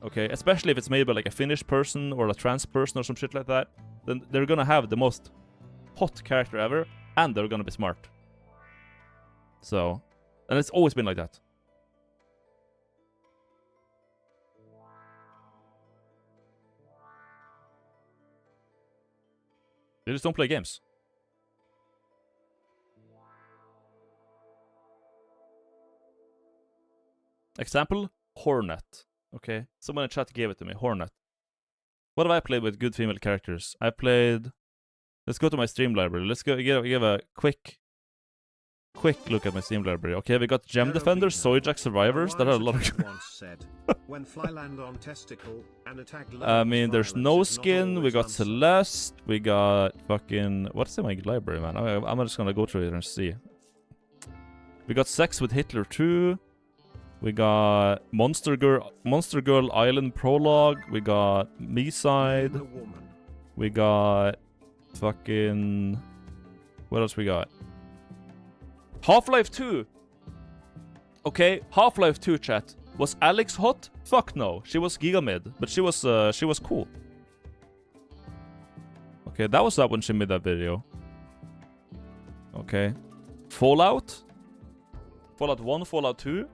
okay, especially if it's made by like a Finnish person or a trans person or some shit like that, then they're gonna have the most hot character ever, and they're gonna be smart. So, and it's always been like that. They just don't play games. Example, Hornet. Okay, someone in chat gave it to me. Hornet. What have I played with good female characters? I played... Let's go to my stream library. Let's go give a quick look at my Steam library. Okay, we got Gem Defenders, Soyjack Survivors. That are a lot of... I mean, there's No Skin, we got Celeste, we got fucking... What's in my library, man? I'm just gonna go through it and see. We got Sex with Hitler 2. We got Monster Girl Island Prologue. We got Me-Side. We got... Fucking... What else we got? Half-Life 2! Okay, Half-Life 2 chat. Was Alex hot? Fuck no. She was Gigamid, but she was cool. Okay, that was that when she made that video. Okay. Fallout? Fallout 1, Fallout 2?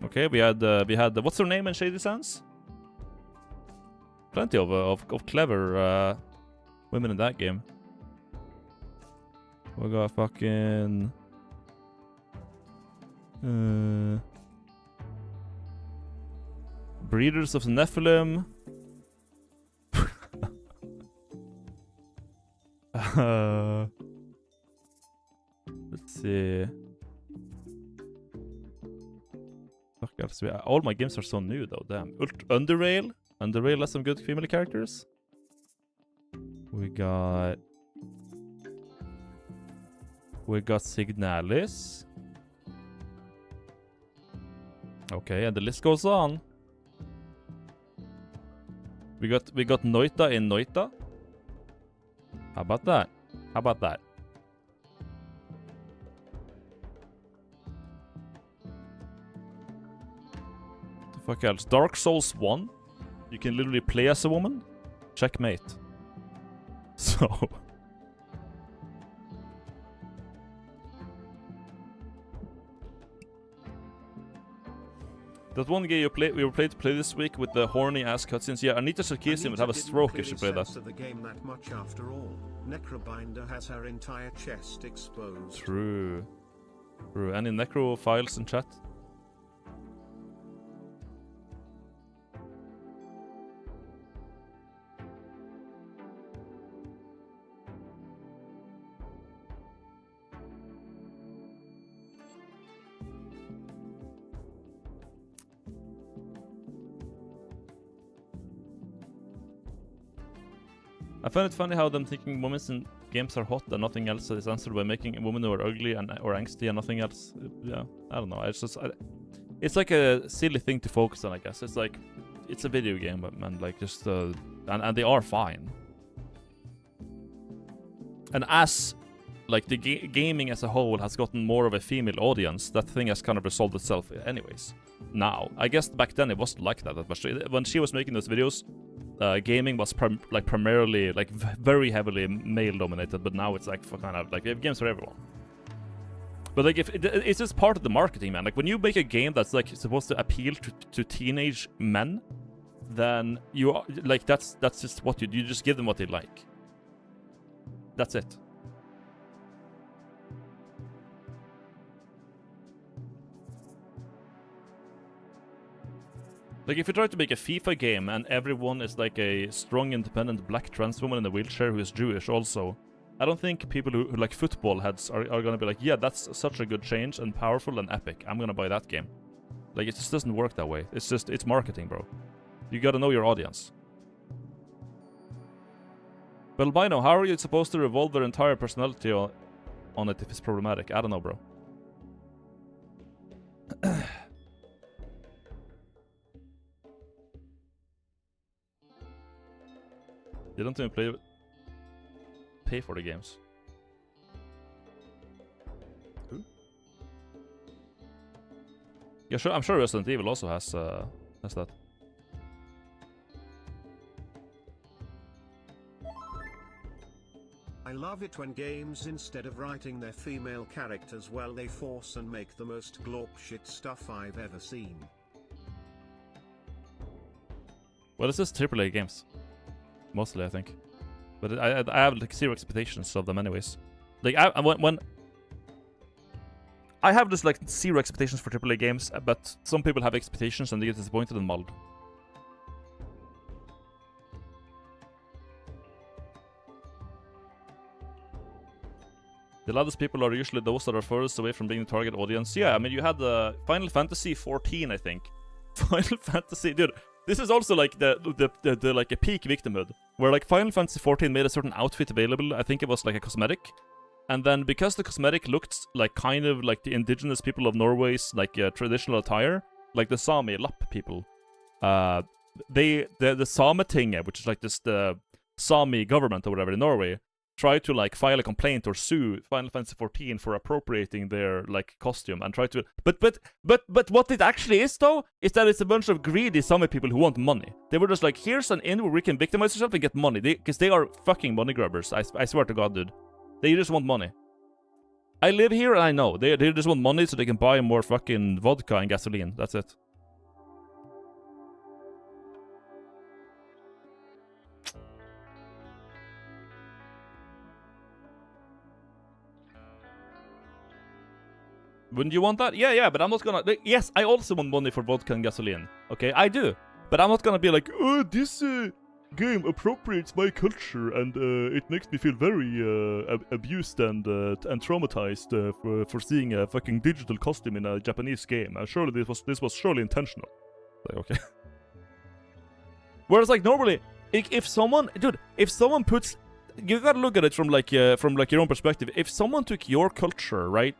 Okay, we had what's her name in Shady Sands? Plenty of clever women in that game. We got fucking... Breeders of the Nephilim. Let's see. Fuck else. All my games are so new though, damn. Underrail has some good female characters. We got Signalis. Okay, and the list goes on. We got Noita in Noita. How about that? How about that? The fuck else? Dark Souls 1. You can literally play as a woman. Checkmate. So... That one game we were playing to play this week with the horny ass cutscenes. Yeah, Anita Sarkeesian would have a stroke if she played that. The game that much after all. Necobinder has her entire chest exposed. True. Any necro files in chat? I find it funny how them thinking women in games are hot and nothing else is answered by making a woman who are ugly and or angsty and nothing else. Yeah, I don't know. It's just it's like a silly thing to focus on, I guess. It's like it's a video game, but man, like just and they are fine. And as like the gaming as a whole has gotten more of a female audience, that thing has kind of resolved itself anyways. Now, I guess back then it wasn't like that. But when she was making those videos, gaming was primarily like very heavily male dominated, but now it's like for kind of like we have games for everyone. But like if it's just part of the marketing, man. Like when you make a game that's like supposed to appeal to teenage men, then you are like that's just what you just give them what they like. That's it. Like, if you try to make a FIFA game and everyone is like a strong, independent black trans woman in a wheelchair who is Jewish also, I don't think people who like football heads are gonna be like, yeah, that's such a good change and powerful and epic. I'm gonna buy that game. Like, it just doesn't work that way. It's marketing, bro. You gotta know your audience. But albino, how are you supposed to revolve their entire personality on it if it's problematic? I don't know, bro. They don't even pay for the games. Who? Yeah, sure. I'm sure Resident Evil also has that. I love it when games, instead of writing their female characters well, they force and make the most glorp shit stuff I've ever seen. Well, it's just AAA games. Mostly, I think. But I have like zero expectations of them anyways. Like, when I have just like zero expectations for AAA games, but some people have expectations and they get disappointed and mulled. The loudest people are usually those that are furthest away from being the target audience. Yeah, I mean, you had Final Fantasy 14, I think. Final Fantasy, dude. This is also like the like a peak victimhood, where like Final Fantasy 14 made a certain outfit available. I think it was like a cosmetic, and then because the cosmetic looked like kind of like the indigenous people of Norway's like traditional attire, like the Sami Lapp people, the Sametinget, which is like this the Sami government or whatever in Norway, try to like file a complaint or sue Final Fantasy 14 for appropriating their like costume and try to but what it actually is though is that it's a bunch of greedy Sami people who want money. They were just like, here's an inn where we can victimize yourself and get money, because they are fucking money grubbers. I swear to God, dude, they just want money. I live here and I know they just want money so they can buy more fucking vodka and gasoline. That's it. Wouldn't you want that? Yeah, but I'm not gonna... Yes, I also want money for vodka and gasoline. Okay, I do. But I'm not gonna be like, oh, this game appropriates my culture and it makes me feel very abused and traumatized for seeing a fucking digital costume in a Japanese game. Surely this was surely intentional. Like, okay. Whereas, like, normally, if someone... Dude, if someone puts... You gotta look at it from your own perspective. If someone took your culture, right?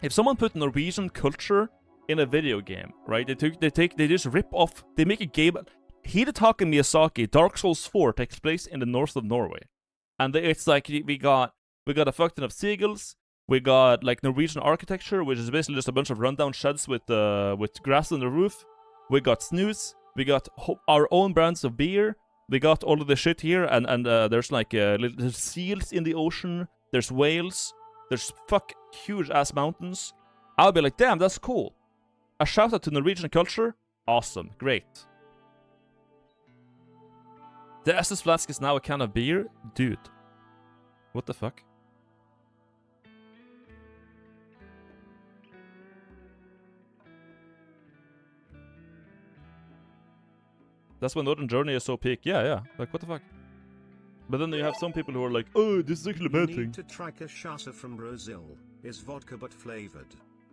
If someone put Norwegian culture in a video game, right? They just rip off. They make a game. Hidetaka Miyazaki, Dark Souls 4 takes place in the north of Norway, and it's like we got a fuck ton of seagulls. We got like Norwegian architecture, which is basically just a bunch of rundown sheds with grass on the roof. We got snooze. We got our own brands of beer. We got all of the shit here, and there's like there's seals in the ocean. There's whales. There's huge ass mountains. I'll be like, damn, that's cool. A shout out to Norwegian culture. Awesome, great. The SS flask is now a can of beer? Dude. What the fuck? That's when Northern Journey is so peak. Yeah. Like, what the fuck? But then you have some people who are like, oh, this is actually a bad thing. You need to try cachaça from Brazil. It's vodka but flavored.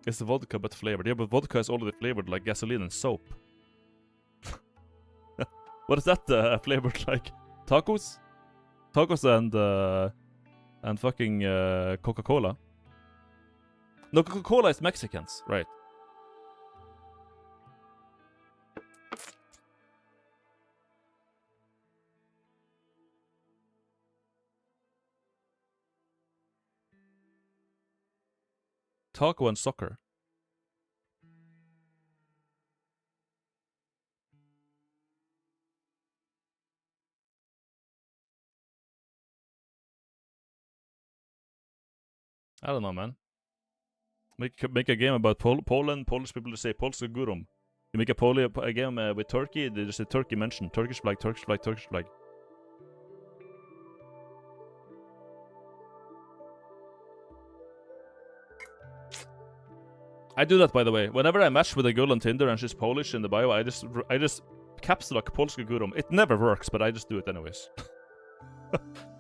It's vodka but flavored. Yeah, but vodka is already flavored like gasoline and soap. What is that flavored like? Tacos? Tacos and fucking Coca-Cola. No, Coca-Cola is Mexicans, right? Taco and soccer. I don't know, man. Make a game about Poland. Polish people say Polska Gurum. You make a game with Turkey. They just say Turkey mentioned. Turkish flag, Turkish flag, Turkish flag. I do that, by the way. Whenever I match with a girl on Tinder and she's Polish in the bio, I just caps lock Polska Gurum. It never works, but I just do it anyways.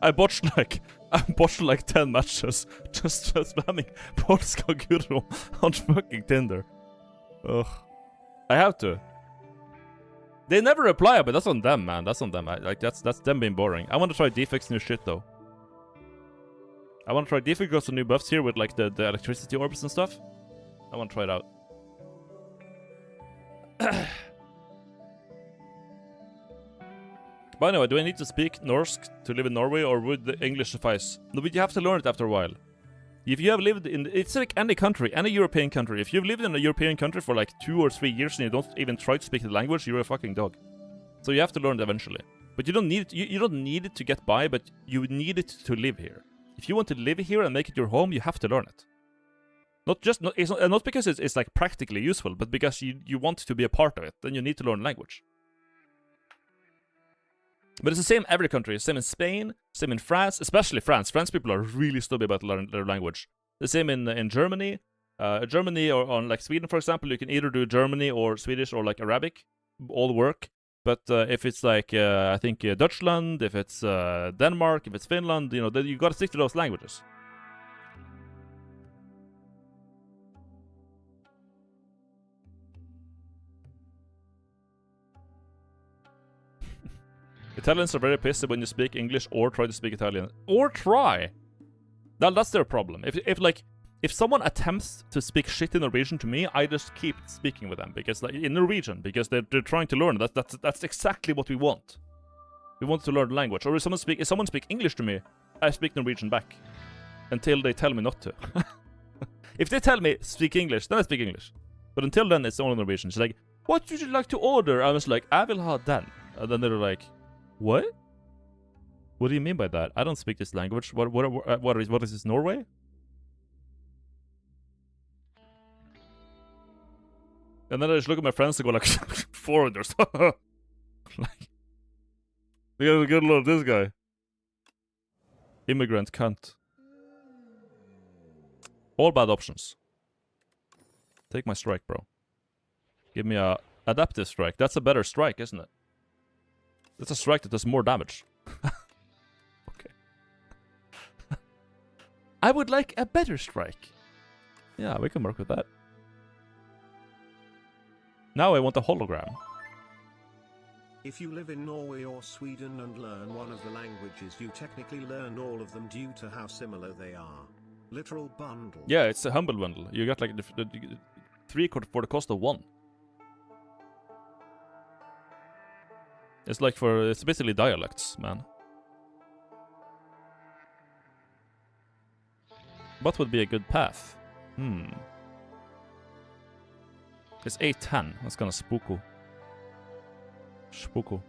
I botched like 10 matches just spamming Polska Gurum on fucking Tinder. Ugh. I have to. They never reply, but that's on them, man. That's on them. That's them being boring. I want to try Defect's new shit though. I want to try Defect got some new buffs here with like the electricity orbs and stuff. I want to try it out. But anyway, do I need to speak Norse to live in Norway, or would the English suffice? No, but you have to learn it after a while. If you have lived in... It's like any country, any European country. If you've lived in a European country for like 2 or 3 years and you don't even try to speak the language, you're a fucking dog. So you have to learn it eventually. But you don't need it, you don't need it to get by, but you need it to live here. If you want to live here and make it your home, you have to learn it. Not because it's like practically useful, but because you want to be a part of it. Then you need to learn language. But it's the same every country. Same in Spain, same in France, especially France. French people are really stupid about learning their language. The same in Germany. Germany or on like Sweden, for example, you can either do Germany or Swedish or like Arabic. All work. But if it's like, I think Dutchland, if it's Denmark, if it's Finland, you know, then you gotta stick to those languages. Italians are very pissy when you speak English or try to speak Italian. Or try! That's their problem. If someone attempts to speak shit in Norwegian to me, I just keep speaking with them because in Norwegian because they're trying to learn. That's exactly what we want. We want to learn the language. Or if someone speak English to me, I speak Norwegian back until they tell me not to. If they tell me speak English, then I speak English. But until then, it's only Norwegian. She's like, "What would you like to order?" I was like, "I will have den." And then they're like, "What? What do you mean by that? I don't speak this language. What is this, Norway?" And then I just look at my friends and go like, "Foreigners." Like, we gotta get a load of this guy. Immigrant cunt. All bad options. Take my strike, bro. Give me a adaptive strike. That's a better strike, isn't it? That's a strike that does more damage. Okay. I would like a better strike. Yeah, we can work with that. Now I want a hologram. If you live in Norway or Sweden and learn one of the languages, you technically learned all of them due to how similar they are. Literal bundle. Yeah, it's a humble bundle. You got like 3 for the cost of 1. It's basically dialects, man. What would be a good path? It's 810. That's kind of spooko. Spooko.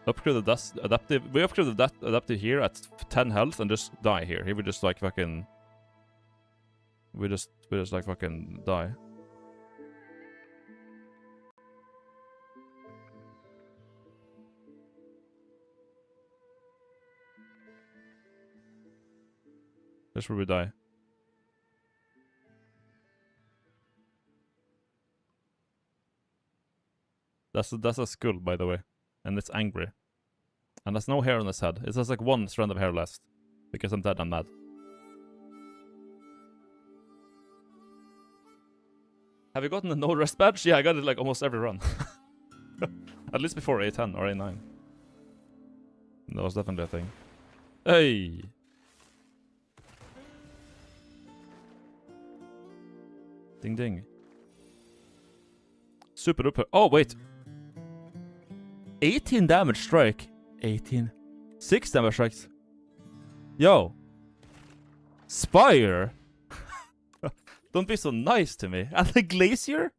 Upgrade the adaptive. We upgraded that adaptive here at 10 health and just die here. Here we just like fucking. We just like fucking die. That's where we die. That's a skull, by the way. And it's angry. And there's no hair on its head. It has like 1 strand of hair left. Because I'm dead, I'm mad. Have you gotten the no rest badge? Yeah, I got it like almost every run. At least before A10 or A9. That was definitely a thing. Hey! Ding ding. Super upper. Oh, wait. 18 damage strike. 18. 6 damage strikes. Yo. Spire. Don't be so nice to me. And the Glacier?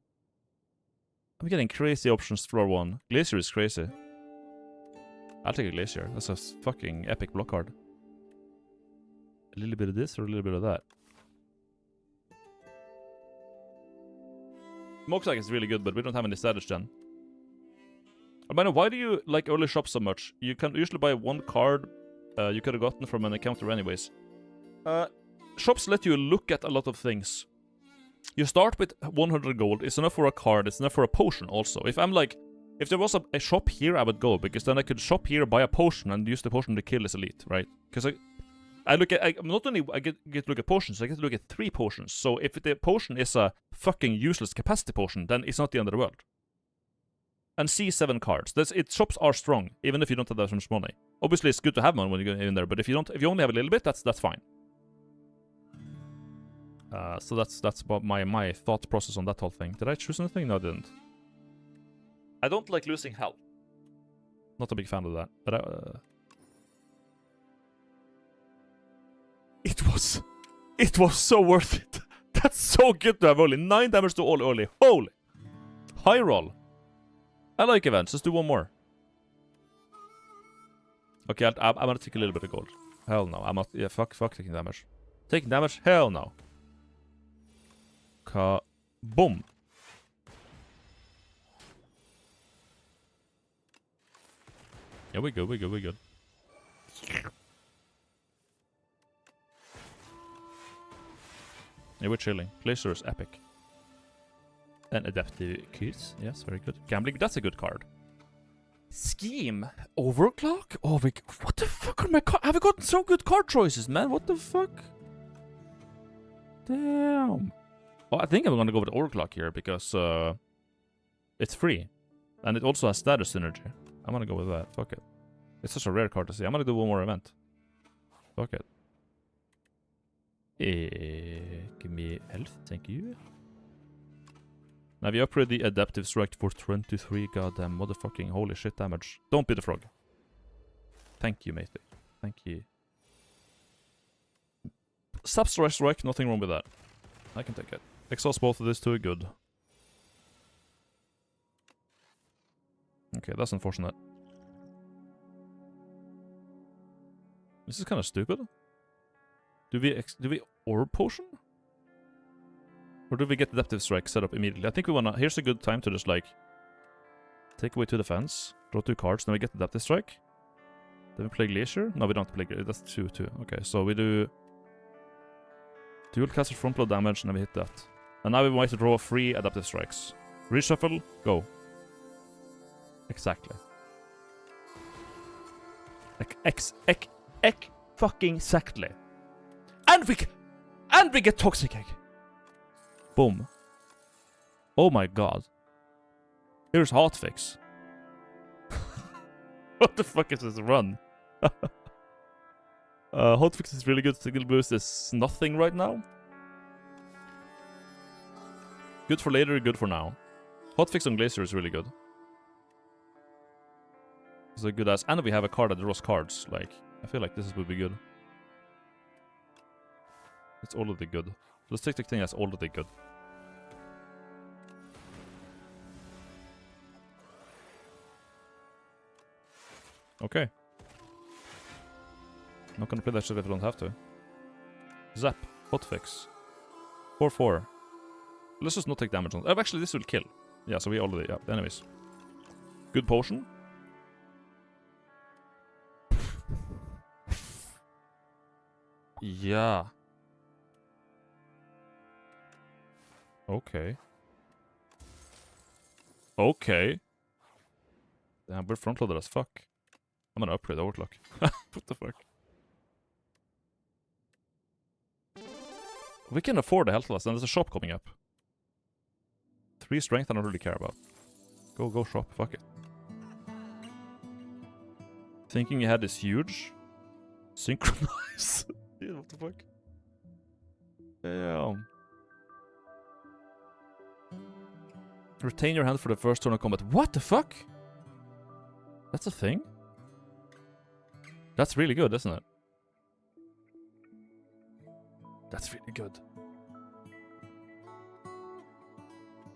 I'm getting crazy options floor 1. Glacier is crazy. I'll take a Glacier. That's a fucking epic block card. A little bit of this or a little bit of that. Smokestack is really good, but we don't have any status gen. Albino, why do you like early shop so much? You can usually buy 1 card you could have gotten from an encounter anyways. Shops let you look at a lot of things. You start with 100 gold. It's enough for a card. It's enough for a potion also. If there was a shop here, I would go, because then I could shop here, buy a potion, and use the potion to kill this elite, right? Because not only I get to look at potions, I get to look at 3 potions. So if the potion is a fucking useless capacity potion, then it's not the end of the world. And C7 cards. Shops are strong, even if you don't have that much money. Obviously, it's good to have money when you go in there, but if you only have a little bit, that's fine. So that's about my thought process on that whole thing. Did I choose anything? No, I didn't. I don't like losing health. Not a big fan of that, but It was so worth it. That's so good to have only 9 damage to all early. Holy! High roll. I like events. Let's do 1 more. Okay, I'm gonna take a little bit of gold. Hell no. I'm not. Yeah, fuck taking damage. Taking damage? Hell no. Boom. Yeah, we good. Yeah, we're chilling. Glacier is epic. And adaptive keys. Yes, very good. Gambling, that's a good card. Scheme. Overclock? Oh, what the fuck are my cards? Have I gotten so good card choices, man? What the fuck? Damn. Oh, I think I'm gonna go with Overclock here because it's free. And it also has status synergy. I'm gonna go with that. Fuck it. It's such a rare card to see. I'm gonna do one more event. Fuck it. Give me health, thank you. Now we upgrade the adaptive strike for 23 goddamn motherfucking holy shit damage. Don't be the frog. Thank you, matey. Thank you. Stop strike, nothing wrong with that. I can take it. Exhaust both of these two, good. Okay, that's unfortunate. This is kind of stupid. Do we orb potion? Or do we get adaptive strike set up immediately? I think we wanna... Here's a good time to just like... Take away 2 defense, draw 2 cards, then we get adaptive strike. Then we play Glacier? No, we don't play Glacier. That's 2-2. Okay, so we do... Dual caster front load damage, and then we hit that. And now we want to draw 3 adaptive strikes. Reshuffle, go. Exactly. Fucking exactly. And we get Toxic Egg. Boom. Oh my god. Here's Hotfix. What the fuck is this run? Hotfix is really good. Signal boost is nothing right now. Good for later, good for now. Hotfix on Glacier is really good. It's a good ass. And we have a card that draws cards. Like, I feel like this would be good. It's already good. Let's take the thing that's already good. Okay. Not gonna play that shit if I don't have to. Zap. Hotfix. 4-4. Let's just not take damage on... Oh, actually, this will kill. Yeah, so we already... Yeah, anyways. Good potion. Yeah. Okay. Okay. Damn, we're front-loaded as fuck. I'm gonna upgrade Overclock. What the fuck? We can afford the health loss, and there's a shop coming up. 3 strength I don't really care about. Go shop, fuck it. Thinking ahead is huge. Synchronize. Dude, what the fuck? Damn. Retain your hand for the first turn of combat. What the fuck? That's a thing? That's really good, isn't it? That's really good.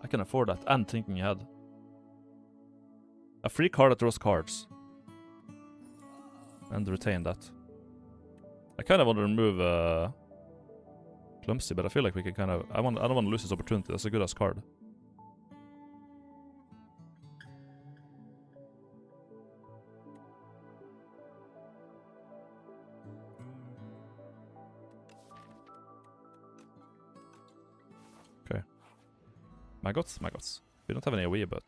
I can afford that, and thinking ahead. A free card that draws cards. And retain that. I kind of want to remove Clumsy, but I feel like we can kind of... I don't want to lose this opportunity. That's a good ass card. Okay. Maggots. We don't have any AoE, but...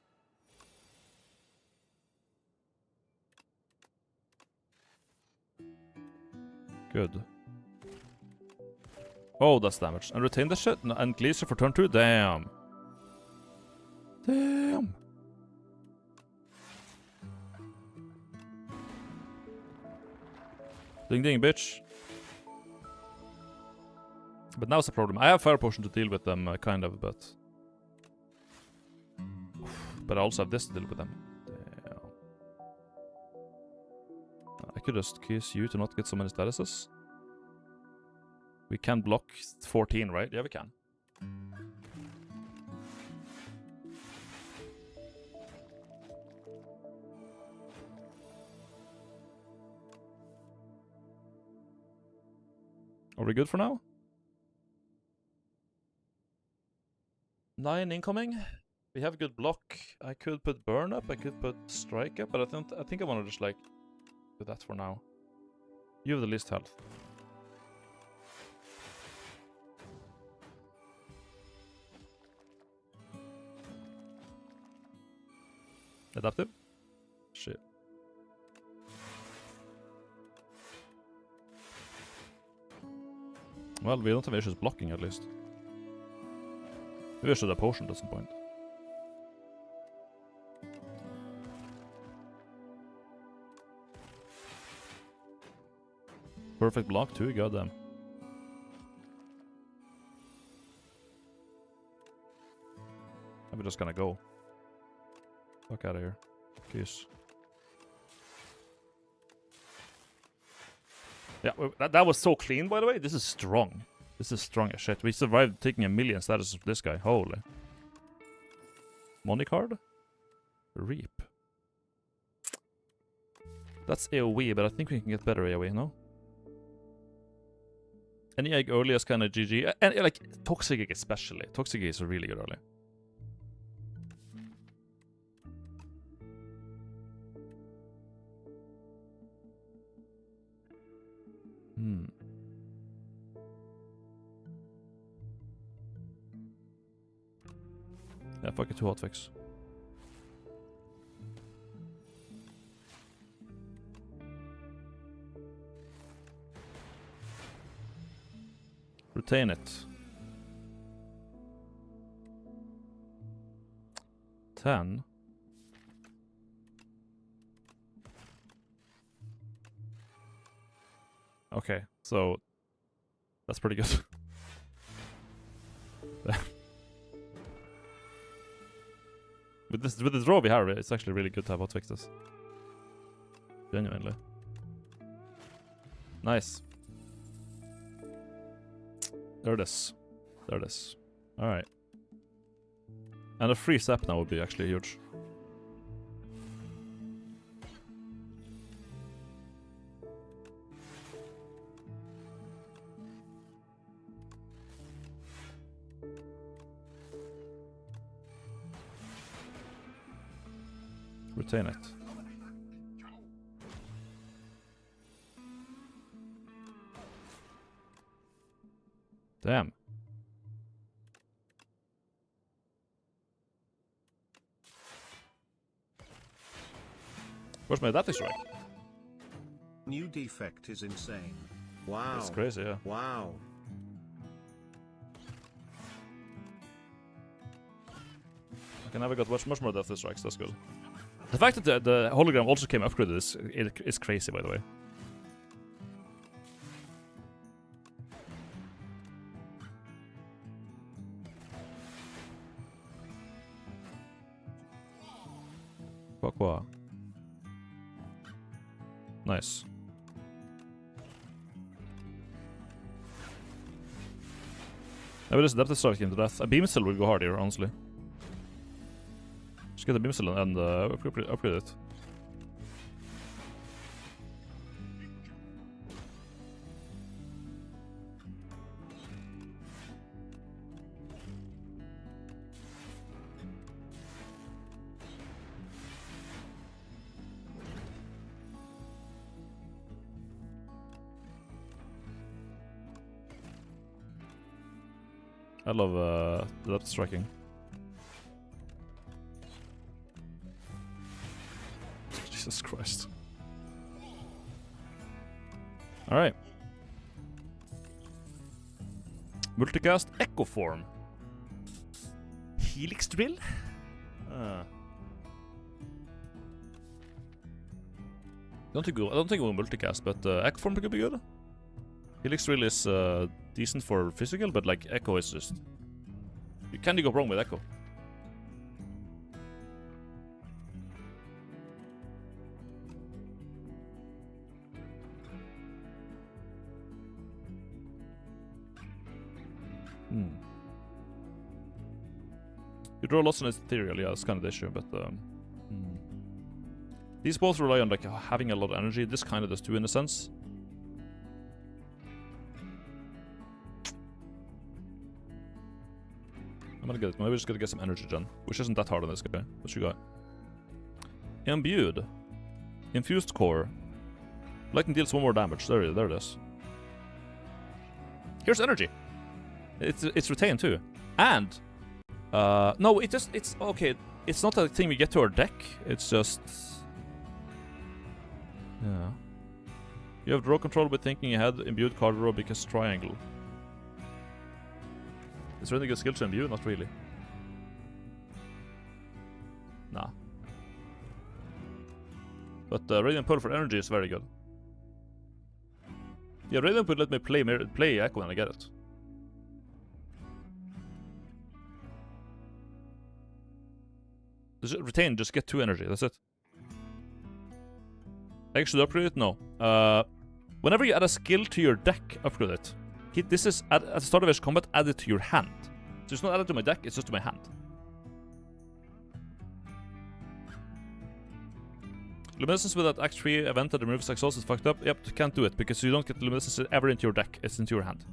Good. Oh, that's damage. And retain the shit? And Glacier for turn 2? Damn. Damn. Ding ding, bitch. But now's the problem. I have Fire Potion to deal with them, kind of, but... But I also have this to deal with them. Damn. I could just kiss you to not get so many statuses. We can block 14, right? Yeah, we can. Are we good for now? 9 incoming. We have a good block. I could put burn up, I could put strike up, but I think I want to just like do that for now. You have the least health. Adaptive? Shit. Well, we don't have issues blocking at least. Maybe I should have potioned at some point. Perfect block too, goddamn. I'm just gonna go. Fuck out of here. Kiss. Yeah, that was so clean, by the way. This is strong. This is strong as shit. We survived taking 1,000,000 status of this guy. Holy. Money card? Reap. That's AoE, but I think we can get better AoE, no? Any egg early is kind of GG. And like, Toxic Egg especially. Toxic Egg is really good early. Yeah, fuck it, 2 hotfix. Retain it. 10. Okay, so that's pretty good. With the draw we have, it's actually really good to have hotfix this. Genuinely. Nice. There it is. There it is. Alright. And a free step now would be actually huge. Retain it. Damn. Where's my adaptive strike? New defect is insane. Wow. That's crazy, yeah. Wow. I never got much more adaptive strikes, that's good. The fact that the hologram also came upgraded is crazy, by the way. Quoi. Nice. I will just adaptive strike into death. A beam cell will go hard here, honestly. Just get a beam cell and upgrade it. I love adaptive striking. Jesus Christ. Alright. Multicast Echo Form. Helix Drill? I don't think we'll multicast, but Echo Form could be good. Helix Drill is decent for physical, but like Echo is just... You can't go wrong with Echo. You draw lots on ethereal, yeah, that's kind of the issue, but these both rely on like having a lot of energy. This kind of does too, in a sense. I'm gonna get it. Maybe we're just gonna get some energy gen, which isn't that hard on this guy. What you got? Imbued. Infused core. Lightning deals 1 more damage. There it is. Here's energy. It's retained too. And no, it's okay. It's not a thing we get to our deck. It's just yeah. You have draw control by thinking ahead. Imbued card draw because triangle. Is there any good skill to imbue? Not really. Nah. But Radiant Pearl for energy is very good. Yeah, Radiant would let me play Echo when I get it. Just retain, just get 2 energy, that's it. I should upgrade it? No. Whenever you add a skill to your deck, upgrade it. This is, at the start of each combat, added to your hand. So it's not added to my deck, it's just to my hand. Luminescence with that Act 3 event that removes exhaust is fucked up. Yep, can't do it, because you don't get Luminescence ever into your deck, it's into your hand.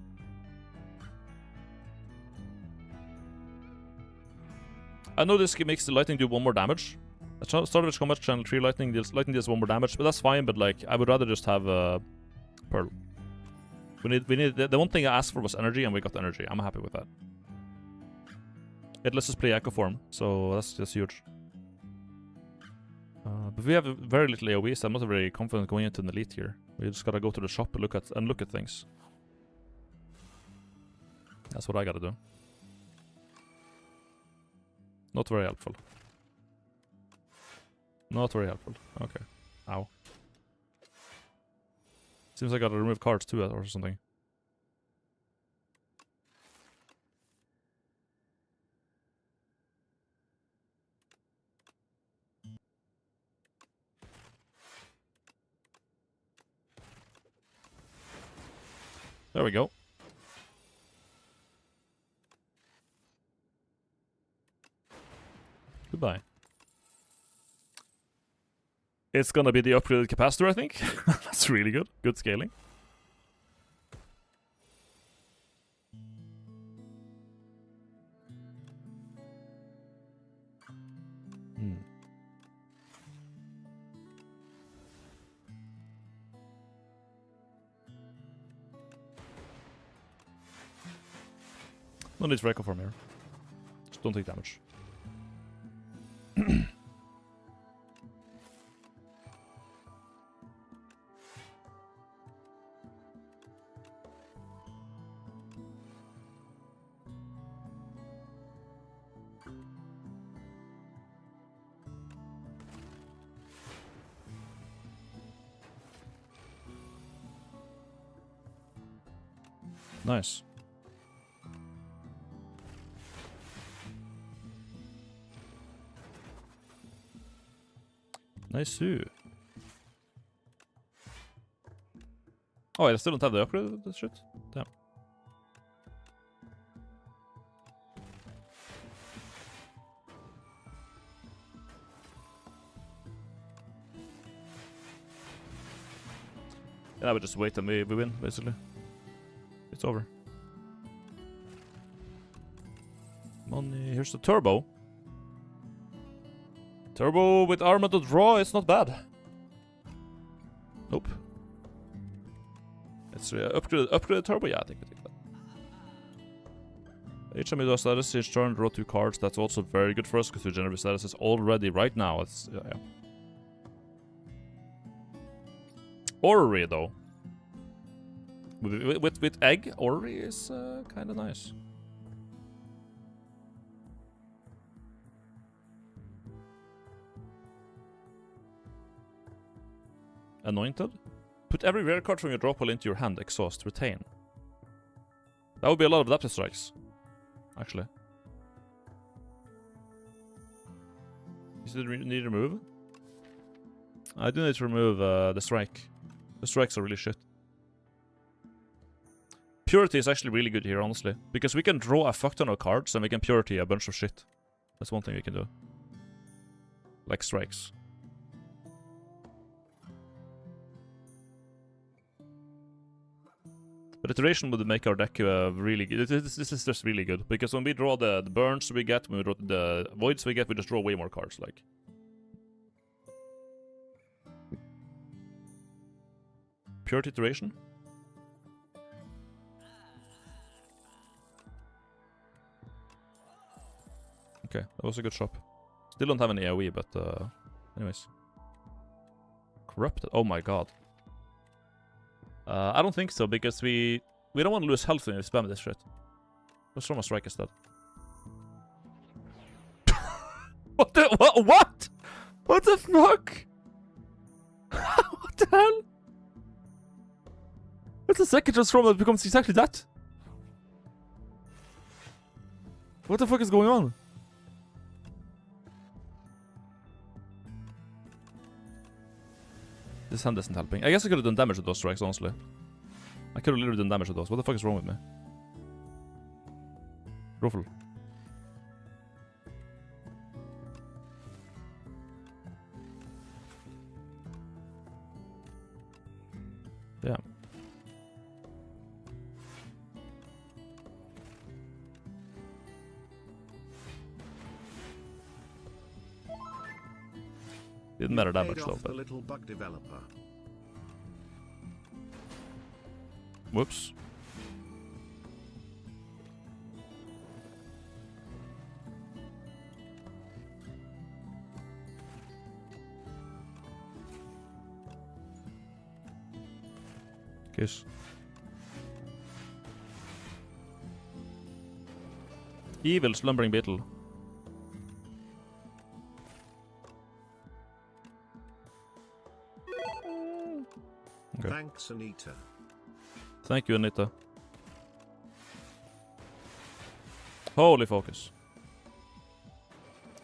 I know this makes the lightning do 1 more damage. At start of each combat, channel 3 lightning deals 1 more damage, but that's fine, but like, I would rather just have Pearl. We need the one thing I asked for was energy, and we got energy. I'm happy with that. It lets us play Echo Form, so that's huge. But we have very little AoE, so I'm not very confident going into an elite here. We just gotta go to the shop and look at things. That's what I gotta do. Not very helpful. Not very helpful. Okay. Ow. Seems like I gotta remove cards too, or something. There we go. Goodbye. It's gonna be the upgraded capacitor, I think. That's really good. Good scaling. No need for Echo Form here. Just don't take damage. Nice. Nice too. Oh, I still don't have the upgrade of this shit? Damn. And I would just wait and we win, basically. It's over. Money. Here's the turbo. Turbo with armored draw, it's not bad. Nope. It's upgraded turbo, yeah, I think we take that. HME does status each turn, draw 2 cards. That's also very good for us because we generate statuses already right now. It's yeah. Orrery though. With egg, Orrery is kind of nice. Anointed? Put every rare card from your draw pile into your hand, exhaust, retain. That would be a lot of adaptive strikes. Actually. You still need to remove? I do need to remove the strike. The strikes are really shit. Purity is actually really good here, honestly. Because we can draw a fuck ton of cards and we can purity a bunch of shit. That's one thing we can do. Like strikes. But iteration would make our deck really good. This is just really good. Because when we draw the burns we get, when we draw the voids we get, we just draw way more cards, like. Purity iteration? Okay, that was a good shop. Still don't have any AoE, but anyways. Corrupted, oh my god. I don't think so, because we don't want to lose health when we spam this shit. Let's throw my strike instead. What the what? What the fuck? What the hell? It's the second transform that becomes exactly that. What the fuck is going on? This hand isn't helping. I guess I could have done damage with those strikes, honestly. I could have literally done damage with those. What the fuck is wrong with me? Ruffle. Yeah. Didn't matter that much though, but... little bug developer. Whoops. Kiss. Evil slumbering beetle. Okay. Thanks, Anita. Thank you, Anita. Holy focus.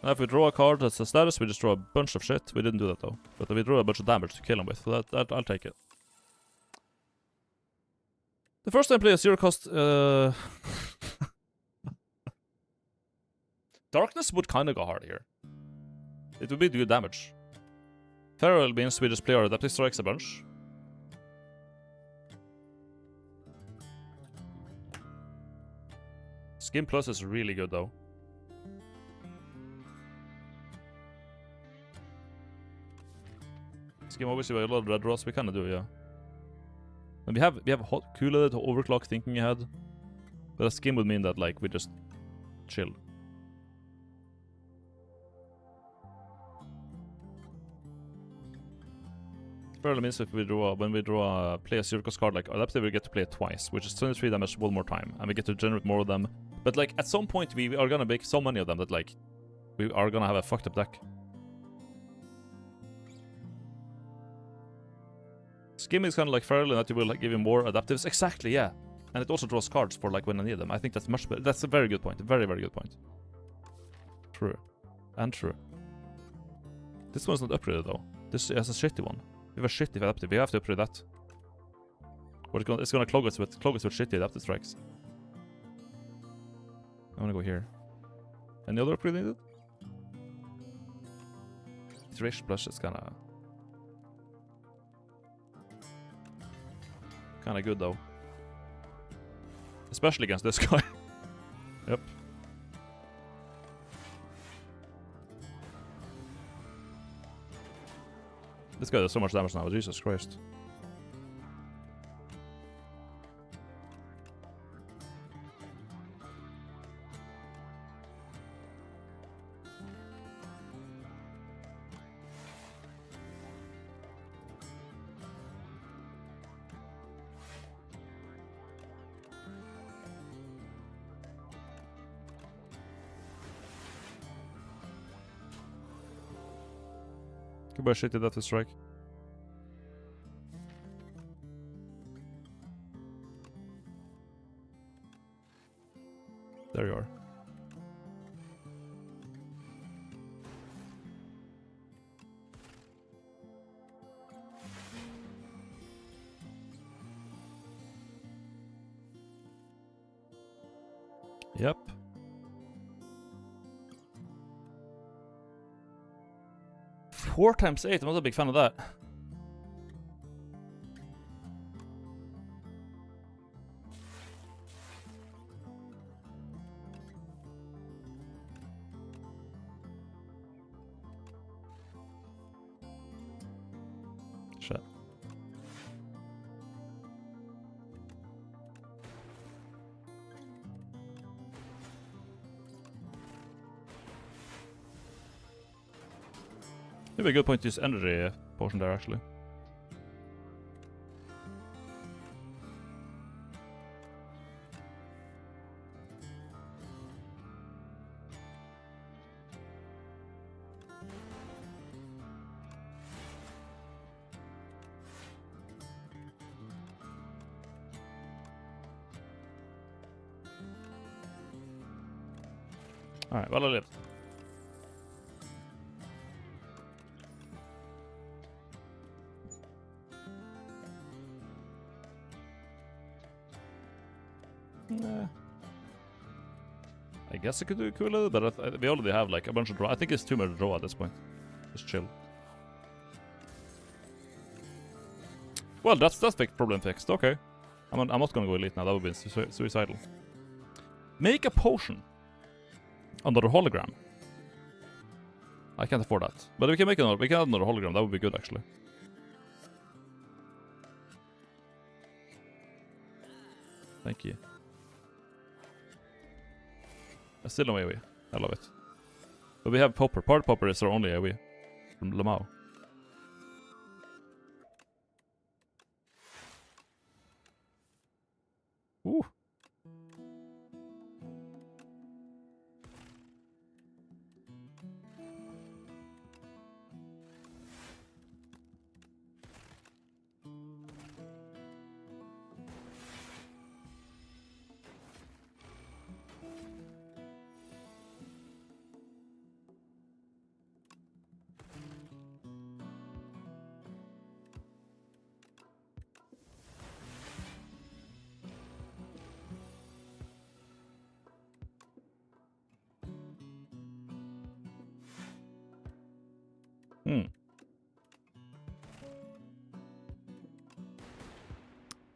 Now if we draw a card that's a status, we just draw a bunch of shit. We didn't do that though. But we drew a bunch of damage to kill him with. So that I'll take it. The first time play a zero cost... Darkness would kinda go hard here. It would be good damage. Feral means we just play our adaptive strikes a bunch. Skin Plus is really good though. Skin obviously we have a lot of red draws, we kinda do, yeah. And we have hot cooled overclock thinking ahead. But a skin would mean that like we just chill. Feral means if we draw when we play a circus card like adaptive, we get to play it twice, which is 23 damage one more time, and we get to generate more of them. But like at some point we are gonna make so many of them that like we are gonna have a fucked up deck. Skim is kind of like Feral in that you will like give him more adaptives. Exactly, yeah. And it also draws cards for like when I need them. I think that's much better. That's a very good point. Very, very good point. True. And true. This one's not upgraded though. This is a shitty one. We have a shitty adaptive. We have to upgrade that. Or it's gonna clog us with shitty adaptive strikes. I'm gonna go here. Any other upgrade needed? Iteration Plus is kinda good though. Especially against this guy. Yep. This guy does so much damage now, Jesus Christ. Goodbye, shitty death strike. There you are. Yep. Four times 8, I'm not a big fan of that. Shit. Maybe a good point to use energy potion there, actually. Alright, well I lived. I guess I could do cool with it, but we already have like a bunch of draw. I think it's too much draw at this point. Just chill. Well, that's problem fixed. Okay, I'm not gonna go elite now. That would be suicidal. Make a potion. Another hologram. I can't afford that, but we can make another. We can add another hologram. That would be good actually. Thank you. I still no AoE. I love it. But we have Popper. Part Popper is our only AoE from Lamau. Ooh.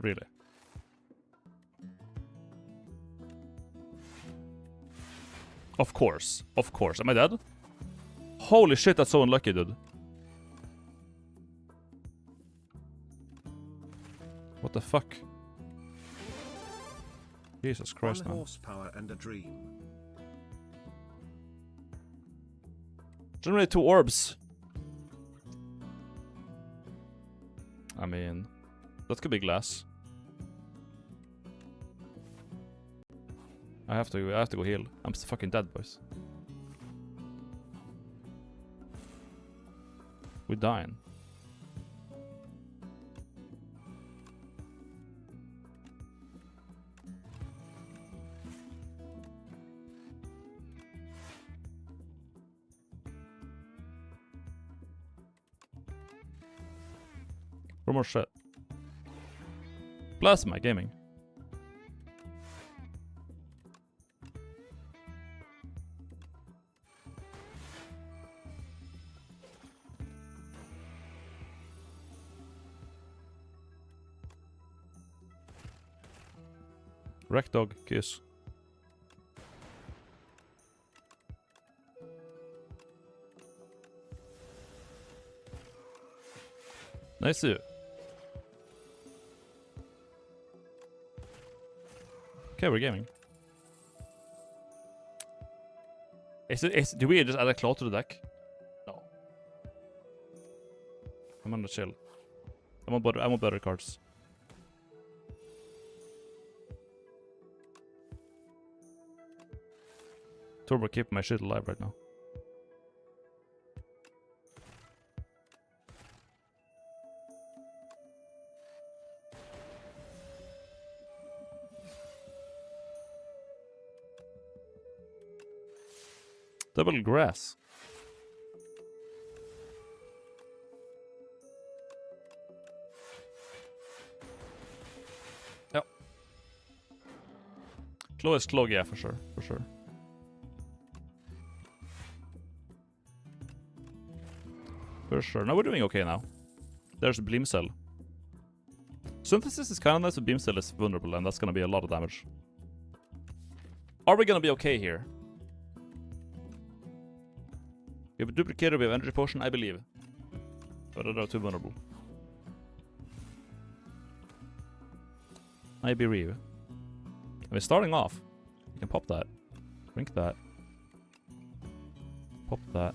Really? Of course. Of course. Am I dead? Holy shit, that's so unlucky, dude. What the fuck? Jesus Christ, man. 1 horsepower and a dream. Generate 2 orbs. I mean, that could be glass. I have to go heal. I'm still fucking dead, boys. We're dying. One more shit. Plasma gaming. Wreck dog, kiss. Nice to. Okay, we're gaming. Do we just add a claw to the deck? No. I'm gonna chill. I want better cards. Turbo keeping my shit alive right now. Double grass. Yep. Claw is clog, yeah, for sure. For sure. For sure. Now we're doing okay now. There's a Beam Cell. Synthesis is kind of nice, but Beam Cell is vulnerable, and that's gonna be a lot of damage. Are we gonna be okay here? We have a duplicator, we have energy potion, I believe. But they're too vulnerable. Maybe Reeve. And we're starting off. You can pop that. Drink that. Pop that.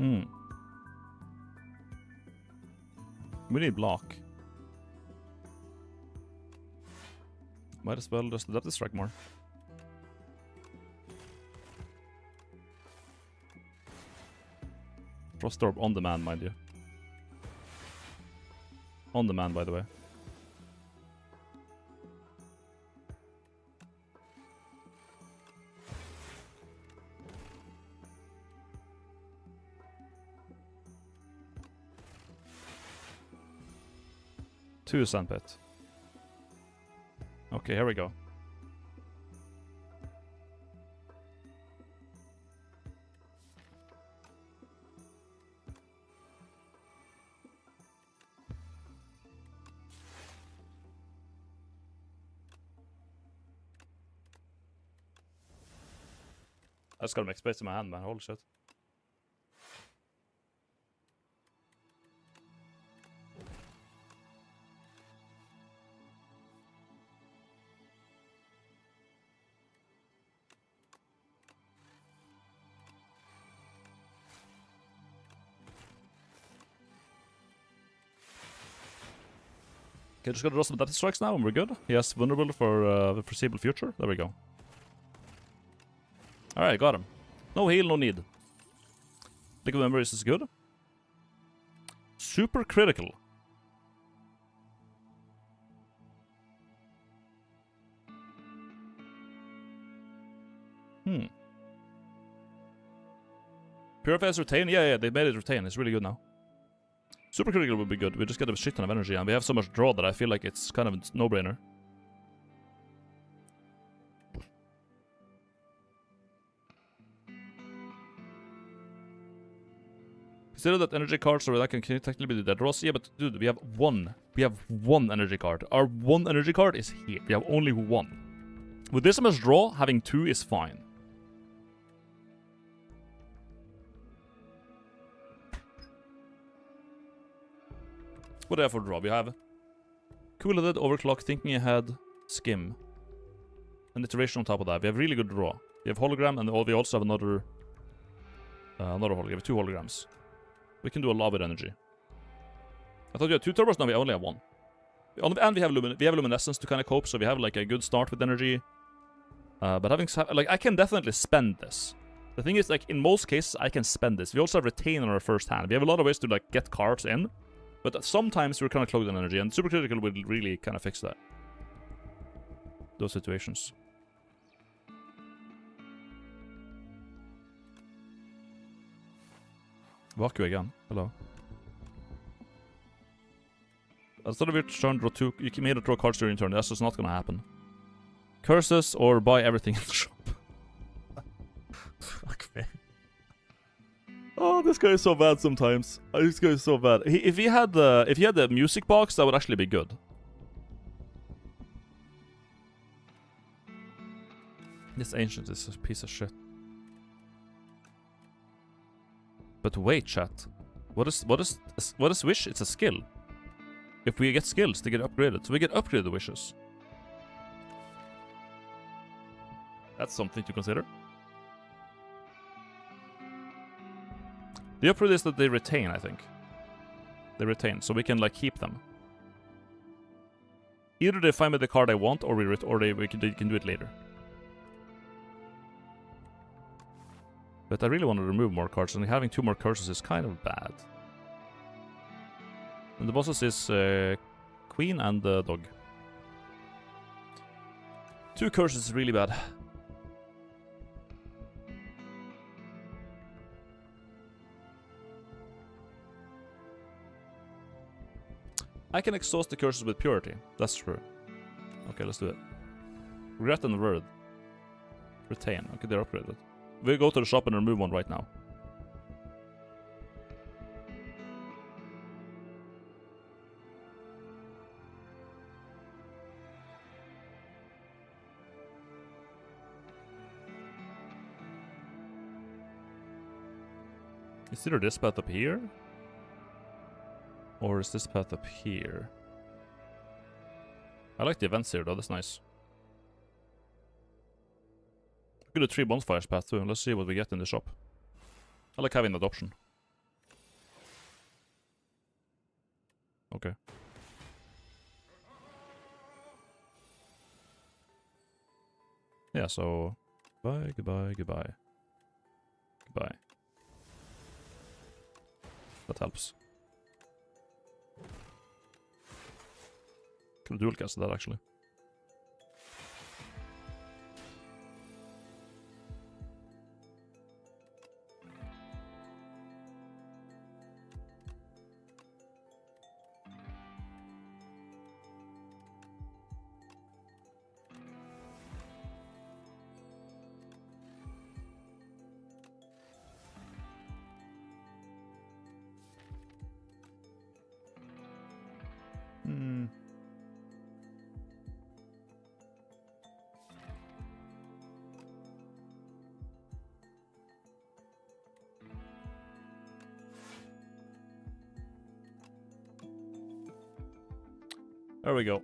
Hmm. We need block. Might as well just adapt the strike more. Frost Orb on demand, mind you. On demand, by the way. Two sandpit. Okay, here we go. I just gotta make space in my hand, man. Holy shit. Okay, just gotta draw some depth strikes now and we're good. He has vulnerable for the foreseeable future. There we go. Alright, got him. No heal, no need. Liquid Memories is good. Super critical. Purifies retain? Yeah, they made it retain. It's really good now. Super critical would be good. We just get a shit ton of energy and we have so much draw that I feel like it's kind of a no-brainer. Consider that energy cards or that can technically be the dead draws. Yeah, but dude, we have one. We have one energy card. Our one energy card is here. We have only one. With this much draw, having two is fine. What do we have for draw? We have Cool-Headed, Overclock, Thinking Ahead, Skim. And Iteration on top of that. We have really good draw. We have Hologram and we also have another hologram. We have two holograms. We can do a lot with energy. I thought we had two turbos, now we only have one. And we have Luminescence to kind of cope, so we have like a good start with energy. But having, like, I can definitely spend this. The thing is, like, in most cases, I can spend this. We also have Retain on our first hand. We have a lot of ways to, like, get cards in. But sometimes we're kind of clogged on energy, and Super Critical will really kind of fix that. Those situations. Vacu again. Hello. Instead of your turn, draw two. You can draw cards during your turn. That's just not gonna happen. Curses or buy everything in the shop. Fuck me. Oh, this guy is so bad sometimes. This guy is so bad. If he had the music box, that would actually be good. This ancient is a piece of shit. But wait, chat. What is wish? It's a skill. If we get skills, they get upgraded. So we get upgraded wishes. That's something to consider. The upgrade is that they retain, I think. They retain, so we can like keep them. Either they find me the card I want, or we can do it later. But I really want to remove more cards, and having two more curses is kind of bad. And the bosses is Queen and Dog. Two curses is really bad. I can exhaust the curses with purity. That's true. Okay, let's do it. Regret and Word. Retain. Okay, they're upgraded. We'll go to the shop and remove one right now. Is either this path up here? Or is this path up here? I like the events here though, that's nice. We could do 3 bonfires path too, let's see what we get in the shop. I like having that option. Okay. Yeah, so... Goodbye, goodbye, goodbye. Goodbye. That helps. Could dual cast that, actually. Hmm. There we go.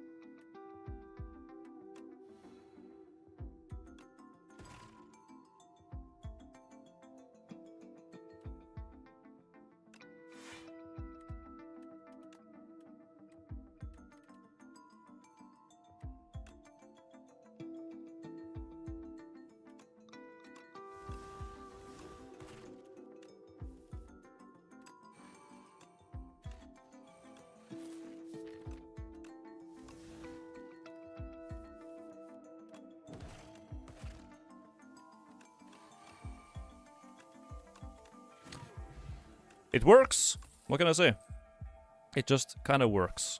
It works! What can I say? It just kind of works.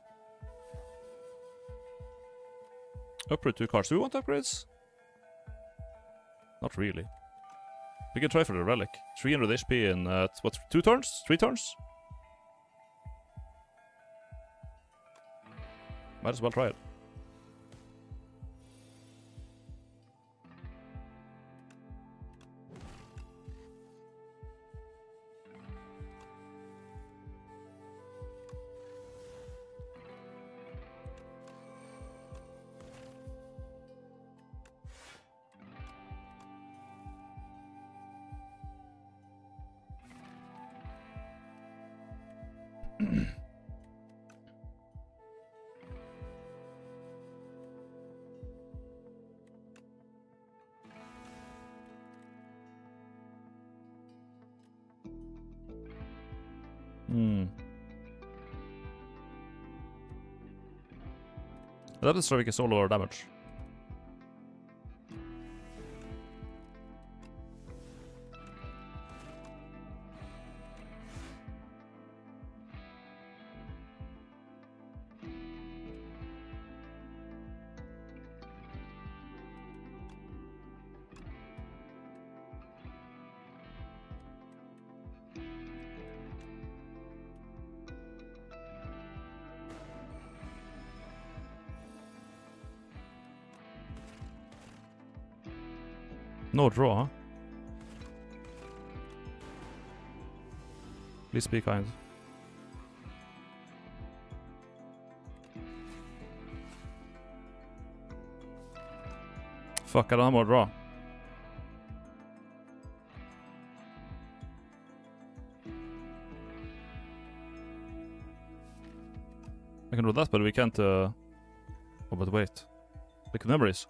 Upgrade 2 cards. Do we want upgrades? Not really. We can try for the relic. 300 HP in, what, 2 turns? 3 turns? Might as well try it. That is so we can solo our damage. No draw, huh? Please be kind. Fuck, I don't have more draw. I can do that, but we can't, Oh, but wait. Liquid memories.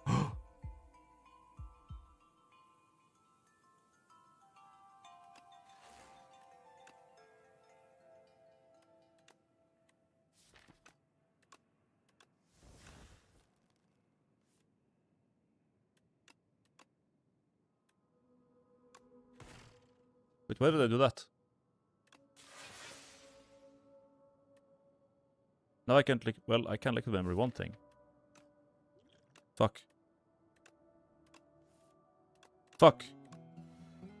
But why did I do that? Now I can't well, I can liquid memory one thing. Fuck. Fuck.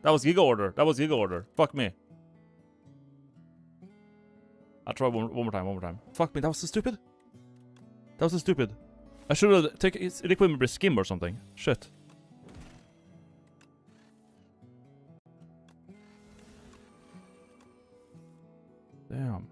That was Giga Order. That was Giga Order. Fuck me. I'll try one more time. Fuck me, that was so stupid. That was so stupid. I should have taken his liquid memory skim or something. Shit. Damn.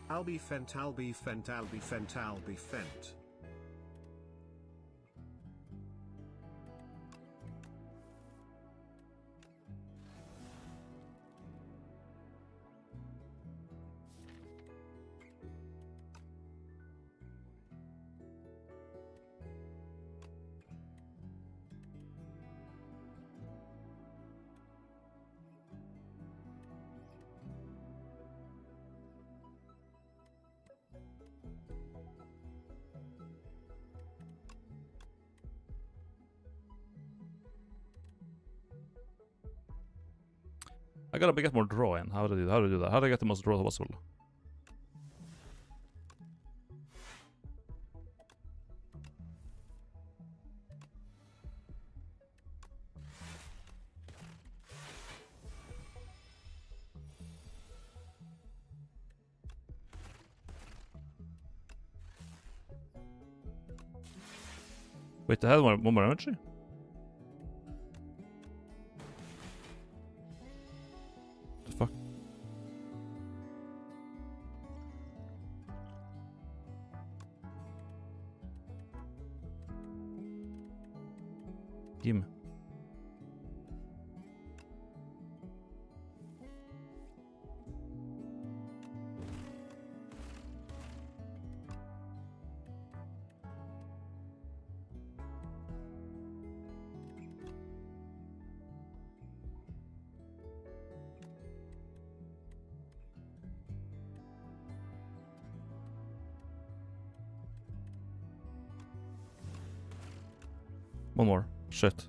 Albi fent, Albi fent, Albi fent, Albi fent. I gotta get more draw in. How do I do that? How do I get the most draw possible? Wait, I had one more energy? The fuck? Gimme. One more. Shit.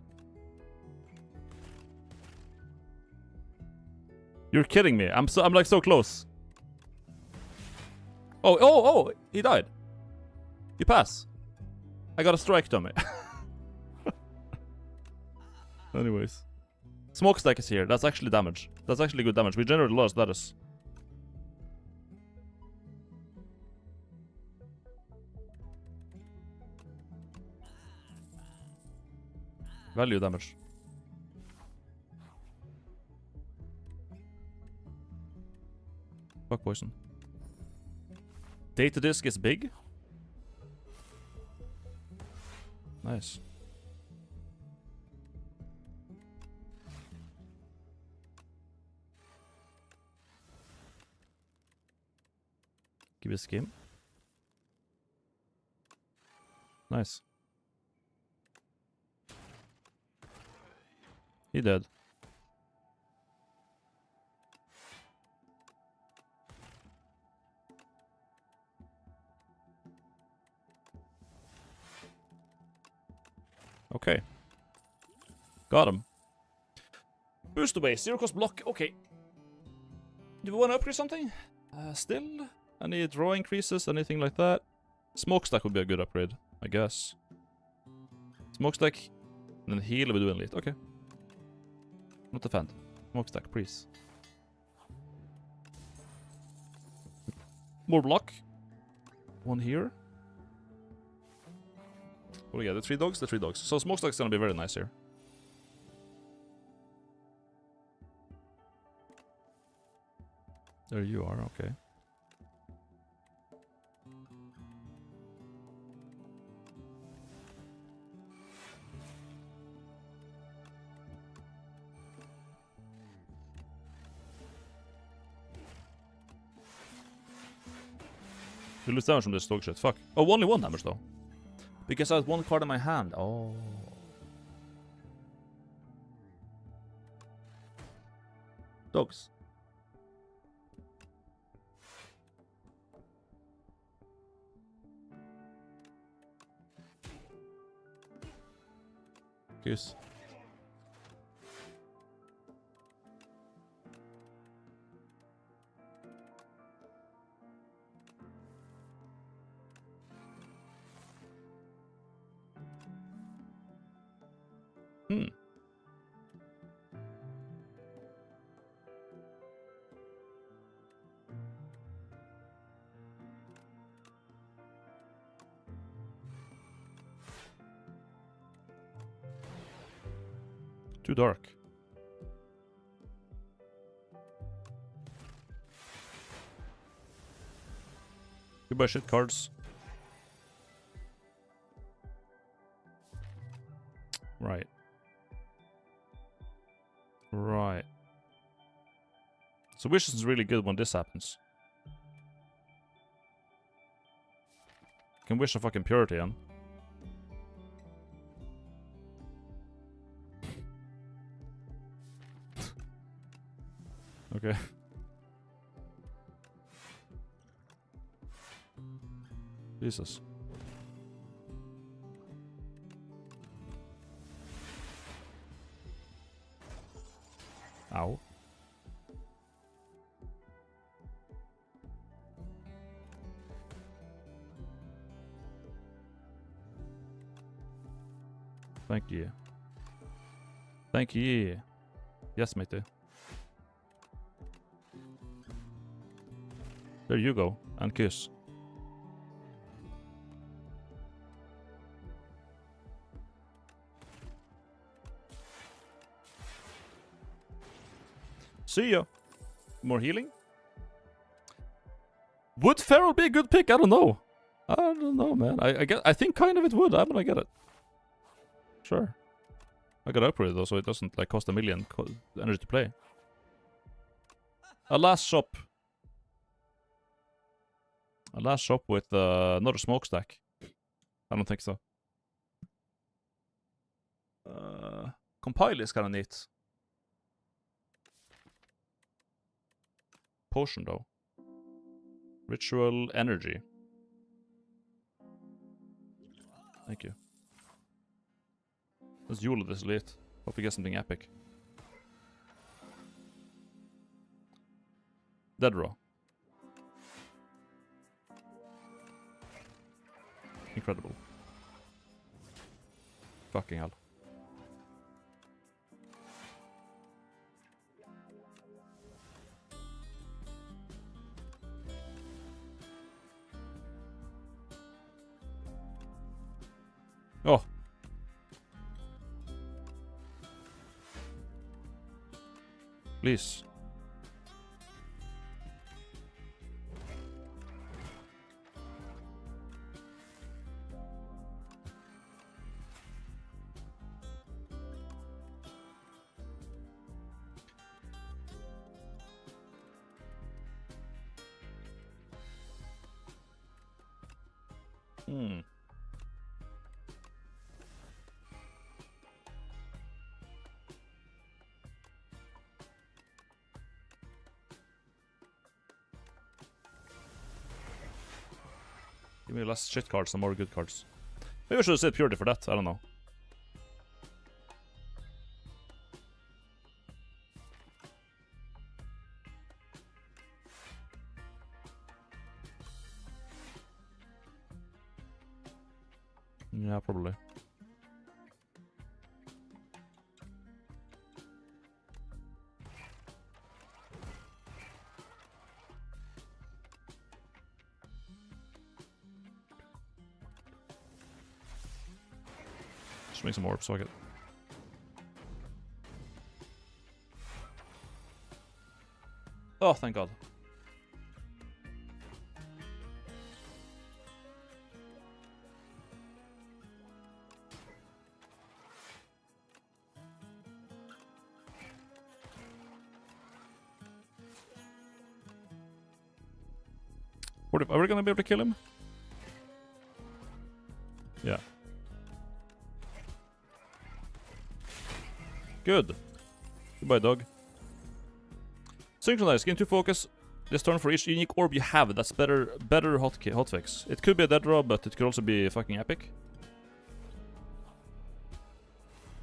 You're kidding me. I'm like so close. Oh, he died. You pass. I got a strike dummy. Anyways. Smokestack is here. That's actually damage. That's actually good damage. We generate a lot of status. Value damage. Fuck poison. Data disk is big. Nice. Give it a skim. Nice. He dead. Okay. Got him. Boost away. Zero cost block. Okay. Do we want to upgrade something? Still? Any draw increases? Anything like that? Smokestack would be a good upgrade, I guess. Smokestack. And then heal we do elite. Okay. Not defend. Smokestack, please. More block. One here. What do we get? The three dogs? The three dogs. So Smokestack's gonna be very nice here. There you are, okay. You lose damage from this dog shit. Fuck. Oh, only one damage though. Because I had one card in my hand. Oh. Dogs. Goose. Too dark. You buy shit cards. Right. Right. So Vision's really good when this happens. Can wish a fucking purity on. Okay. Jesus. Ow. Thank you. Thank you. Yes, matey. There you go. And kiss. See ya. More healing? Would Feral be a good pick? I don't know. I don't know, man. I think kind of it would. I'm gonna get it. Sure. I gotta upgrade it though, so it doesn't like cost a million energy to play. A last shop. A last shop with another smokestack. I don't think so. Compile is kind of neat. Potion though. Ritual energy. Thank you. Let's Yule this late. Hope we get something epic. Dead Raw. Incredible. Fucking hell. Oh. Please. Give me less shit cards and more good cards. Maybe I should have said purity for that. I don't know. Yeah, probably. Just make some orbs so I get. Oh, thank God. What if, are we gonna be able to kill him? Yeah. Good. Goodbye, dog. Synchronize. Gain 2 focus this turn for each unique orb you have. That's better hotfix. It could be a dead draw, but it could also be fucking epic.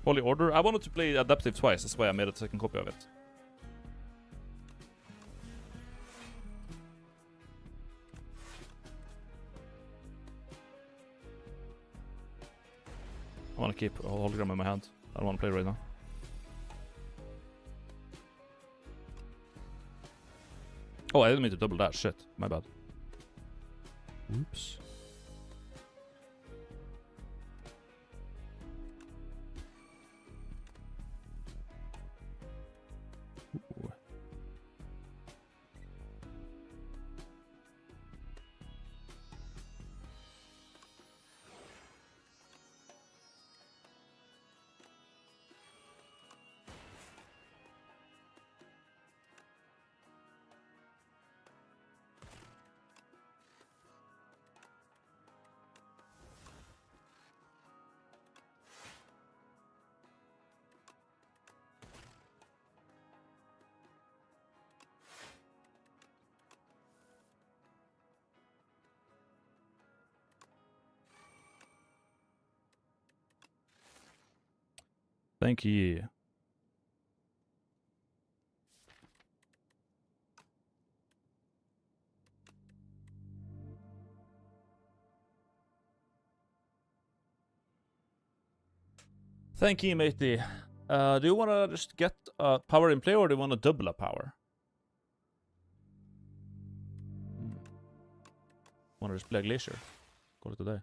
Holy Order. I wanted to play Adaptive twice. That's why I made a second copy of it. I want to keep a hologram in my hand. I don't want to play right now. Oh, I didn't mean to double that. Shit. My bad. Oops. Ooh. Thank you. Thank you, matey. Do you want to just get power in play, or do you want to double a power? Want to just play a glacier? Call it today.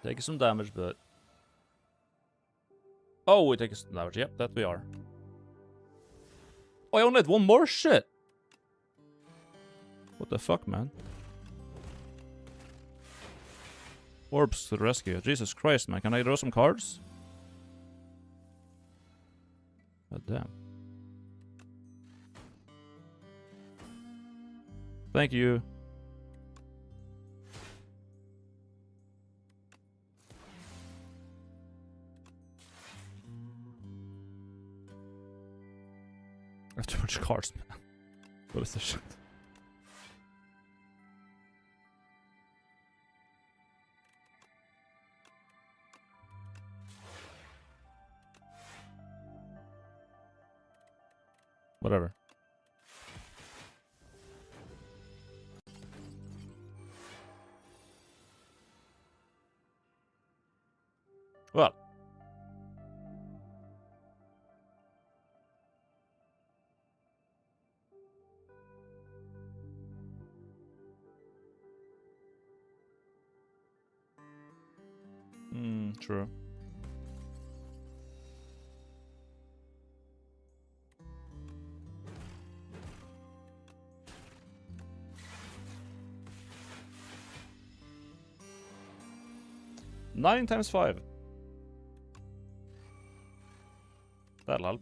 Taking some damage, but... Oh, we take some damage. Yep, that we are. Oh, I only had one more shit! What the fuck, man? Orbs to the rescue. Jesus Christ, man. Can I draw some cards? God damn. Thank you. I have too much cards, man. What is this shit? Whatever. Well. True. Nine times 5. That'll help.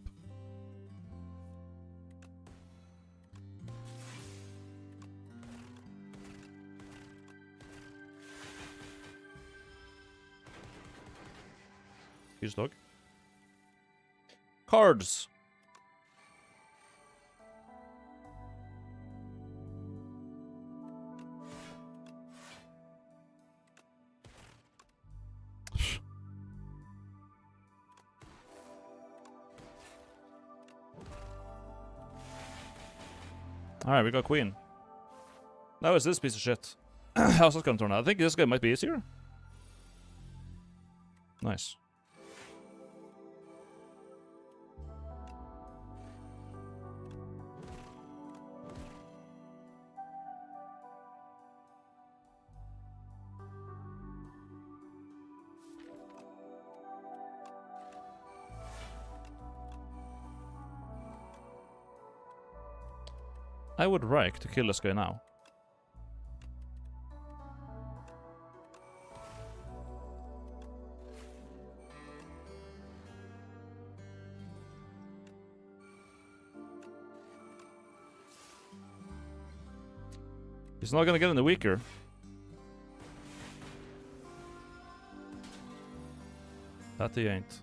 Huge dog. Cards. Alright, we got queen. Now is this piece of shit. How's that gonna turn out? I think this guy might be easier. Nice. I would like to kill this guy now. He's not gonna get any weaker. That he ain't.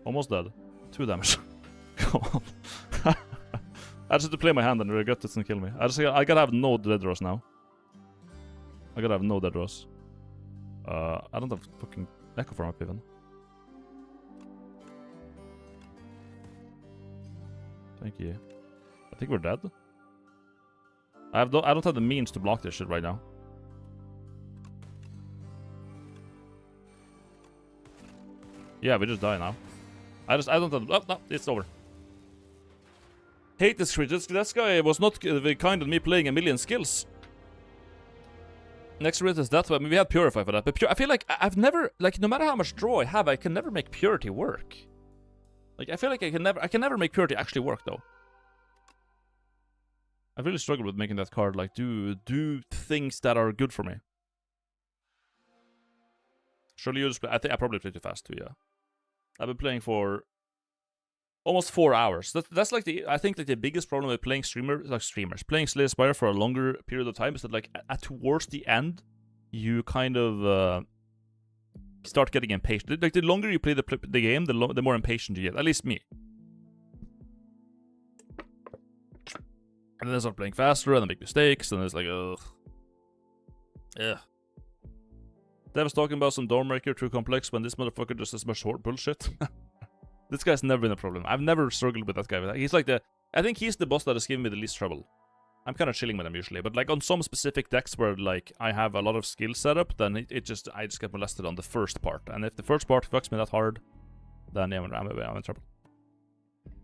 Almost dead. 2 damage. Come on. I just have to play my hand and regret it's gonna kill me. I gotta have no dead draws now. I gotta have no dead draws. I don't have fucking echo form up even. Thank you. I think we're dead. I don't have the means to block this shit right now. Yeah, we just die now. I don't have... Oh, no, it's over. Hate this creature. This guy was not kind of me playing a million skills. Next route is that way. I mean, we had Purify for that. But I feel like I've never... Like, no matter how much draw I have, I can never make Purity work. Like, I feel like I can never make Purity actually work, though. I've really struggled with making that card, like, do things that are good for me. Surely you just play. I think I probably played too fast too. Yeah, I've been playing for almost 4 hours. That's like I think like the biggest problem with playing playing Slay the Spire for a longer period of time is that like towards the end, you kind of start getting impatient. Like the longer you play the game, the more impatient you get. At least me. And then I start playing faster, and I make mistakes, and it's like, ugh. Yeah. Dev was talking about some Dawnbreaker too complex when this motherfucker just as much bullshit. This guy's never been a problem. I've never struggled with that guy. He's like I think he's the boss that has given me the least trouble. I'm kind of chilling with him usually, but like on some specific decks where like I have a lot of skill set up, then I just get molested on the first part. And if the first part fucks me that hard, then yeah, I'm in trouble.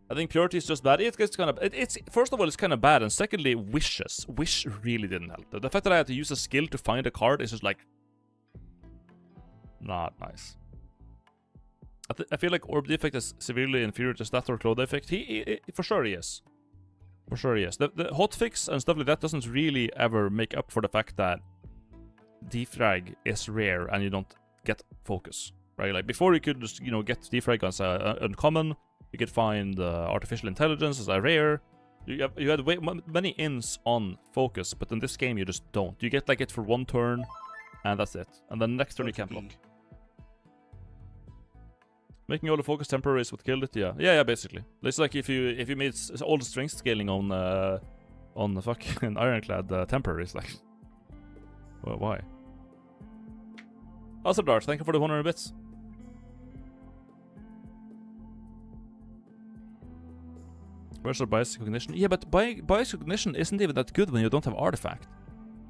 I think Purity is just bad. It's kind of it's first of all it's kind of bad, and secondly, Wish really didn't help. The fact that I had to use a skill to find a card is just like not nice. I feel like Orb Defect is severely inferior to Stat or Claw Defect. He for sure he is. For sure he is. The hotfix and stuff like that doesn't really ever make up for the fact that defrag is rare and you don't get focus, right? Like before you could just get defrag as uncommon. You could find artificial intelligence as a rare. You had many ins on focus, but in this game you just don't. You get like it for one turn, and that's it. And then next turn you can't block. Making all the focus temporary is what killed it. Yeah, basically. It's like if you made all the strength scaling on the fucking Ironclad temporary, it's like, well, why? Also, Dart, thank you for the 100 bits. Where's our bias recognition? Yeah, but bias recognition isn't even that good when you don't have artifact.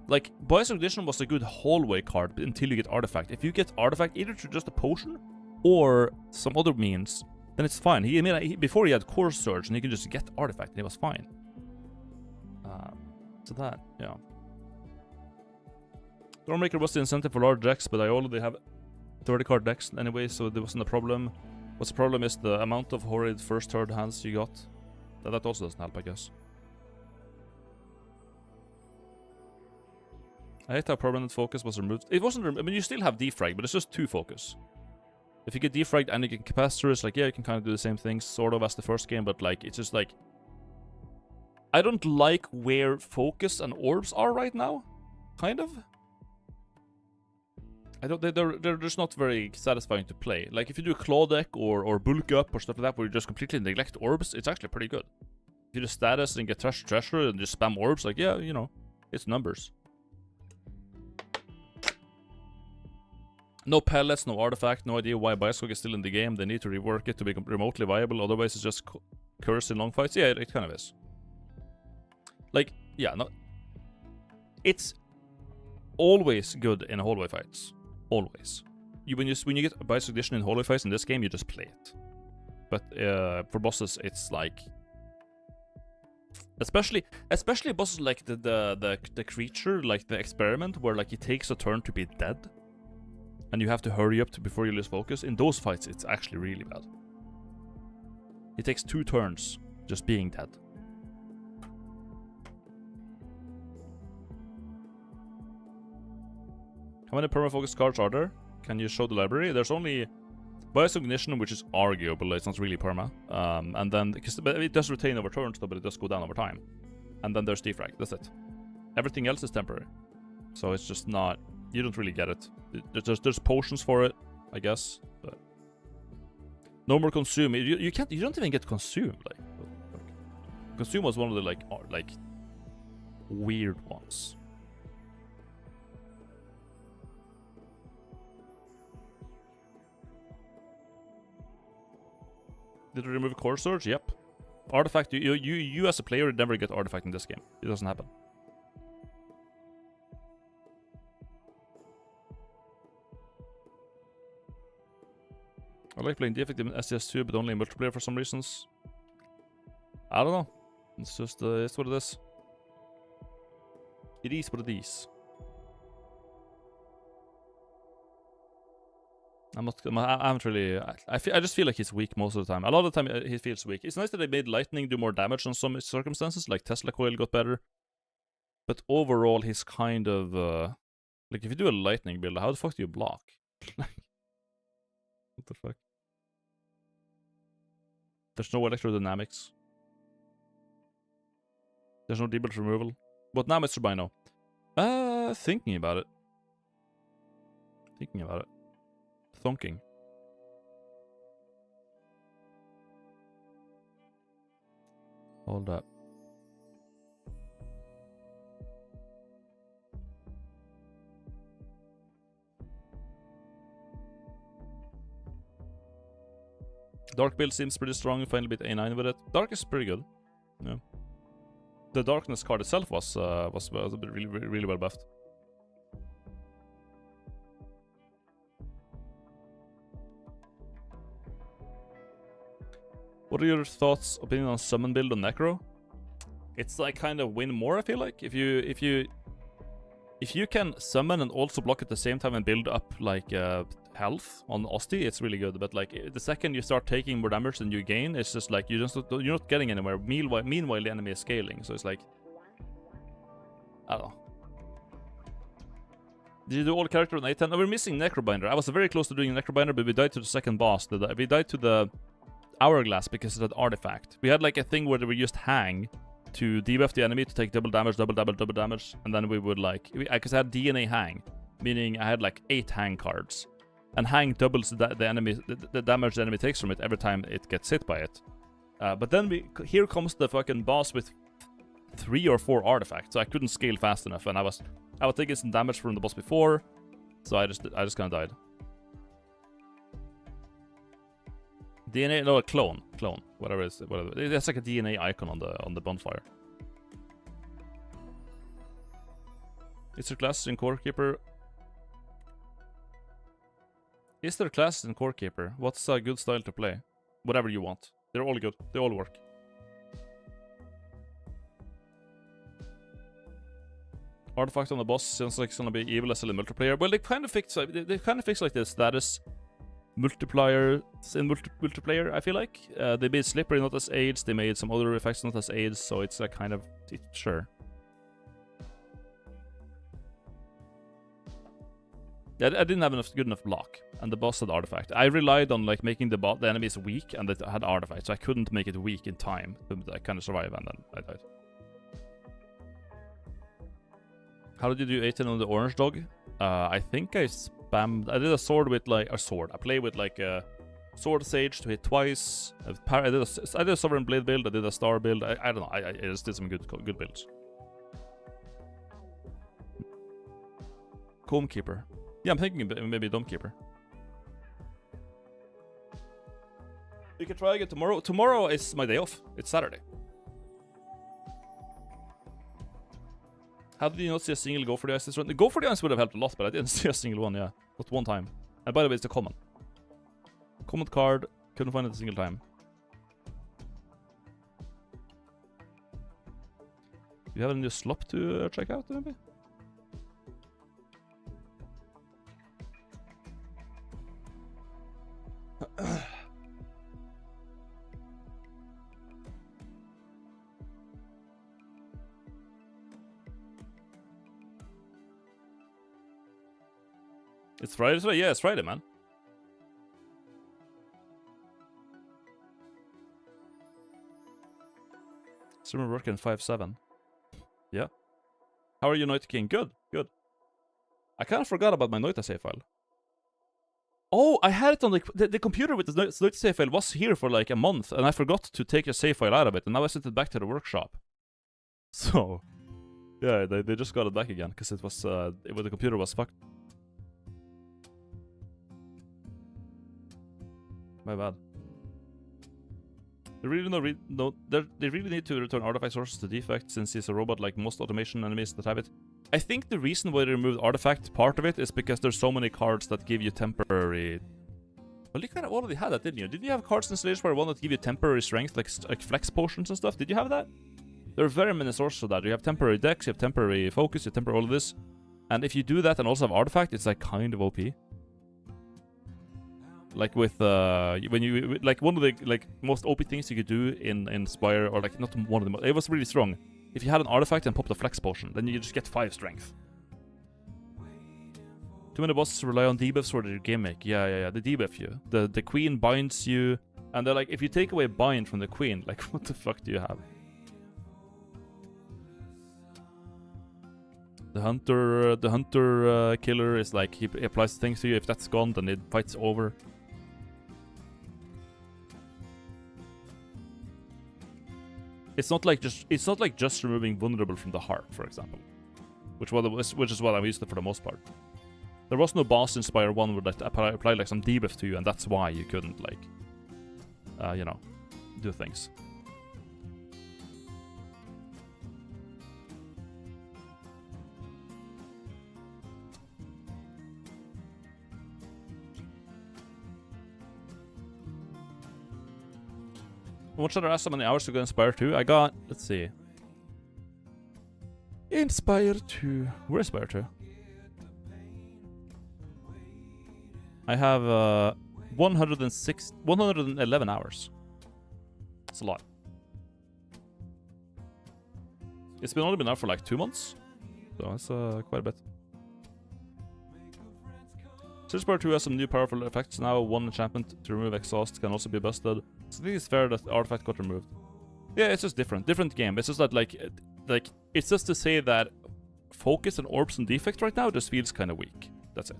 Like, bias recognition was a good hallway card until you get artifact. If you get artifact either through just a potion or some other means, then it's fine. Before he had Core Surge and he could just get artifact and it was fine. So that, yeah. Stormmaker was the incentive for large decks, but I already have 30 card decks anyway, so there wasn't a problem. What's the problem is the amount of horrid first third hands you got. That also doesn't help, I guess. I hate how permanent focus was removed. It wasn't I mean, you still have defrag, but it's just 2 focus. If you get defragged and you get capacitor, it's like, yeah, you can kind of do the same things, sort of, as the first game, but like, it's just like... I don't like where focus and orbs are right now. Kind of. They're just not very satisfying to play. Like, if you do a claw deck or bulk up or stuff like that, where you just completely neglect orbs, it's actually pretty good. If you do status and get treasure and just spam orbs, like, yeah, it's numbers. No pellets, no artifact, no idea why Bioshock is still in the game. They need to rework it to be remotely viable, otherwise it's just curse in long fights. Yeah, it kind of is. Like, yeah, no. It's always good in hallway fights. Always. When you get Bioshock Edition in hallway fights in this game, you just play it. But for bosses, it's like... Especially bosses like the creature, like the experiment, where like it takes a turn to be dead. And you have to hurry up before you lose focus. In those fights, it's actually really bad. It takes 2 turns just being dead. How many perma-focus cards are there? Can you show the library? There's only Bias Ignition, which is arguable. It's not really perma. And then, but it does retain over turns, though, but it does go down over time. And then there's defrag. That's it. Everything else is temporary. So it's just not... You don't really get it. There's potions for it, I guess. But no more consume. You don't even get consumed. Like consume was one of the like weird ones. Did you remove Core Surge? Yep. Artifact. You as a player never get artifact in this game. It doesn't happen. I like playing defective in STS2, but only in multiplayer for some reasons. I don't know. It's just, it's what it is. It is what it is. I haven't really... I just feel like he's weak most of the time. A lot of the time he feels weak. It's nice that they made lightning do more damage on some circumstances, like Tesla Coil got better. But overall, he's kind of... like, if you do a lightning build, how the fuck do you block? the fuck? There's no electrodynamics. There's no debuff removal. What now, Mr. Bino? Thinking about it. Thinking about it. Thonking. Hold up. Dark build seems pretty strong. Finally beat A9 with it. Dark is pretty good. Yeah. The darkness card itself was really well buffed. What are your thoughts, opinion on summon build on Necro? It's like kind of win more, I feel like. If you can summon and also block at the same time and build up like health on Osti, it's really good. But like the second you start taking more damage than you gain, it's just like you're not getting anywhere. Meanwhile, the enemy is scaling, so it's like I don't know. Did you do all character on A10? No, we're missing Necobinder. I was very close to doing Necobinder, but we died to the second boss. We died to the Hourglass because of that artifact. We had like a thing where we just hang to debuff the enemy to take double damage, and then we would like... Because I had DNA hang, meaning I had like 8 hang cards. And hang doubles the damage the enemy takes from it every time it gets hit by it. But then here comes the fucking boss with 3 or 4 artifacts, so I couldn't scale fast enough, and I was taking some damage from the boss before, so I just kind of died. DNA, no, clone, whatever it is, whatever. It's like a DNA icon on the bonfire. Is there classes in Core Keeper? Is there classes in Core Keeper? What's a good style to play? Whatever you want. They're all good. They all work. Artifact on the boss sounds like it's gonna be evil as a multiplayer. Well, they kind of fixed like the status multiplier in multiplayer. I feel like they made slippery not as aids. They made some other effects not as aids. So it's like kind of sure. I didn't have good enough block, and the boss had artifact. I relied on like making the enemies weak, and they had artifact, so I couldn't make it weak in time. I kind of survived, and then I died. How did you do 18 on the orange dog? I think I spammed... I did a sword with like... A sword. I played with like a sword sage to hit twice. I did a sovereign blade build. I did a star build. I don't know. I just did some good builds. Comb Keeper. Yeah, I'm thinking maybe Dome Keeper. We can try again tomorrow. Tomorrow is my day off. It's Saturday. How did you not see a single Go for the Ice this run? The Go for the Ice would have helped a lot, but I didn't see a single one, yeah. Not one time. And by the way, it's a common. Common card. Couldn't find it a single time. Do you have a new Slop to check out, maybe? It's Friday today? Yeah, it's Friday, man. Streamer working 5/7. Yeah. How are you, Noita King? Good, good. I kind of forgot about my Noita save file. Oh, I had it on the computer with the Noita save file was here for like a month, and I forgot to take a save file out of it, and now I sent it back to the workshop. So, yeah, they just got it back again, because it was, the computer was fucked. My bad. They really they really need to return artifact sources to defect, since he's a robot like most automation enemies that have it. I think the reason why they removed artifact, part of it, is because there's so many cards that give you temporary... Well, you kind of already had that, didn't you? Didn't you have cards in Slade Spire 1 that give you temporary strength, like flex potions and stuff? Did you have that? There are very many sources of that. You have temporary dex, you have temporary focus, you have temporary all of this. And if you do that and also have artifact, it's like kind of OP. Like with when you like one of the like most OP things you could do in Spire, or like not one of them, it was really strong. If you had an artifact and popped a flex potion, then you just get 5 strength. Too many bosses rely on debuffs for their gimmick. Yeah. They debuff you. The queen binds you, and they're like, if you take away bind from the queen, like, what the fuck do you have? The hunter killer is like, he applies things to you. If that's gone, then the fight's over. It's not like just removing vulnerable from the heart, for example, which is what I'm used to for the most part. There was no boss in Spire 1 where that applied like some debuff to you, and that's why you couldn't like, you know, do things. What should I ask how many hours to go in Spire 2? I got, let's see. Inspire 2. Where's Spire 2? I have 111 hours. It's a lot. It's only been out for like 2 months. So that's quite a bit. Since Spire 2 has some new powerful effects now, one enchantment to remove exhaust can also be busted. So I think it's fair that the artifact got removed. Yeah, it's just different game. It's just that like it's just to say that focus and orbs and defect right now just feels kind of weak. That's it.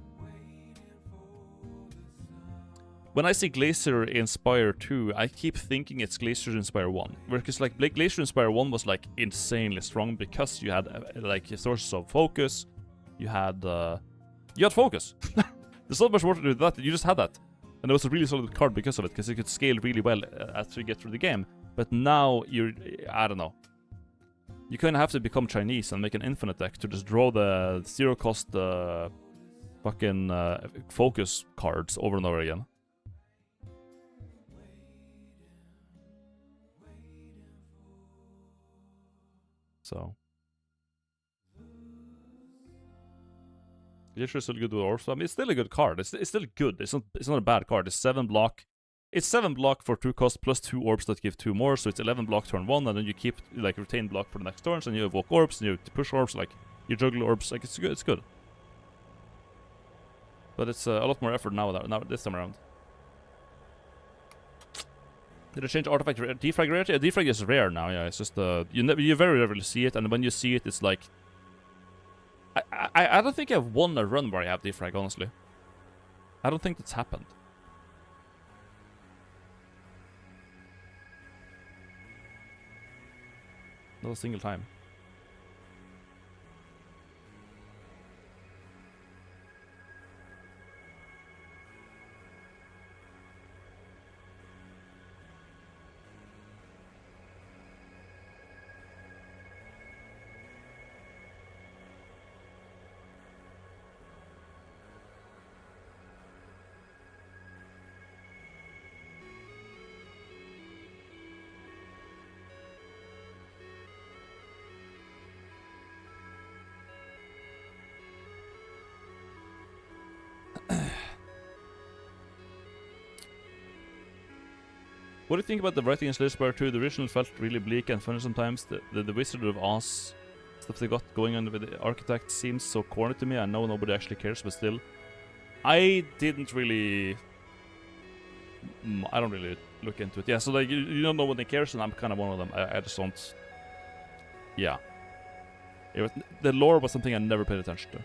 When I see Glacier in Spire 2, I keep thinking it's Glacier in Spire 1. Because like Glacier in Spire 1 was like insanely strong because you had like sources of focus. You had focus. There's not much more to do with that. You just had that. And it was a really solid card because of it, because it could scale really well as you get through the game. But now I don't know. You kind of have to become Chinese and make an infinite deck to just draw the zero cost fucking focus cards over and over again. So. Glacier is still good with Orbs. I mean, it's still a good card. It's still good. It's not a bad card. It's 7 block. It's 7 block for 2 cost plus 2 orbs that give 2 more. So it's 11 block turn 1, and then you keep like retain block for the next turns, and you evoke orbs, and you push orbs, like you juggle orbs. Like it's good. It's good. But it's a lot more effort now this time around. Did it change artifact defrag rarity? Defrag is rare now. Yeah, it's just you very rarely see it, and when you see it, it's like. I don't think I've won a run where I have defrag, honestly. I don't think that's happened. Not a single time. What do you think about the writing in Spire 2? The original felt really bleak and funny sometimes. The Wizard of Oz stuff they got going on with the Architect seems so corny to me. I know nobody actually cares, but still. I didn't really... I don't really look into it. Yeah, so like, you don't know when they cares, and I'm kind of one of them. I just don't... Yeah. The lore was something I never paid attention to.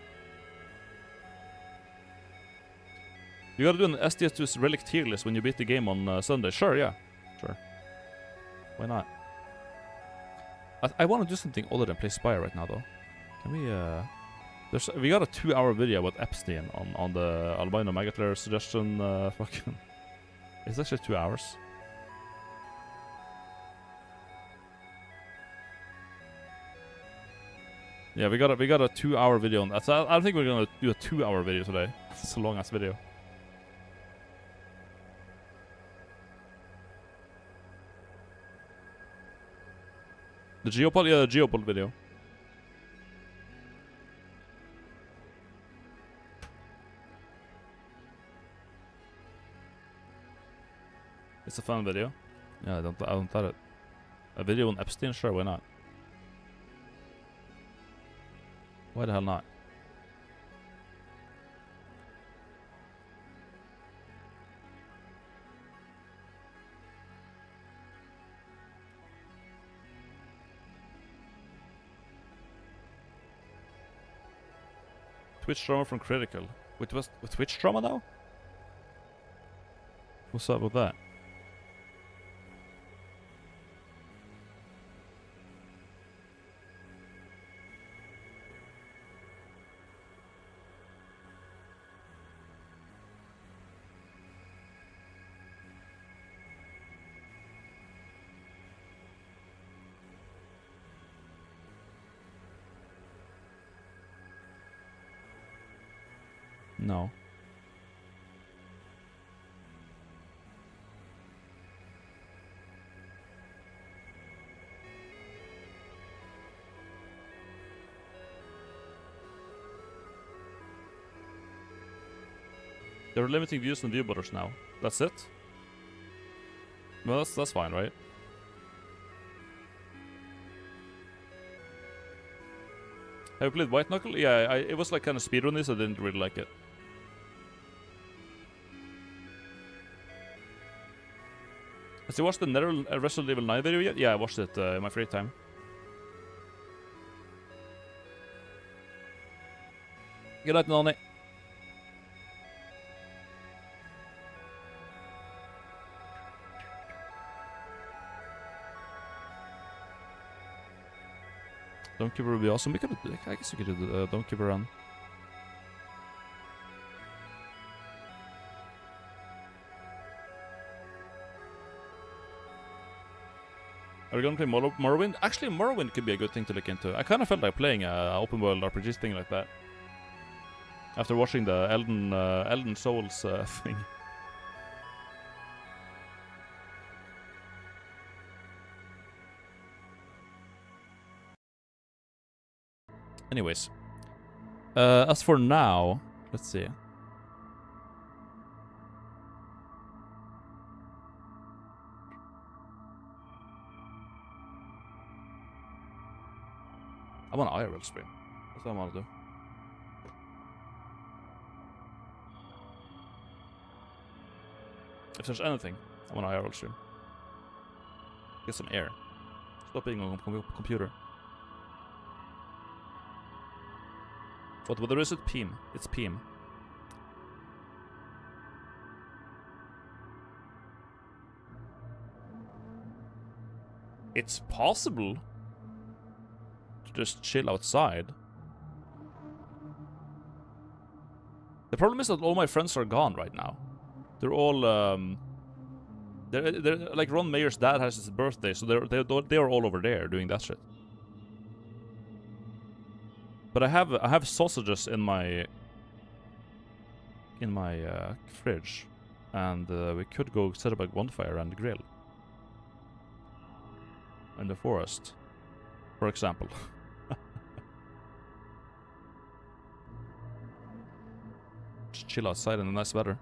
You gotta do an SDS2's Relic tier list when you beat the game on Sunday. Sure, yeah. Sure. Why not? I want to do something other than play Spire right now, though. Can we, we got a 2-hour video about Epstein on the albino Megatlayer suggestion, fucking... It's actually 2 hours. Yeah, we got a 2-hour video on that. So I don't think we're gonna do a 2-hour video today. It's a long-ass video. The Geopol? Yeah, the Geopol video. It's a fun video. Yeah, I don't doubt it. A video on Epstein? Sure, why not? Why the hell not? Twitch trauma from critical. With Twitch trauma now? What's up with that? No. They're limiting views on view butters now. That's it? Well, that's fine, right? Have you played White Knuckle? Yeah, it was like kind of speedrunny, so I didn't really like it. Has you watched the Resident Evil 9 video yet? Yeah, I watched it in my free time. Good night, Nani. Donkeykeeper would be awesome. We could, I guess we could do the Donkeykeeper run. Are we gonna play Morrowind? Actually, Morrowind could be a good thing to look into. I kind of felt like playing a open world RPG thing like that after watching the Elden Souls thing. Anyways, as for now, let's see. I want an IRL stream. That's what I want to do. If there's anything, I want an IRL stream. Get some air. Stop being on computer. What weather is it? PM. It's PM. It's possible to just chill outside. The problem is that all my friends are gone right now. They're all they're like Ron Mayer's dad has his birthday, so they're all over there doing that shit. But I have sausages in my fridge, and we could go set up a bonfire and grill in the forest, for example. Just chill outside in the nice weather.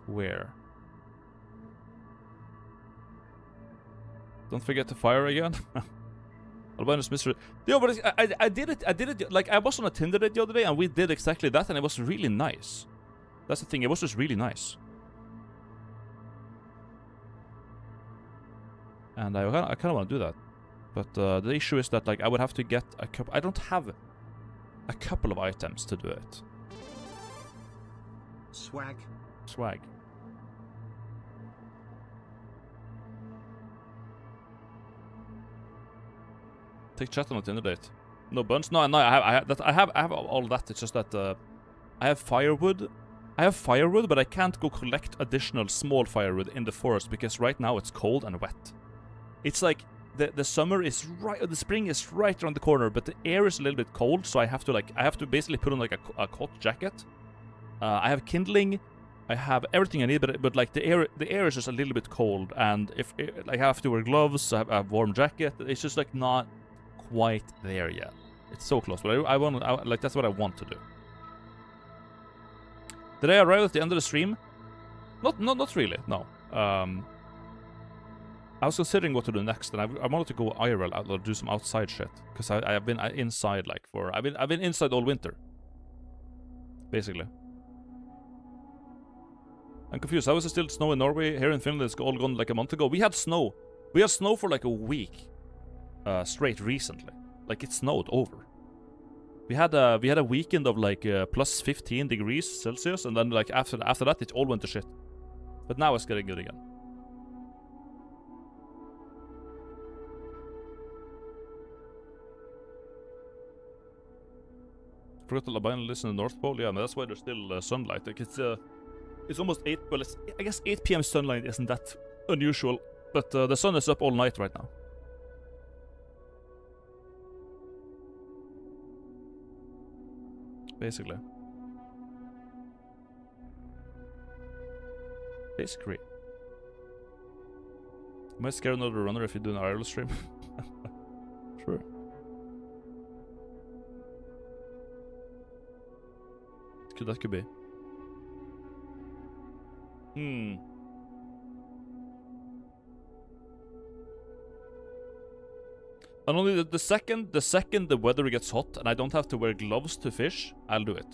Where? Don't forget to fire again. Albino's mystery. Yeah, but I did it. Like, I was on a Tinder date the other day, and we did exactly that, and it was really nice. That's the thing. It was just really nice. And I kind of want to do that, but the issue is that, like, I would have to get a couple. I don't have a couple of items to do it. Swag. Take chat on a Tinder date. No buns? No, I have all that. It's just that I have firewood. But I can't go collect additional small firewood in the forest because right now it's cold and wet. It's like the summer is right, the spring is right around the corner, but the air is a little bit cold, so I have to basically put on like a coat jacket. I have kindling. I have everything I need, but like the air is just a little bit cold, and if like, I have to wear gloves, I have a warm jacket. It's just like not quite there yet. It's so close, but I want like that's what I want to do. Did I arrive at the end of the stream? Not really. No. I was considering what to do next, and I wanted to go IRL out or do some outside shit because I've been inside like I've been inside all winter, basically. I'm confused. How is it still snow in Norway? Here in Finland, it's all gone like a month ago. We had snow. We had snow for like a week. straight recently. Like, it snowed over. We had a weekend of like plus 15 degrees Celsius, and then like after that it all went to shit. But now it's getting good again. Forgot the albino lives in the North Pole. Yeah, but that's why there's still sunlight. Like it's almost 8. Well, I guess 8 p.m. sunlight isn't that unusual, but the sun is up all night right now. Basically. Am I scared another runner if you do an IRL stream? Sure. That could be. And only the second the weather gets hot and I don't have to wear gloves to fish, I'll do it.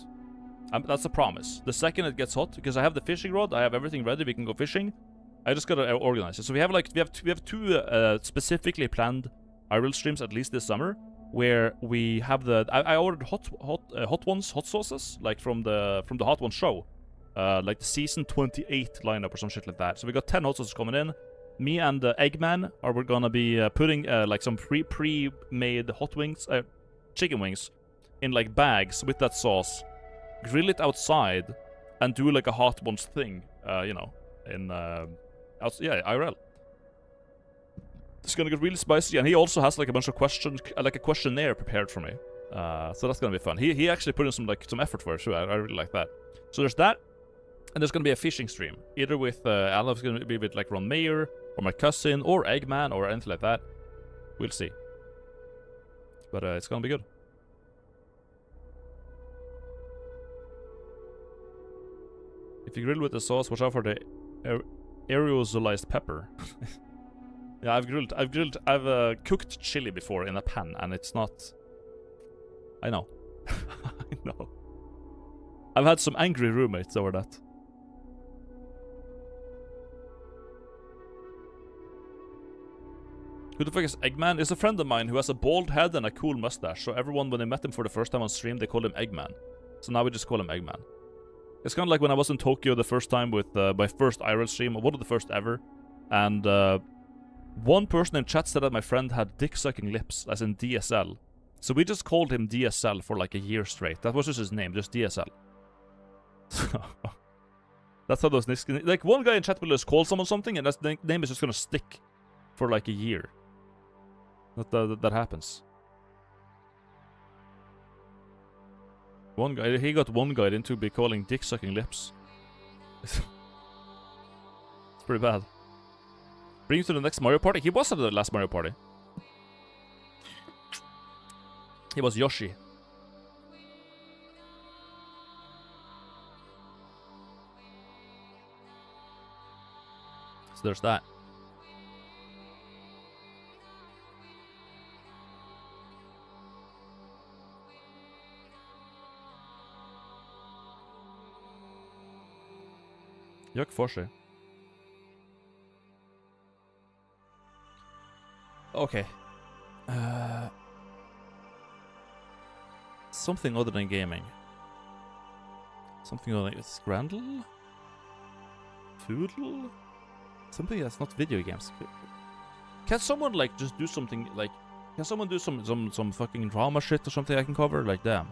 That's a promise. The second it gets hot, because I have the fishing rod, I have everything ready, we can go fishing. I just gotta organize it. So we have two specifically planned IRL streams at least this summer, where we have the I ordered hot sauces, like from the Hot Ones show, like the season 28 lineup or some shit like that. So we got 10 hot sauces coming in. Me and Eggman we're gonna be putting like some pre-made hot wings, chicken wings, in like bags with that sauce, grill it outside, and do like a Hot Ones thing, you know, in IRL. It's gonna get really spicy, and he also has like a bunch of questions, like a questionnaire prepared for me. So that's gonna be fun. He actually put in some effort for it too. I really like that. So there's that, and there's gonna be a fishing stream, either with Alan's gonna be with like Ron Mayer or my cousin or Eggman or anything like that. We'll see. But it's gonna be good. If you grill with the sauce, watch out for the aerosolized pepper. Yeah, I've cooked chili before in a pan, and it's not... I know. I know. I've had some angry roommates over that. Who the fuck is Eggman? It's a friend of mine who has a bald head and a cool mustache, so everyone, when they met him for the first time on stream, they called him Eggman. So now we just call him Eggman. It's kind of like when I was in Tokyo the first time with my first IRL stream, one of the first ever, and one person in chat said that my friend had dick-sucking lips, as in DSL. So we just called him DSL for like a year straight. That was just his name, just DSL. So that's how those nicks... Like, one guy in chat will just call someone something, and that name is just gonna stick for like a year. That happens. One guy, he got one guy into be calling dick-sucking lips. It's pretty bad. Bring you to the next Mario Party? He was at the last Mario Party. He was Yoshi. So there's that. Gjør for seg. Okay. Something other than gaming. Something other than Scrandle? Foodle? Something that's not video games. Can someone like just do something like... Can someone do some fucking drama shit or something I can cover? Like, damn.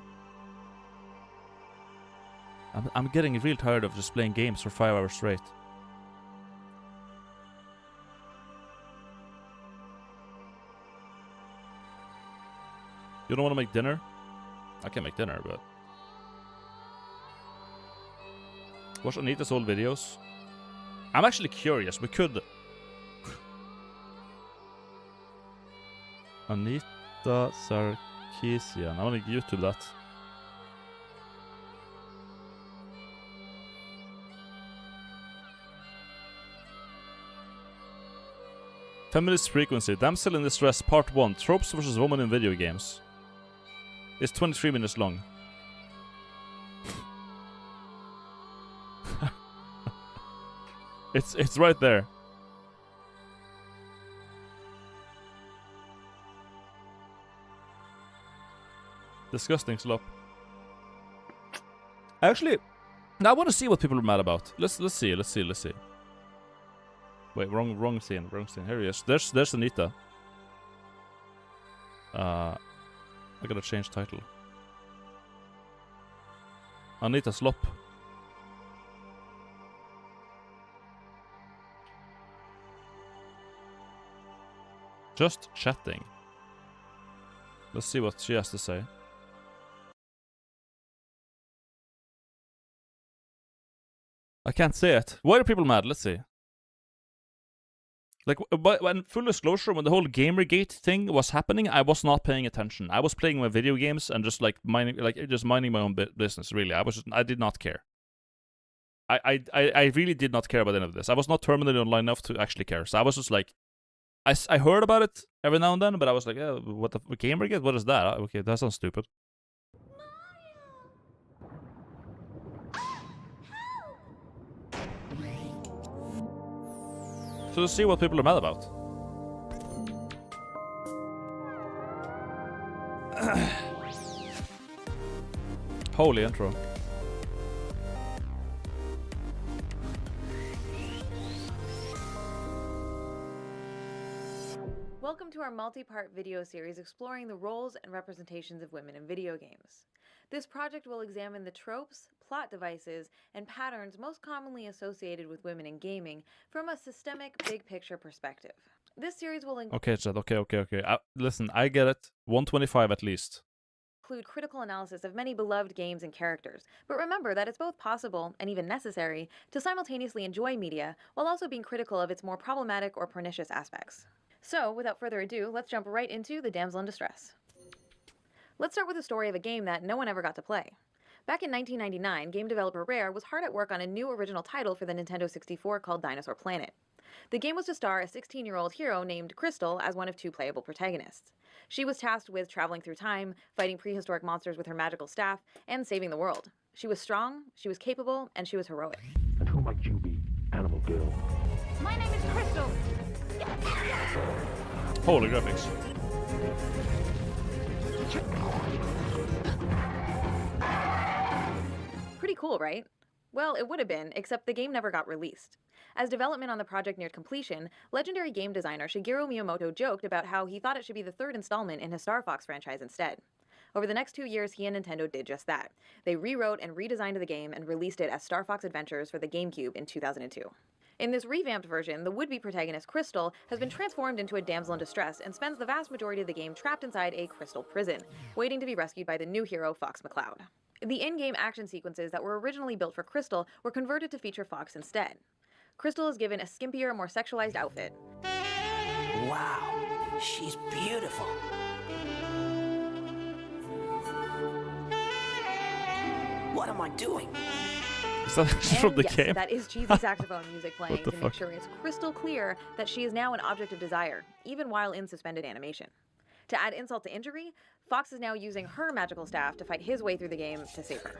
I'm getting real tired of just playing games for 5 hours straight. You don't want to make dinner? I can make dinner, but... Watch Anita's old videos. I'm actually curious. We could... Anita Sarkeesian. I want to YouTube that. Feminist Frequency. Damsel in Distress Part 1. Tropes versus women in video games. It's 23 minutes long. It's right there. Disgusting slop. Actually, now I want to see what people are mad about. Let's see. Wait, wrong scene. Here he is. There's Anita. I gotta change title. Anita Slop. Just chatting. Let's see what she has to say. I can't say it. Why are people mad? Let's see. Like, but when full disclosure, when the whole Gamergate thing was happening, I was not paying attention. I was playing my video games and just minding my own business. Really, I did not care. I really did not care about any of this. I was not terminally online enough to actually care. So I was just like, I heard about it every now and then, but I was like, yeah, what the Gamergate? What is that? Okay, that sounds stupid. So let's see what people are mad about. Holy intro. Welcome to our multi-part video series exploring the roles and representations of women in video games. This project will examine the tropes, plot devices, and patterns most commonly associated with women in gaming from a systemic, big-picture perspective. This series will Okay, Chad. Okay. Listen, I get it. 125 at least. Include critical analysis of many beloved games and characters, but remember that it's both possible, and even necessary, to simultaneously enjoy media while also being critical of its more problematic or pernicious aspects. So, without further ado, let's jump right into The Damsel in Distress. Let's start with the story of a game that no one ever got to play. Back in 1999, game developer Rare was hard at work on a new original title for the Nintendo 64 called Dinosaur Planet. The game was to star a 16-year-old hero named Crystal as one of two playable protagonists. She was tasked with traveling through time, fighting prehistoric monsters with her magical staff, and saving the world. She was strong, she was capable, and she was heroic. And who might you be, animal girl? My name is Crystal. Holy graphics. Pretty cool, right? Well, it would have been, except the game never got released. As development on the project neared completion, legendary game designer Shigeru Miyamoto joked about how he thought it should be the third installment in his Star Fox franchise instead. Over the next 2 years, he and Nintendo did just that. They rewrote and redesigned the game and released it as Star Fox Adventures for the GameCube in 2002. In this revamped version, the would-be protagonist Crystal has been transformed into a damsel in distress and spends the vast majority of the game trapped inside a crystal prison, waiting to be rescued by the new hero Fox McCloud. The in-game action sequences that were originally built for Crystal were converted to feature Fox instead. Crystal is given a skimpier, more sexualized outfit. Wow, she's beautiful. What am I doing? Is that actually from the yes, game? That is cheesy saxophone music playing to fuck? make sure it's crystal clear that she is now an object of desire, even while in suspended animation. To add insult to injury, Fox is now using her magical staff to fight his way through the game to save her.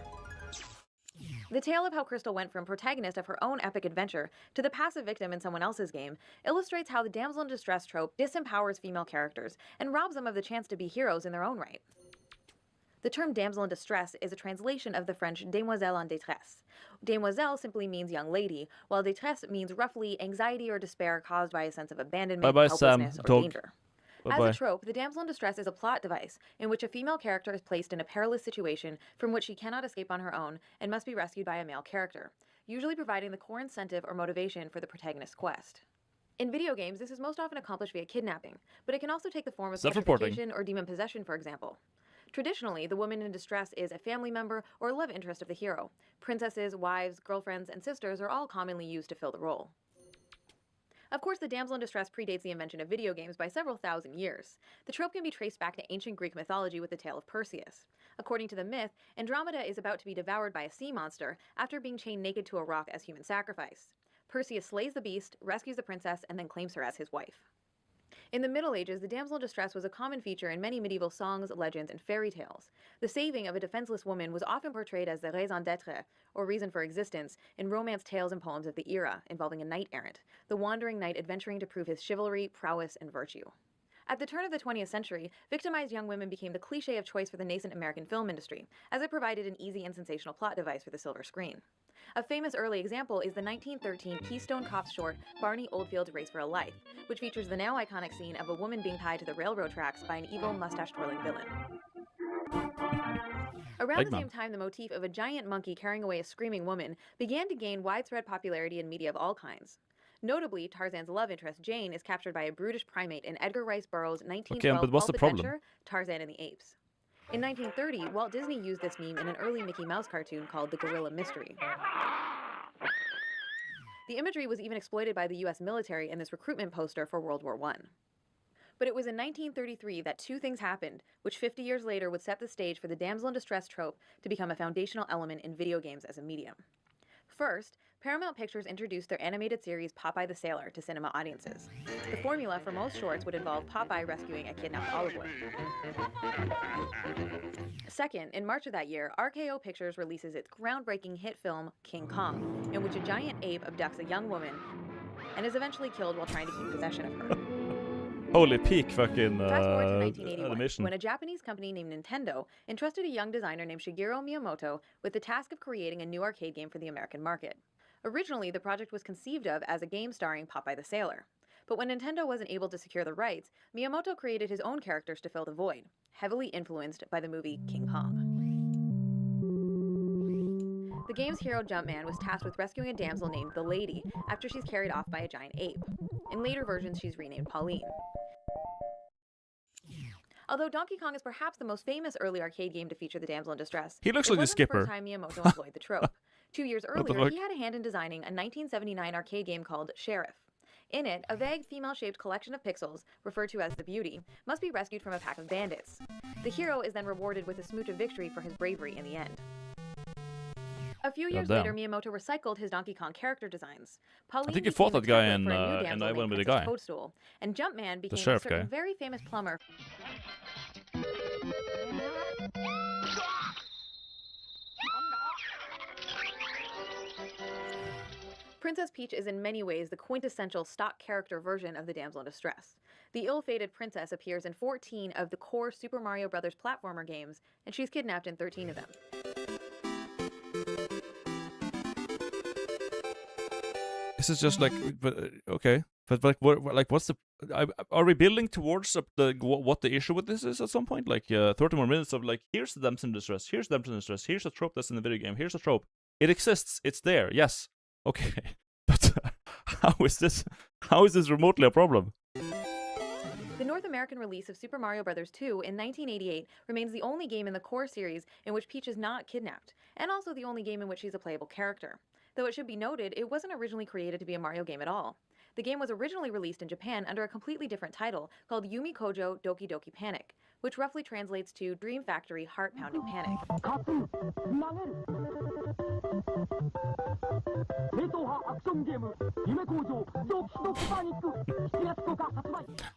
The tale of how Crystal went from protagonist of her own epic adventure to the passive victim in someone else's game illustrates how the damsel in distress trope disempowers female characters and robs them of the chance to be heroes in their own right. The term damsel in distress is a translation of the French demoiselle en détresse. Demoiselle simply means young lady, while détresse means roughly anxiety or despair caused by a sense of abandonment, Bye-bye, helplessness, Sam. or Dog. danger. Bye-bye. As a trope, the damsel in distress is a plot device in which a female character is placed in a perilous situation from which she cannot escape on her own and must be rescued by a male character, usually providing the core incentive or motivation for the protagonist's quest. In video games, this is most often accomplished via kidnapping, but it can also take the form of Self-reporting. petrification or demon possession, for example. Traditionally, the woman in distress is a family member or love interest of the hero. Princesses, wives, girlfriends, and sisters are all commonly used to fill the role. Of course, the damsel in distress predates the invention of video games by several thousand years. The trope can be traced back to ancient Greek mythology with the tale of Perseus. According to the myth, Andromeda is about to be devoured by a sea monster after being chained naked to a rock as human sacrifice. Perseus slays the beast, rescues the princess, and then claims her as his wife. In the Middle Ages, the damsel in distress was a common feature in many medieval songs, legends, and fairy tales. The saving of a defenseless woman was often portrayed as the raison d'être, or reason for existence, in romance tales and poems of the era, involving a knight-errant, the wandering knight adventuring to prove his chivalry, prowess, and virtue. At the turn of the 20th century, victimized young women became the cliché of choice for the nascent American film industry, as it provided an easy and sensational plot device for the silver screen. A famous early example is the 1913 Keystone Cops short Barney Oldfield's Race for a Life, which features the now iconic scene of a woman being tied to the railroad tracks by an evil mustache-twirling villain. Around the same time, the motif of a giant monkey carrying away a screaming woman began to gain widespread popularity in media of all kinds. Notably, Tarzan's love interest, Jane, is captured by a brutish primate in Edgar Rice Burroughs' 1912 pulp adventure, Tarzan and the Apes. In 1930, Walt Disney used this meme in an early Mickey Mouse cartoon called The Gorilla Mystery. The imagery was even exploited by the U.S. military in this recruitment poster for World War I. But it was in 1933 that two things happened, which 50 years later would set the stage for the damsel in distress trope to become a foundational element in video games as a medium. First, Paramount Pictures introduced their animated series Popeye the Sailor to cinema audiences. The formula for most shorts would involve Popeye rescuing a kidnapped olive oil. Second, in March of that year, RKO Pictures releases its groundbreaking hit film King Kong, in which a giant ape abducts a young woman and is eventually killed while trying to keep possession of her. Holy peak fucking Fast forward to 1981, animation. when a Japanese company named Nintendo entrusted a young designer named Shigeru Miyamoto with the task of creating a new arcade game for the American market. Originally, the project was conceived of as a game starring Popeye the Sailor. But when Nintendo wasn't able to secure the rights, Miyamoto created his own characters to fill the void, heavily influenced by the movie King Kong. The game's hero Jumpman was tasked with rescuing a damsel named the Lady after she's carried off by a giant ape. In later versions, she's renamed Pauline. Although Donkey Kong is perhaps the most famous early arcade game to feature the damsel in distress, He looks it like the wasn't skipper. the first time Miyamoto employed the trope. 2 years What the earlier, fuck? he had a hand in designing a 1979 arcade game called Sheriff. In it, a vague female-shaped collection of pixels, referred to as the Beauty, must be rescued from a pack of bandits. The hero is then rewarded with a smooch of victory for his bravery in the end. A few years later, Miyamoto recycled his Donkey Kong character designs. Pauline I think you became fought a that guy template in for a new I damsel Went named with the Princess Guy. Toadstool, and Jumpman became a sheriff certain guy. very famous plumber. Princess Peach is in many ways the quintessential stock character version of the damsel in distress. The ill-fated princess appears in 14 of the core Super Mario Bros. Platformer games, and she's kidnapped in 13 of them. This is just like, but okay, but like, what's the? Are we building towards what the issue with this is at some point? Like, 30 more minutes of like, here's the damsel in distress, here's the damsel in distress, here's a trope that's in the video game, here's a trope. It exists, it's there, yes, okay, but how is this remotely a problem? The North American release of Super Mario Bros. 2 in 1988 remains the only game in the core series in which Peach is not kidnapped, and also the only game in which she's a playable character. Though it should be noted, it wasn't originally created to be a Mario game at all. The game was originally released in Japan under a completely different title called Yumi Kojo Doki Doki Panic, which roughly translates to Dream Factory Heart Pounding Panic.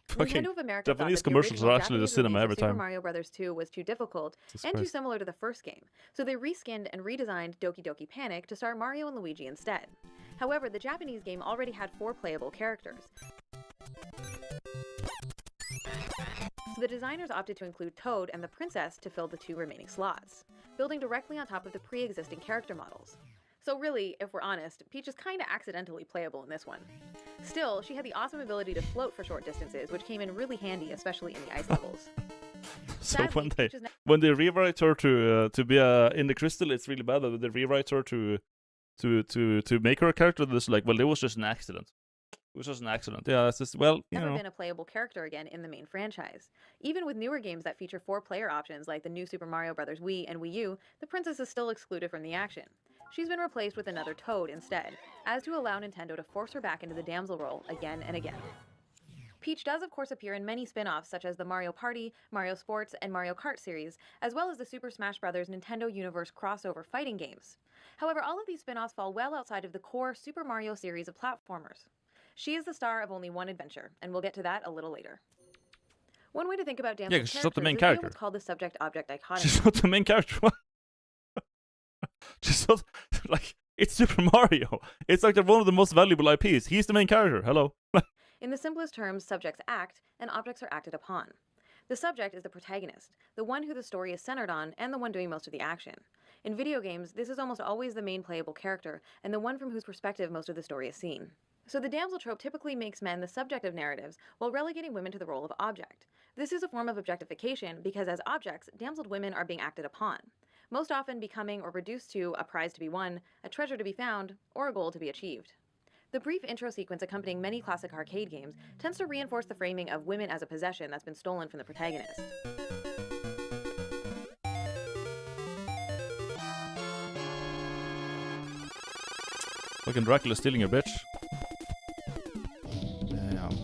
Fucking Nintendo of America Japanese thought that the commercials original are actually the Japanese cinema release every of Super time. Mario Bros. 2 was too difficult Jesus and too Christ. similar to the first game, so they reskinned and redesigned Doki Doki Panic to star Mario and Luigi instead. However, the Japanese game already had 4 playable characters. So the designers opted to include Toad and the princess to fill the 2 remaining slots, building directly on top of the pre-existing character models. So really, if we're honest, Peach is kinda accidentally playable in this one. Still, she had the awesome ability to float for short distances, which came in really handy, especially in the ice levels. So Sadly, Peach is when they rewrite her to be in the crystal, it's really bad. But they rewrite her to make her a character that's like, well, it was just an accident. It was just an accident. Yeah, that's just, well, you never know. been a playable character again in the main franchise. Even with newer games that feature 4-player options like the new Super Mario Bros. Wii and Wii U, the princess is still excluded from the action. She's been replaced with another Toad instead, as to allow Nintendo to force her back into the damsel role again and again. Peach does of course appear in many spin-offs such as the Mario Party, Mario Sports, and Mario Kart series, as well as the Super Smash Bros. Nintendo Universe crossover fighting games. However, all of these spin-offs fall well outside of the core Super Mario series of platformers. She is the star of only one adventure, and we'll get to that a little later. One way to think about damsel 'cause she's characters not the main is via character. what's called the subject-object dichotomy. She's not the main character. What? She's not, like, it's Super Mario. It's like they're one of the most valuable IPs. He's the main character. Hello. In the simplest terms, subjects act, and objects are acted upon. The subject is the protagonist, the one who the story is centered on, and the one doing most of the action. In video games, this is almost always the main playable character, and the one from whose perspective most of the story is seen. So the damsel trope typically makes men the subject of narratives, while relegating women to the role of object. This is a form of objectification because as objects, damseled women are being acted upon, most often becoming or reduced to a prize to be won, a treasure to be found, or a goal to be achieved. The brief intro sequence accompanying many classic arcade games tends to reinforce the framing of women as a possession that's been stolen from the protagonist. Fucking Dracula stealing your bitch. Damn.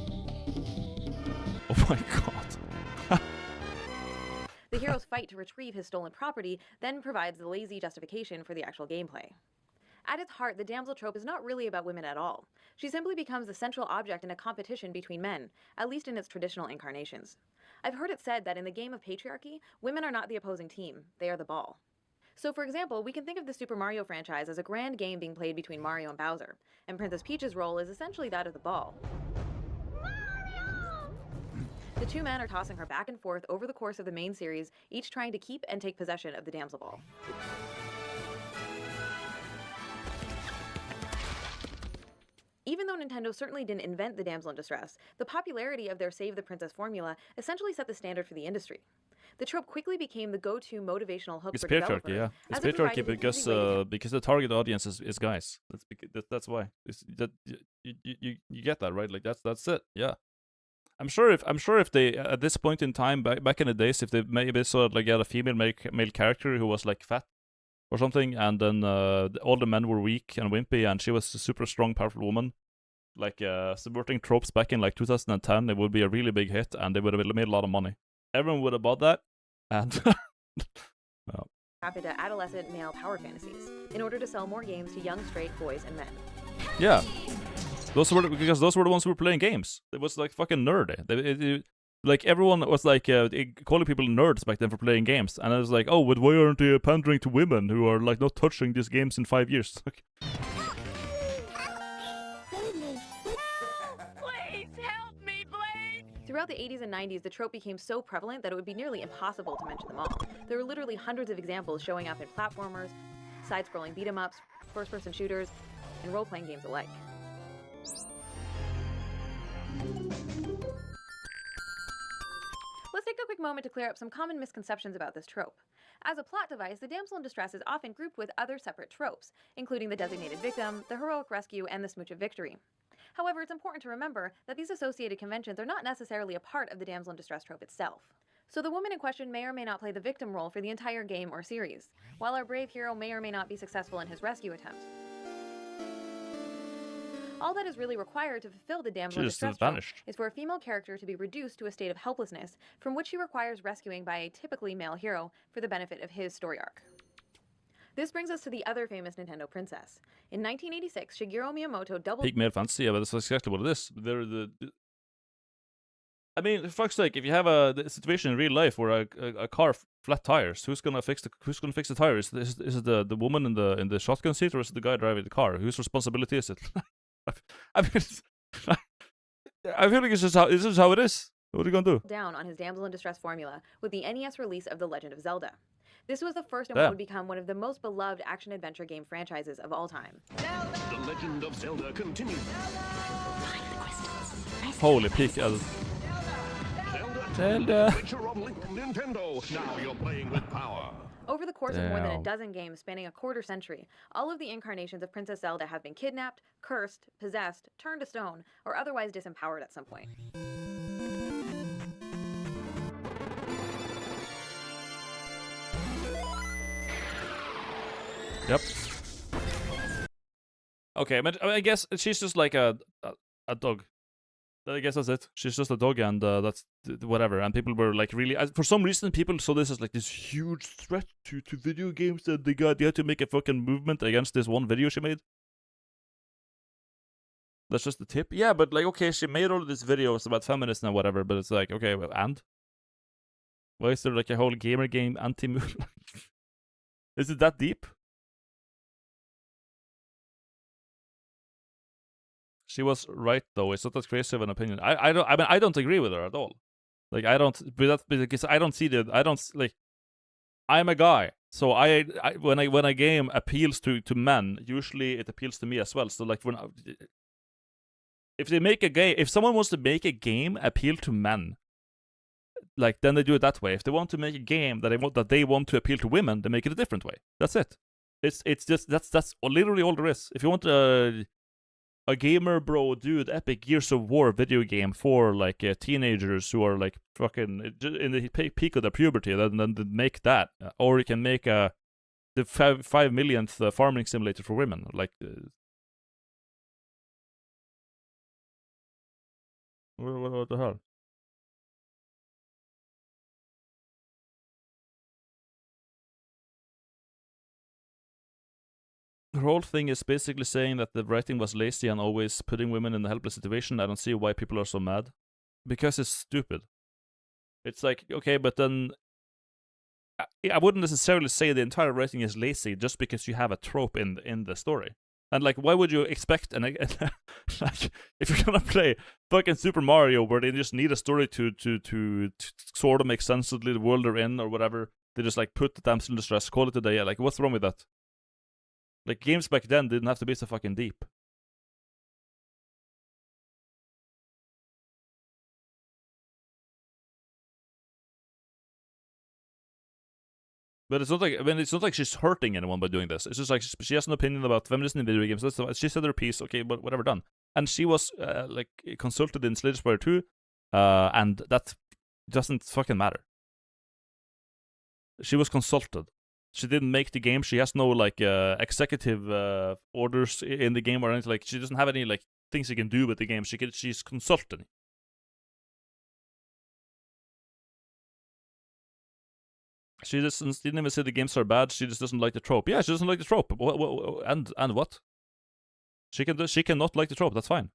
Oh my god. The hero's fight to retrieve his stolen property then provides the lazy justification for the actual gameplay. At its heart, the damsel trope is not really about women at all. She simply becomes the central object in a competition between men, at least in its traditional incarnations. I've heard it said that in the game of patriarchy, women are not the opposing team, they are the ball. So for example, we can think of the Super Mario franchise as a grand game being played between Mario and Bowser, and Princess Peach's role is essentially that of the ball. Mario! The two men are tossing her back and forth over the course of the main series, each trying to keep and take possession of the damsel ball. Even though Nintendo certainly didn't invent the damsel in distress, the popularity of their Save the Princess formula essentially set the standard for the industry. The trope quickly became the go-to motivational hook It's for patriarchy, developers, yeah. It's as it patriarchy provided an easy way to because the target audience is guys. That's why. You get that, right? Like that's it. Yeah. I'm sure if they at this point in time back in the days, if they maybe sort of like had a female male character who was like fat or something, and then all the men were weak and wimpy, and she was a super strong, powerful woman, like subverting tropes back in like 2010, it would be a really big hit, and they would have made a lot of money. Everyone would have bought that, and well. tap into adolescent male power fantasies in order to sell more games to young straight boys and men. Yeah, those were because those were the ones who were playing games. It was like fucking nerdy. Like everyone was like calling people nerds back then for playing games, and I was like, oh, but why aren't they pandering to women who are like not touching these games in 5 years? Throughout the 80s and 90s, the trope became so prevalent that it would be nearly impossible to mention them all. There were literally hundreds of examples showing up in platformers, side-scrolling beat-em-ups, first-person shooters, and role-playing games alike. Let's take a quick moment to clear up some common misconceptions about this trope. As a plot device, the damsel in distress is often grouped with other separate tropes, including the designated victim, the heroic rescue, and the smooch of victory. However, it's important to remember that these associated conventions are not necessarily a part of the damsel in distress trope itself. So the woman in question may or may not play the victim role for the entire game or series, while our brave hero may or may not be successful in his rescue attempt. All that is really required to fulfill the damsel in distress trope is for a female character to be reduced to a state of helplessness from which she requires rescuing by a typically male hero for the benefit of his story arc. This brings us to the other famous Nintendo princess. In 1986, Shigeru Miyamoto doubled... Peak male fantasy, yeah, but that's exactly what it is. I mean, for fuck's sake, if you have a situation in real life where a car flat tires, who's gonna fix the tires? Is it the woman in the shotgun seat, or is it the guy driving the car? Whose responsibility is it? I mean, I feel like this is how it is. What are you gonna do? Down on his damsel in distress formula with the NES release of The Legend of Zelda. This was the first in what would become one of the most beloved action-adventure game franchises of all time. Zelda! The Legend of Zelda continues. Find the crystals. Holy peak. Zelda! Picture of Link Nintendo. Now you're playing with power. Over the course of more than a dozen games spanning a quarter century, all of the incarnations of Princess Zelda have been kidnapped, cursed, possessed, turned to stone, or otherwise disempowered at some point. Yep. Okay, but I guess she's just like a dog. I guess that's it. She's just a dog, and that's whatever. And people were like really, for some reason, people saw this as like this huge threat to video games that they had to make a fucking movement against this one video she made. That's just the tip. Yeah, but like, okay, she made all of these videos about feminism and whatever, but it's like, okay, well, and? Why is there like a whole gamer game anti-move? Is it that deep? She was right though. It's not that crazy of an opinion. I don't. I mean, I don't agree with her at all. Like I don't. But that's because I don't see the. I don't like. I'm a guy, so when a game appeals to men, usually it appeals to me as well. So like if they make a game, if someone wants to make a game appeal to men, like then they do it that way. If they want to make a game that they want to appeal to women, they make it a different way. That's it. It's just that's literally all there is. If you want a gamer bro dude epic Gears of War video game for like teenagers who are like fucking in the peak of their puberty, then make that. Or you can make the 5 millionth farming simulator for women. Like what the hell? Her whole thing is basically saying that the writing was lazy and always putting women in a helpless situation. I don't see why people are so mad. Because it's stupid. It's like, okay, but then I wouldn't necessarily say the entire writing is lazy just because you have a trope in the story. And like, why would you expect like, if you're gonna play fucking Super Mario where they just need a story to sort of make sense of the world they're in or whatever, they just like put the damsel in distress, call it a day. Like, what's wrong with that? Like, games back then didn't have to be so fucking deep. But it's not like, I mean, it's not like she's hurting anyone by doing this. It's just like she has an opinion about feminism in video games. She said her piece, okay, but whatever, done. And she was like consulted in Spire 2, and that doesn't fucking matter. She was consulted. She didn't make the game. She has no like executive orders in the game or anything. Like, she doesn't have any like things she can do with the game. She's consulting. She just didn't even say the games are bad. She just doesn't like the trope. Yeah, she doesn't like the trope. And what? She cannot like the trope. That's fine.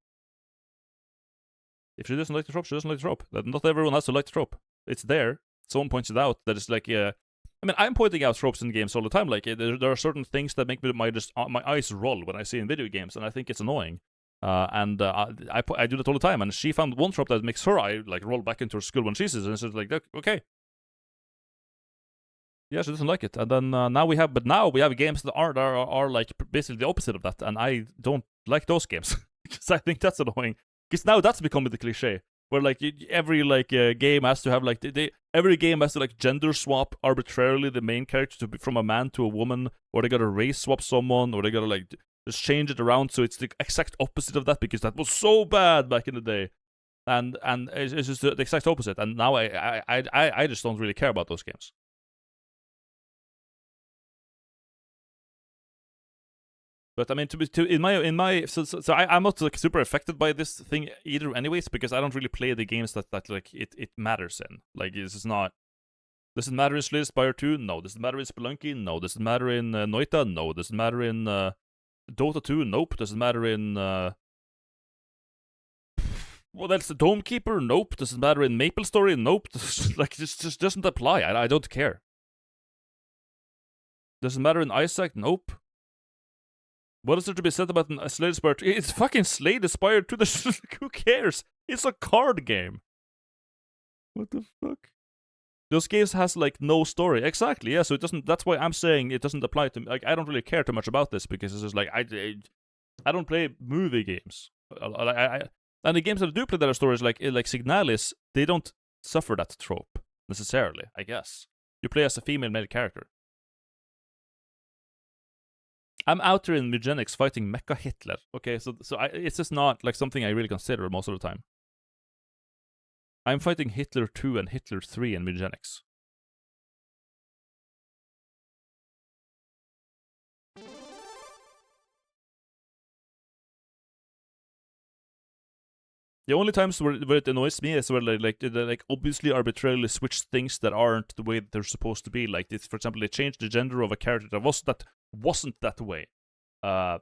If she doesn't like the trope, she doesn't like the trope. Not everyone has to like the trope. It's there. Someone points it out that it's like I mean, I'm pointing out tropes in games all the time. Like, there are certain things that make my eyes roll when I see in video games, and I think it's annoying. I do that all the time. And she found one trope that makes her eye like roll back into her skull when she sees it, and it's just like, okay. Yeah, she doesn't like it, and then now we have games that are like basically the opposite of that, and I don't like those games because I think that's annoying. Because now that's becoming the cliche, where like every like game has to have like every game has to like gender swap arbitrarily the main character to be from a man to a woman, or they gotta race swap someone, or they gotta like just change it around so it's the exact opposite of that because that was so bad back in the day, and it's just the exact opposite. And now I just don't really care about those games. But I mean, I'm not like super affected by this thing either, anyways, because I don't really play the games that like it matters in. Like, this does it matter in Spire 2? No. Does it matter in Spelunky? No. Does it matter in Noita? No. Does it matter in Dota 2? Nope. Does it matter in well, that's the Dome Keeper? Nope. Does it matter in Maple Story? Nope. Like, this just doesn't apply. I don't care. Does it matter in Isaac? Nope. What is there to be said about Slay the Spire 2? It's fucking Slay the Spire 2. Who cares? It's a card game. What the fuck? Those games has like no story. Exactly, yeah. So it doesn't. That's why I'm saying it doesn't apply to me. Like, I don't really care too much about this because it's just like I don't play movie games. And the games that I do play that are stories like Signalis, they don't suffer that trope necessarily. I guess you play as a female male character. I'm out there in eugenics fighting Mecha Hitler. Okay, so it's just not like something I really consider most of the time. I'm fighting Hitler 2 and Hitler 3 in eugenics. The only times where it annoys me is where they obviously arbitrarily switch things that aren't the way that they're supposed to be. Like, for example, they changed the gender of a character that wasn't that way. But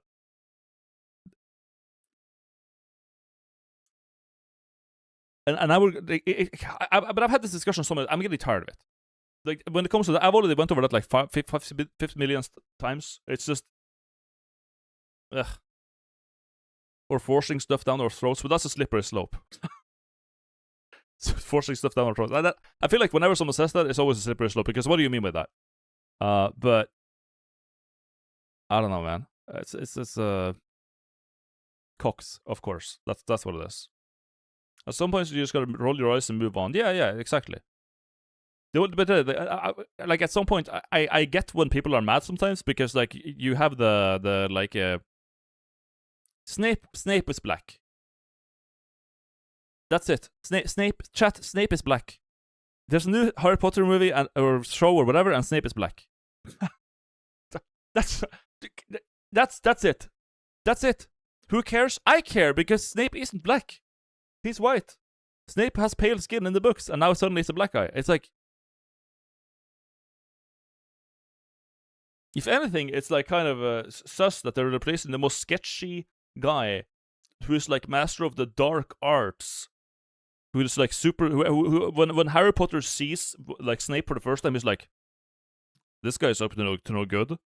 I've had this discussion so much. I'm getting tired of it. Like, when it comes to that, I've already went over that like 50 million times. It's just, ugh. or forcing stuff down our throats, but that's a slippery slope. Forcing stuff down our throats. I feel like whenever someone says that, it's always a slippery slope, because what do you mean by that? But I don't know, man. It's cocks, of course. That's what it is. At some point, you just gotta roll your eyes and move on. Yeah, exactly. But like at some point, I get when people are mad sometimes, because like you have the like Snape is black. That's it. Snape is black. There's a new Harry Potter movie or show or whatever, and Snape is black. That's it. That's it. Who cares? I care, because Snape isn't black. He's white. Snape has pale skin in the books, and now suddenly he's a black guy. It's like, if anything, it's like kind of sus that they're replacing the most sketchy guy, who's like master of the dark arts, who's like super. Who when Harry Potter sees like Snape for the first time, he's like, this guy's up to no good,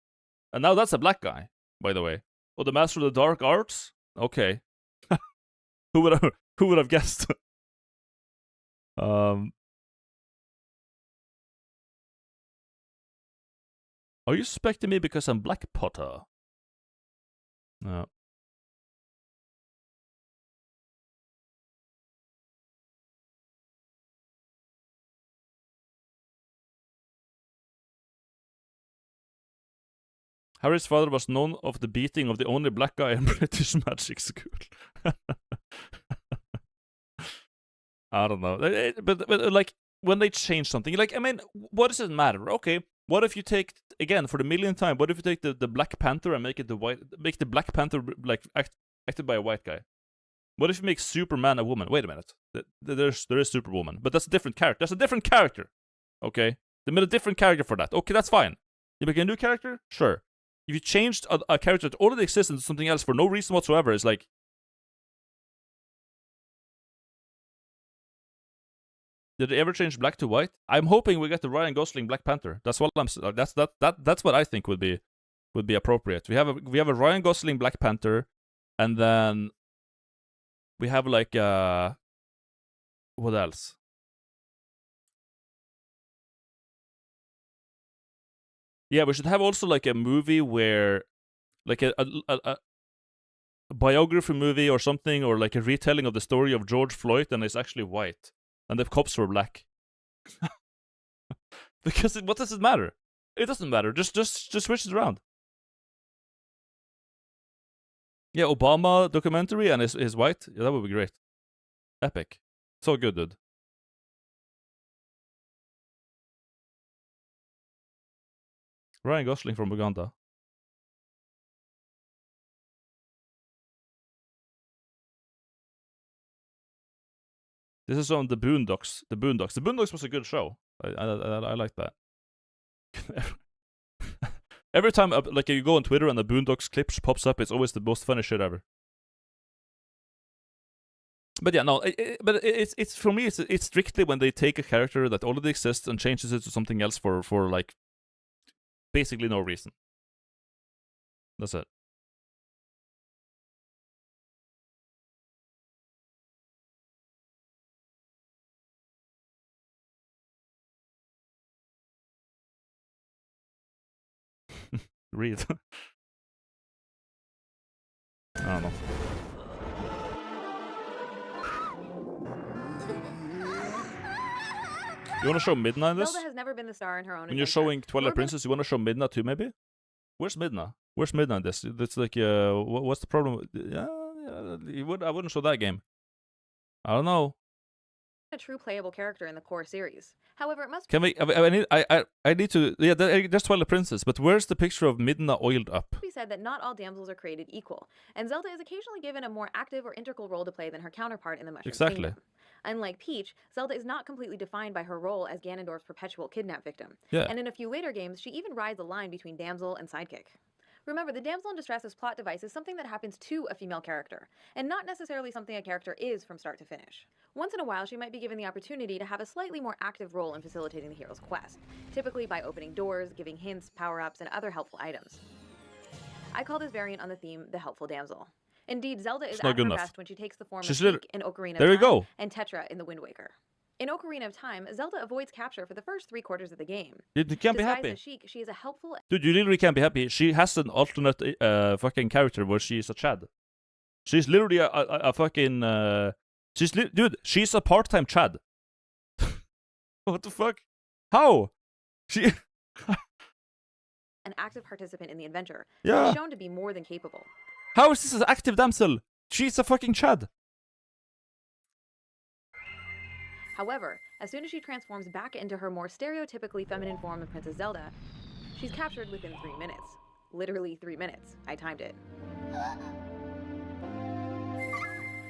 and now that's a black guy, by the way. Oh, the master of the dark arts. Okay, who would have guessed? Are you suspecting me because I'm Black Potter? No. Harry's father was known of the beating of the only black guy in British magic school. I don't know. But like, when they change something, like, I mean, what does it matter? Okay, what if you take, again, for the millionth time, what if you take the Black Panther and make the Black Panther like acted by a white guy? What if you make Superman a woman? Wait a minute. There is Superwoman, but that's a different character. That's a different character. Okay? They made a different character for that. Okay, that's fine. You make a new character? Sure. If you changed a character that already exists into something else for no reason whatsoever, it's like, did they ever change black to white? I'm hoping we get the Ryan Gosling Black Panther. That's what that's what I think would be appropriate. We have a Ryan Gosling Black Panther, and then we have like what else? Yeah, we should have also like a movie where, like a biography movie or something, or like a retelling of the story of George Floyd, and it's actually white, and the cops were black. Because what does it matter? It doesn't matter. Just switch it around. Yeah, Obama documentary and is white. Yeah, that would be great. Epic. So good, dude. Ryan Gosling from Uganda. This is on the Boondocks. The Boondocks was a good show. I like that. Every time like you go on Twitter and the Boondocks clip pops up, it's always the most funny shit ever. But yeah, no. It's for me. It's strictly when they take a character that already exists and changes it to something else for like basically no reason. That's it. Read. I don't know. You want to show Midna in this? Zelda has never been the star in her own When you're showing Twilight Princess, you want to show Midna too, maybe? Where's Midna? Where's Midna in this? It's like, what's the problem? Yeah, I wouldn't show that game. I don't know. A true playable character in the core series. However, it must. Can we? I need to. Yeah, there's Twilight Princess, but where's the picture of Midna oiled up? Be said that not all damsels are created equal, and Zelda is occasionally given a more active or integral role to play than her counterpart in the Mushroom Kingdom. Unlike Peach, Zelda is not completely defined by her role as Ganondorf's perpetual kidnap victim. Yeah. And in a few later games, she even rides the line between damsel and sidekick. Remember, the damsel in distress's plot device is something that happens to a female character, and not necessarily something a character is from start to finish. Once in a while, she might be given the opportunity to have a slightly more active role in facilitating the hero's quest, typically by opening doors, giving hints, power-ups, and other helpful items. I call this variant on the theme the helpful damsel. Indeed, Zelda is It's not at good her enough. best when she takes the form She's of Sheik in Ocarina There of you Time go. and Tetra in The Wind Waker. In Ocarina of Time, Zelda avoids capture for the first 3/4 of the game. You can't be Disguised happy. as Sheik, she is a helpful. Dude, you literally can't be happy. She has an alternate fucking character where she's a Chad. She's literally a fucking dude, she's a part-time Chad. What the fuck? How? She An active participant in the adventure. Yeah. She's shown to be more than capable. How is this an active damsel? She's a fucking Chad. However, as soon as she transforms back into her more stereotypically feminine form of Princess Zelda, she's captured within 3 minutes. Literally 3 minutes. I timed it.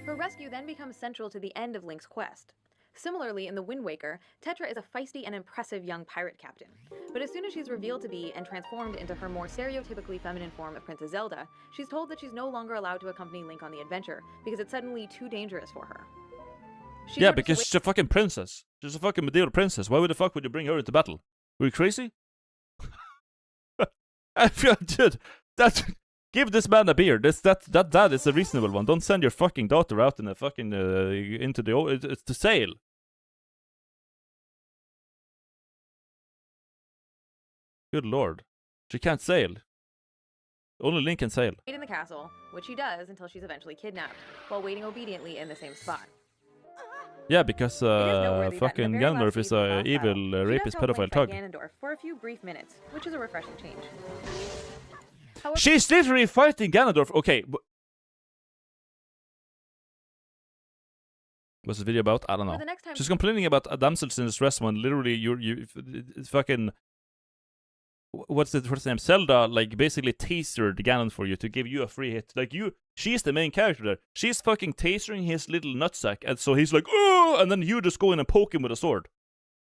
Her rescue then becomes central to the end of Link's quest. Similarly, in The Wind Waker, Tetra is a feisty and impressive young pirate captain. But as soon as she's revealed to be and transformed into her more stereotypically feminine form of Princess Zelda, she's told that she's no longer allowed to accompany Link on the adventure because it's suddenly too dangerous for her. She's Yeah, ordered to because wait- she's a fucking princess. She's a fucking medieval princess. Why would the fuck would you bring her into battle? Were you crazy? I feel, dude, give this man a beer. That is a reasonable one. Don't send your fucking daughter out in a fucking into the it's to sail. Good lord, she can't sail. Only Link can sail. in the castle, which she does until she's eventually kidnapped, while waiting obediently in the same spot. Yeah, because It is noteworthy that in fucking the very last Ganondorf is season of a Lost evil Isle, she does rapist help pedophile Link fight thug. Ganondorf for a few brief minutes, which is a refreshing change. However, She's literally fighting Ganondorf. Okay. What's the video about? I don't for know. the next time She's complaining about a damsels in distress when literally it's fucking what's the name? Zelda like basically tasered Ganon for you to give you a free hit. Like she's the main character there. She's fucking tasering his little nutsack, and so he's like, oh, and then you just go in and poke him with a sword.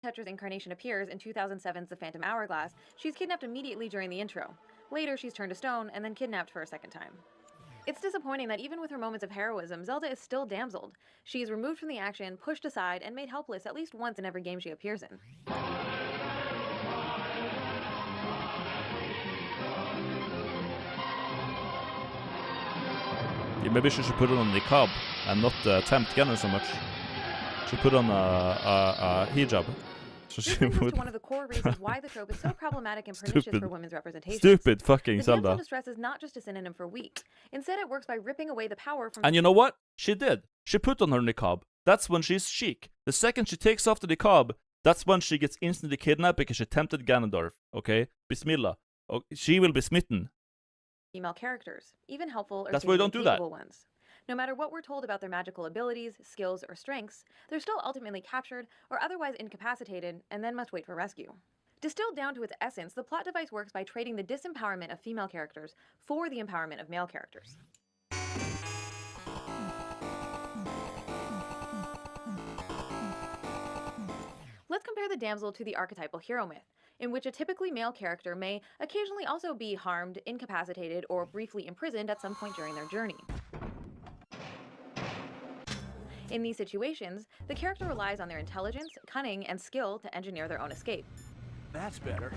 Tetra's incarnation appears in 2007's The Phantom Hourglass, she's kidnapped immediately during the intro. Later, she's turned to stone and then kidnapped for a second time. It's disappointing that even with her moments of heroism, Zelda is still damseled. She is removed from the action, pushed aside, and made helpless at least once in every game she appears in. Yeah, maybe she should put it on niqab and not tempt Ganon so much. She put on a hijab. So This she brings us would. to one of the core reasons why the trope is so problematic and pernicious Stupid. for women's representation. Stupid fucking The damsel in Zelda. distress is not just a synonym for weak. Instead, it works by ripping away the power from And you know what? She did. She put on her niqab. That's when she's chic. The second she takes off the niqab, that's when she gets instantly kidnapped because she tempted Ganondorf. Okay? Bismillah. Oh, she will be smitten. female characters, even helpful or That's why you don't do that. capable ones. No matter what we're told about their magical abilities, skills, or strengths, they're still ultimately captured or otherwise incapacitated and then must wait for rescue. Distilled down to its essence, the plot device works by trading the disempowerment of female characters for the empowerment of male characters. Let's compare the damsel to the archetypal hero myth, in which a typically male character may occasionally also be harmed, incapacitated, or briefly imprisoned at some point during their journey. In these situations, the character relies on their intelligence, cunning, and skill to engineer their own escape. That's better.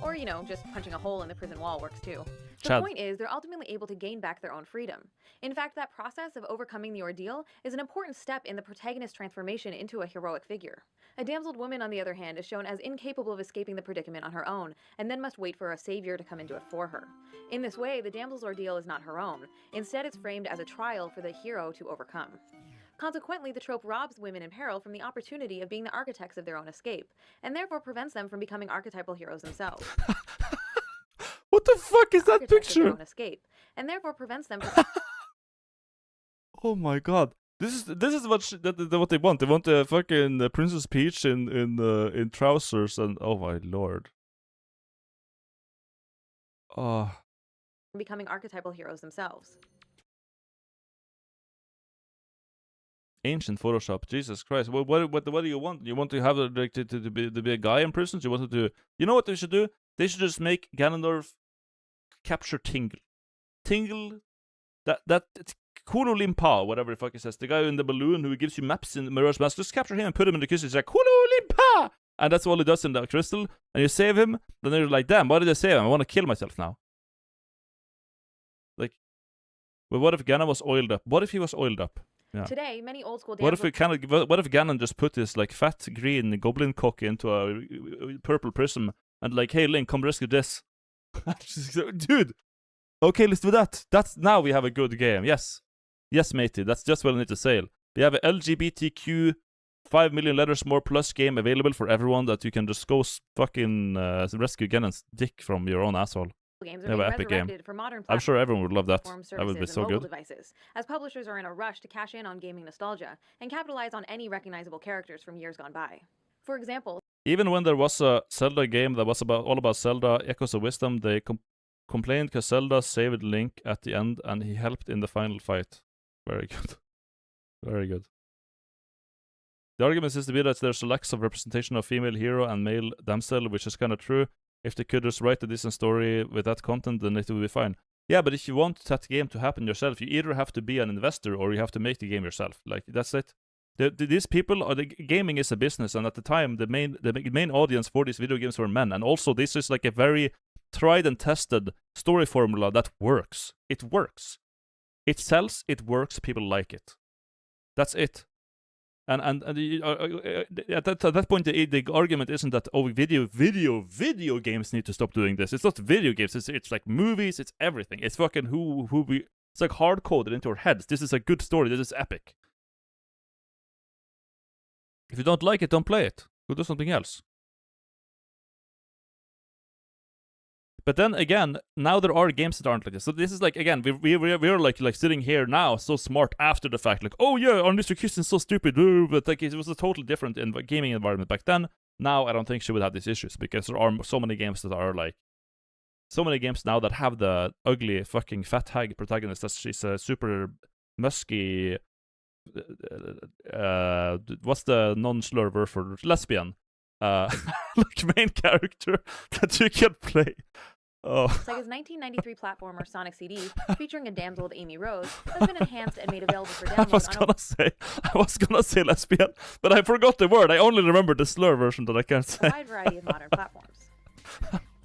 Or, just punching a hole in the prison wall works too. The Chad. point is, they're ultimately able to gain back their own freedom. In fact, that process of overcoming the ordeal is an important step in the protagonist's transformation into a heroic figure. A damseled woman, on the other hand, is shown as incapable of escaping the predicament on her own, and then must wait for a savior to come into it for her. In this way, the damsel's ordeal is not her own. Instead, it's framed as a trial for the hero to overcome. Consequently, the trope robs women in peril from the opportunity of being the architects of their own escape, and therefore prevents them from becoming archetypal heroes themselves. What the fuck is that Architects of their picture? own escape, and therefore prevents them from Oh my god. This is what they want. They want the fucking Princess Peach in trousers and oh my lord. Oh. becoming archetypal heroes themselves. Ancient Photoshop, Jesus Christ! What do you want? You want to have like to be a guy in prison? You want to? You know what they should do? They should just make Ganondorf capture Tingle. Tingle, that Kulo Limpa, whatever the fuck it says, the guy in the balloon who gives you maps in Mirage Mask. Just capture him and put him in the kiss. It's like Kulo Limpa, and that's all he does in the crystal. And you save him. Then you're like, damn, why did I save him? I want to kill myself now. But what if Ganon was oiled up? What if he was oiled up? Yeah. Today, many old school What damsels... if what if Ganon just put his like fat green goblin cock into a purple prism and like, hey Link, come rescue this, dude. Okay, let's do that. That's now we have a good game. Yes, matey. That's just what I need to say. We have a LGBTQ 5 million letters more plus game available for everyone that you can just go fucking rescue Ganon's dick from your own asshole. Games are being epic game. resurrected for modern I'm sure everyone would love that. platforms, That would be services, so and mobile good. devices, as publishers are in a rush to cash in on gaming nostalgia and capitalize on any recognizable characters from years gone by. For example, Even when there was a Zelda game that was all about Zelda, Echoes of Wisdom, they complained because Zelda saved Link at the end and he helped in the final fight. Very good. Very good. The argument seems to be that there's a lack of representation of female hero and male damsel, which is kind of true. If they could just write a decent story with that content, then it would be fine. Yeah, but if you want that game to happen yourself, you either have to be an investor or you have to make the game yourself. Like, that's it. These people, gaming is a business, and at the time, the main audience for these video games were men. And also, this is like a very tried and tested story formula that works. It works. It sells, it works, people like it. That's it. And at that point, the argument isn't that, oh, video games need to stop doing this. It's not video games. It's like movies. It's everything. It's fucking it's like hard coded into our heads. This is a good story. This is epic. If you don't like it, don't play it. Go do something else. But then again, now there are games that aren't like this. So this is like, again, we're like sitting here now, so smart after the fact, like, oh yeah, our Mr. Kirsten's so stupid, but like it was a totally different gaming environment back then. Now I don't think she would have these issues because there are so many games that are like, so many games now that have the ugly fucking fat hag protagonist that she's a super musky, what's the non-slur word for lesbian? Like main character that you can play. Oh. Sega's 1993 platformer Sonic CD, featuring a damsel of Amy Rose, has been enhanced and made available for download I was gonna say lesbian, but I forgot the word. I only remember the slur version that I can't say. a wide variety of modern platforms.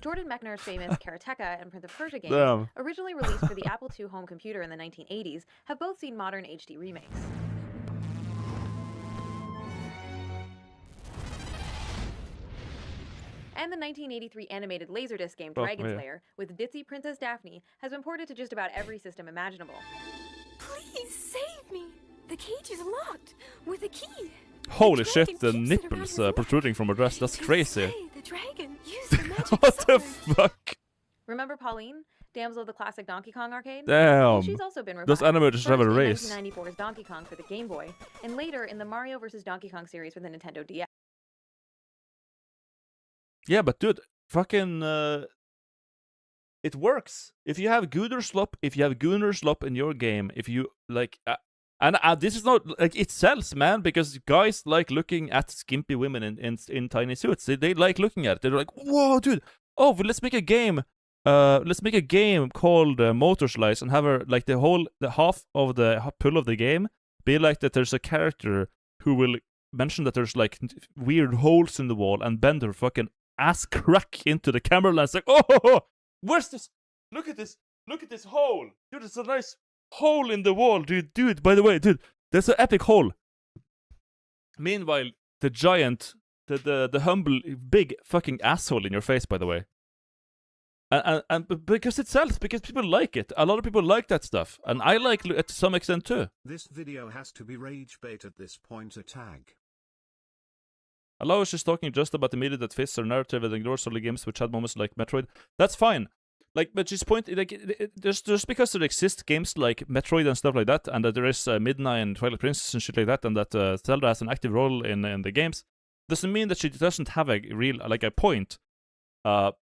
Jordan Mechner's famous Karateka and Prince of Persia games, originally released for the Apple II home computer in the 1980s, have both seen modern HD remakes. And the 1983 animated Laserdisc game Dragon Slayer, with ditzy Princess Daphne, has been ported to just about every system imaginable. Please save me. The cage is locked with a key. Holy shit, the nipples protruding from her dress. That's crazy. The dragon used the magic What the sword. fuck? Remember Pauline, damsel of the classic Donkey Kong arcade? Damn. Well, she's also been revived. Those animators should have a First race. in 1994's Donkey Kong for the Game Boy, and later in the Mario vs. Donkey Kong series for the Nintendo DS. Yeah, but dude, fucking, it works. If you have Gooner Slop in your game, if you, like, and this is not, like, it sells, man, because guys like looking at skimpy women in tiny suits. They like looking at it. They're like, whoa, dude, oh, well, let's make a game. Let's make a game called Motor Slice and have her, like, the half of the pull of the game be like that there's a character who will mention that there's, like, weird holes in the wall and bend her fucking ass crack into the camera lens, like, oh, where's this? Look at this hole, dude. It's a nice hole in the wall, dude. By the way, dude, there's an epic hole. Meanwhile, the giant, the humble, big fucking asshole in your face. By the way, and because it sells, because people like it. A lot of people like that stuff, and I like it to some extent too. This video has to be rage bait at this point. A tag. Allow is just talking just about the media that fits her narrative and ignores early games which had moments like Metroid. That's fine. Like, but she's pointing, like, just because there exist games like Metroid and stuff like that, and that there is Midnight and Twilight Princess and shit like that, and that Zelda has an active role in the games, doesn't mean that she doesn't have a real, like, a point. But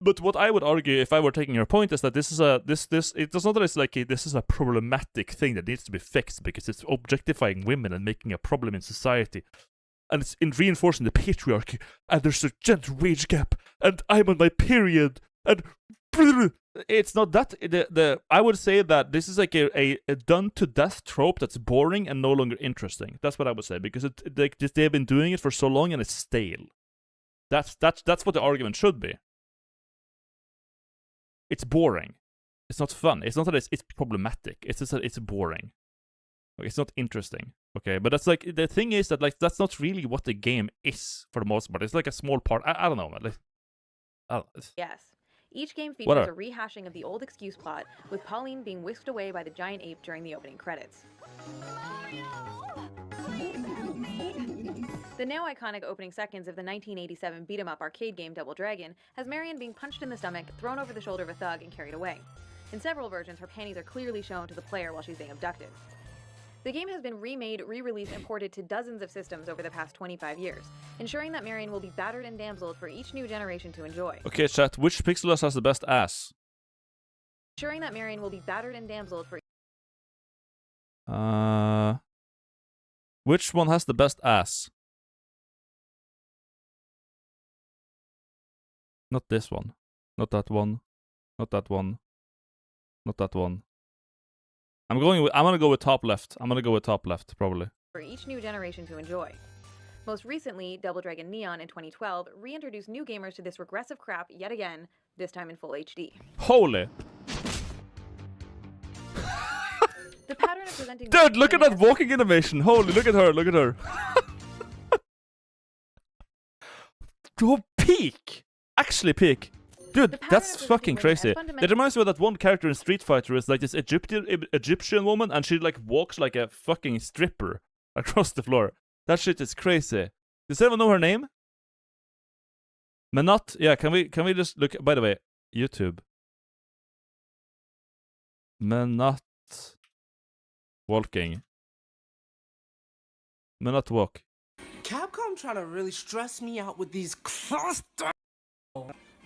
what I would argue, if I were taking her point, is that this is it's not that it's like this is a problematic thing that needs to be fixed because it's objectifying women and making a problem in society. And it's in reinforcing the patriarchy, and there's a gender wage gap, and I'm on my period, and it's not that. I would say that this is like a done to death trope that's boring and no longer interesting. That's what I would say, because they've been doing it for so long and it's stale. That's what the argument should be. It's boring. It's not fun. It's not that it's problematic. It's just that it's boring. Like, it's not interesting. Okay, but that's like the thing is that like that's not really what the game is for the most part. It's like a small part. I don't know, man. Like, I don't, Yes. Each game features Whatever. a rehashing of the old excuse plot, with Pauline being whisked away by the giant ape during the opening credits. The now iconic opening seconds of the 1987 beat-em-up arcade game Double Dragon has Marion being punched in the stomach, thrown over the shoulder of a thug, and carried away. In several versions, her panties are clearly shown to the player while she's being abducted. The game has been remade, re-released, and ported to dozens of systems over the past 25 years, ensuring that Marion will be battered and damseled for each new generation to enjoy. Okay, chat. Which Pixelos has the best ass? Ensuring that Marion will be battered and damseled for Which one has the best ass? Not this one. Not that one. Not that one. Not that one. I'm gonna go with top left. I'm gonna go with top left, probably. for each new generation to enjoy. Most recently, Double Dragon Neon in 2012 reintroduced new gamers to this regressive crap yet again, this time in full HD. Holy! The pattern of presenting Dude, look at that walking animation! Holy, look at her, look at her! Go peak! Actually peak! Dude, that's fucking crazy. It reminds me of that one character in Street Fighter. It's like this Egyptian woman, and she like walks like a fucking stripper across the floor. That shit is crazy. Does anyone know her name? Menat? Yeah, can we just look? By the way, YouTube. Menat walking. Menat walk. Capcom trying to really stress me out with these cluster.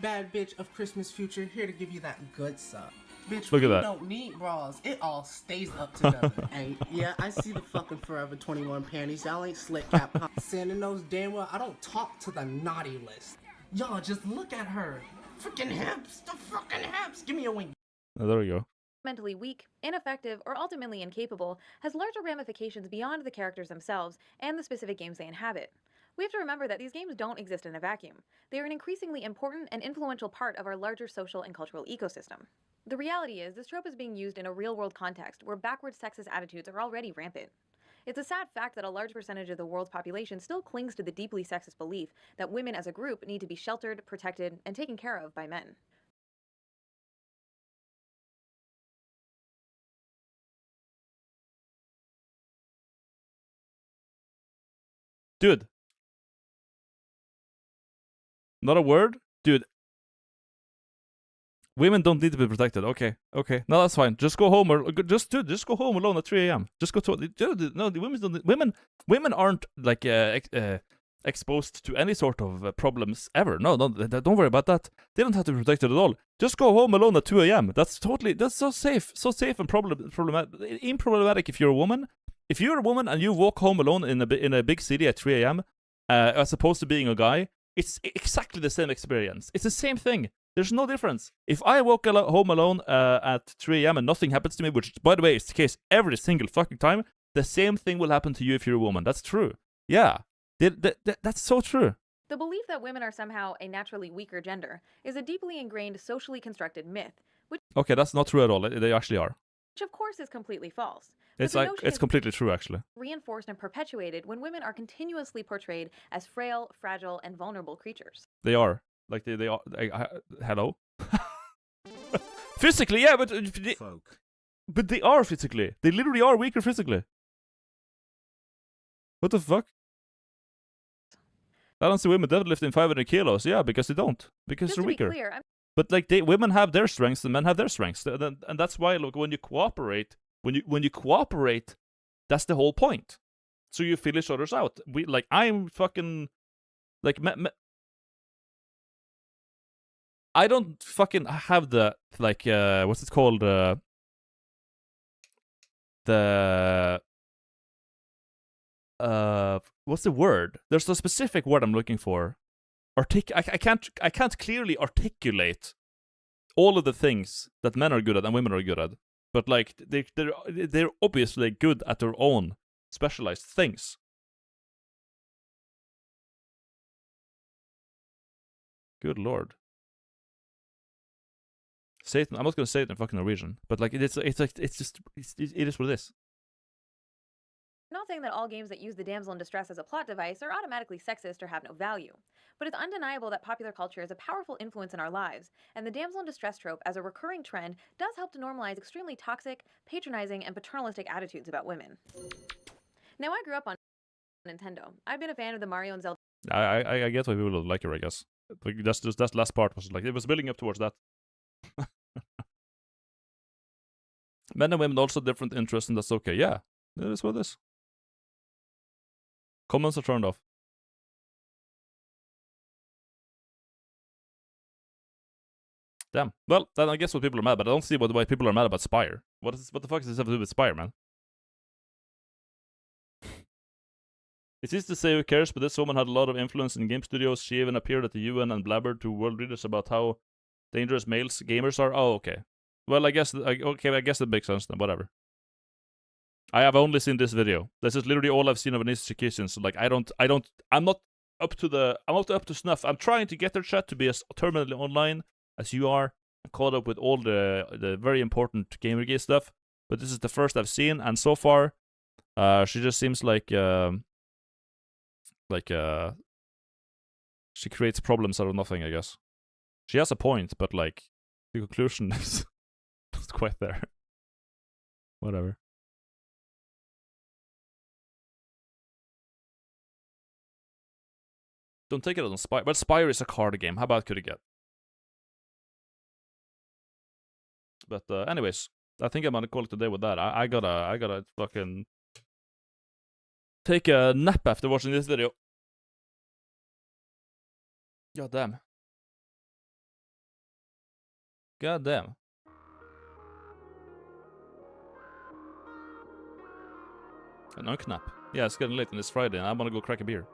Bad bitch of Christmas future, here to give you that good stuff. Bitch, Look at you that. don't need bras. It all stays up together. And yeah, I see the fucking Forever 21 panties. Y'all ain't slick, Capcom. Santa knows damn well I don't talk to the naughty list. Y'all just look at her. Freaking hips, the fucking hips. Give me a wink. Oh, there we go. Mentally weak, ineffective, or ultimately incapable has larger ramifications beyond the characters themselves and the specific games they inhabit. We have to remember that these games don't exist in a vacuum. They are an increasingly important and influential part of our larger social and cultural ecosystem. The reality is, this trope is being used in a real-world context where backward sexist attitudes are already rampant. It's a sad fact that a large percentage of the world's population still clings to the deeply sexist belief that women as a group need to be sheltered, protected, and taken care of by men. Dude. Not a word? Dude. Women don't need to be protected. Okay. No, that's fine. Just go home or just go home alone at 3 a.m. Just go to dude, no, the women don't women aren't like exposed to any sort of problems ever. No, don't worry about that. They don't have to be protected at all. Just go home alone at 2 a.m. That's so safe. So safe and unproblematic if you're a woman. If you're a woman and you walk home alone in a big city at 3 a.m. As opposed to being a guy, it's exactly the same experience. It's the same thing. There's no difference. If I walk home alone at 3 a.m. and nothing happens to me, which, by the way, is the case every single fucking time, the same thing will happen to you if you're a woman. That's true. Yeah. That's so true. The belief that women are somehow a naturally weaker gender is a deeply ingrained, socially constructed myth, which Okay, that's not true at all. They actually are. of course is completely false. It's completely true, actually. Reinforced and perpetuated when women are continuously portrayed as frail, fragile, and vulnerable creatures. They are. Like, they are. Hello? Physically, yeah, but they are physically. They literally are weaker physically. What the fuck? I don't see women deadlifting 500 kilos. Yeah, because they don't. Because Just they're to be weaker. clear, But like, women have their strengths and men have their strengths, and that's why, look, when you cooperate, that's the whole point. So you fill each other's out. I'm fucking like I don't fucking have the what's it called what's the word? There's a specific word I'm looking for. I can't clearly articulate all of the things that men are good at and women are good at, but like they're obviously good at their own specialized things. Good lord. Satan. I'm not gonna say it in fucking Norwegian, but like it is what it is. I'm not saying that all games that use the damsel in distress as a plot device are automatically sexist or have no value, but it's undeniable that popular culture is a powerful influence in our lives, and the damsel in distress trope as a recurring trend does help to normalize extremely toxic, patronizing, and paternalistic attitudes about women. Now, I grew up on Nintendo. I've been a fan of the Mario and Zelda. I get why people don't like her, I guess. Like that's last part was like it was building up towards that. Men and women also different interests, and that's okay. Yeah, it is what it is. Comments are turned off. Damn. Well, then I guess what people are mad about. I don't see why people are mad about Spire. What the fuck does this have to do with Spire, man? It's easy to say who cares, but this woman had a lot of influence in game studios. She even appeared at the UN and blabbered to world leaders about how dangerous males gamers are. Oh, okay. Well, I guess that makes sense then. Whatever. I have only seen this video. This is literally all I've seen of Anita Kitchen. So like, I'm not up to snuff. I'm trying to get their chat to be as terminally online as you are. I'm caught up with all the very important Gamergate stuff. But this is the first I've seen, and so far, she just seems like she creates problems out of nothing, I guess. She has a point, but like the conclusion is not quite there. Whatever. Don't take it on Spire. But Spire is a card game. How bad could it get? But anyways, I think I'm gonna call it today with that. I gotta fucking take a nap after watching this video. God damn. God damn. An unknap. Yeah, it's getting late and it's Friday and I'm gonna go crack a beer.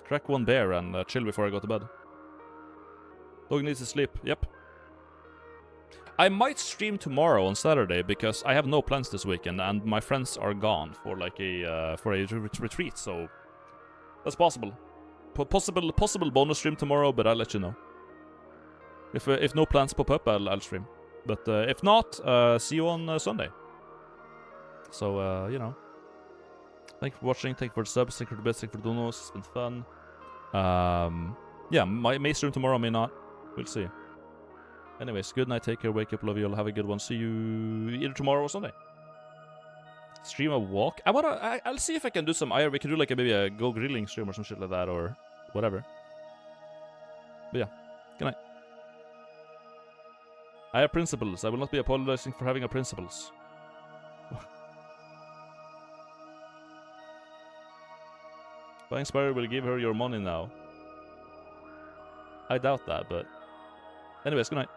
Crack one beer and chill before I go to bed. Dog needs to sleep. Yep. I might stream tomorrow on Saturday because I have no plans this weekend and my friends are gone for like a retreat, so that's possible. Possible bonus stream tomorrow, but I'll let you know. If no plans pop up, I'll stream. But if not, see you on Sunday. So you know, thank you for watching, thank you for the subs, thank you for the bits, thank you for the donos. It's been fun. Yeah, may stream tomorrow, may not. We'll see. Anyways, good night, take care, wake up, love you all, have a good one. See you either tomorrow or Sunday. Stream a walk? I'll see if I can do some we can do like maybe a go grilling stream or some shit like that or whatever. But yeah, good night. I have principles. I will not be apologizing for having a principles. Buying Spire will give her your money now. I doubt that, but anyways, good night.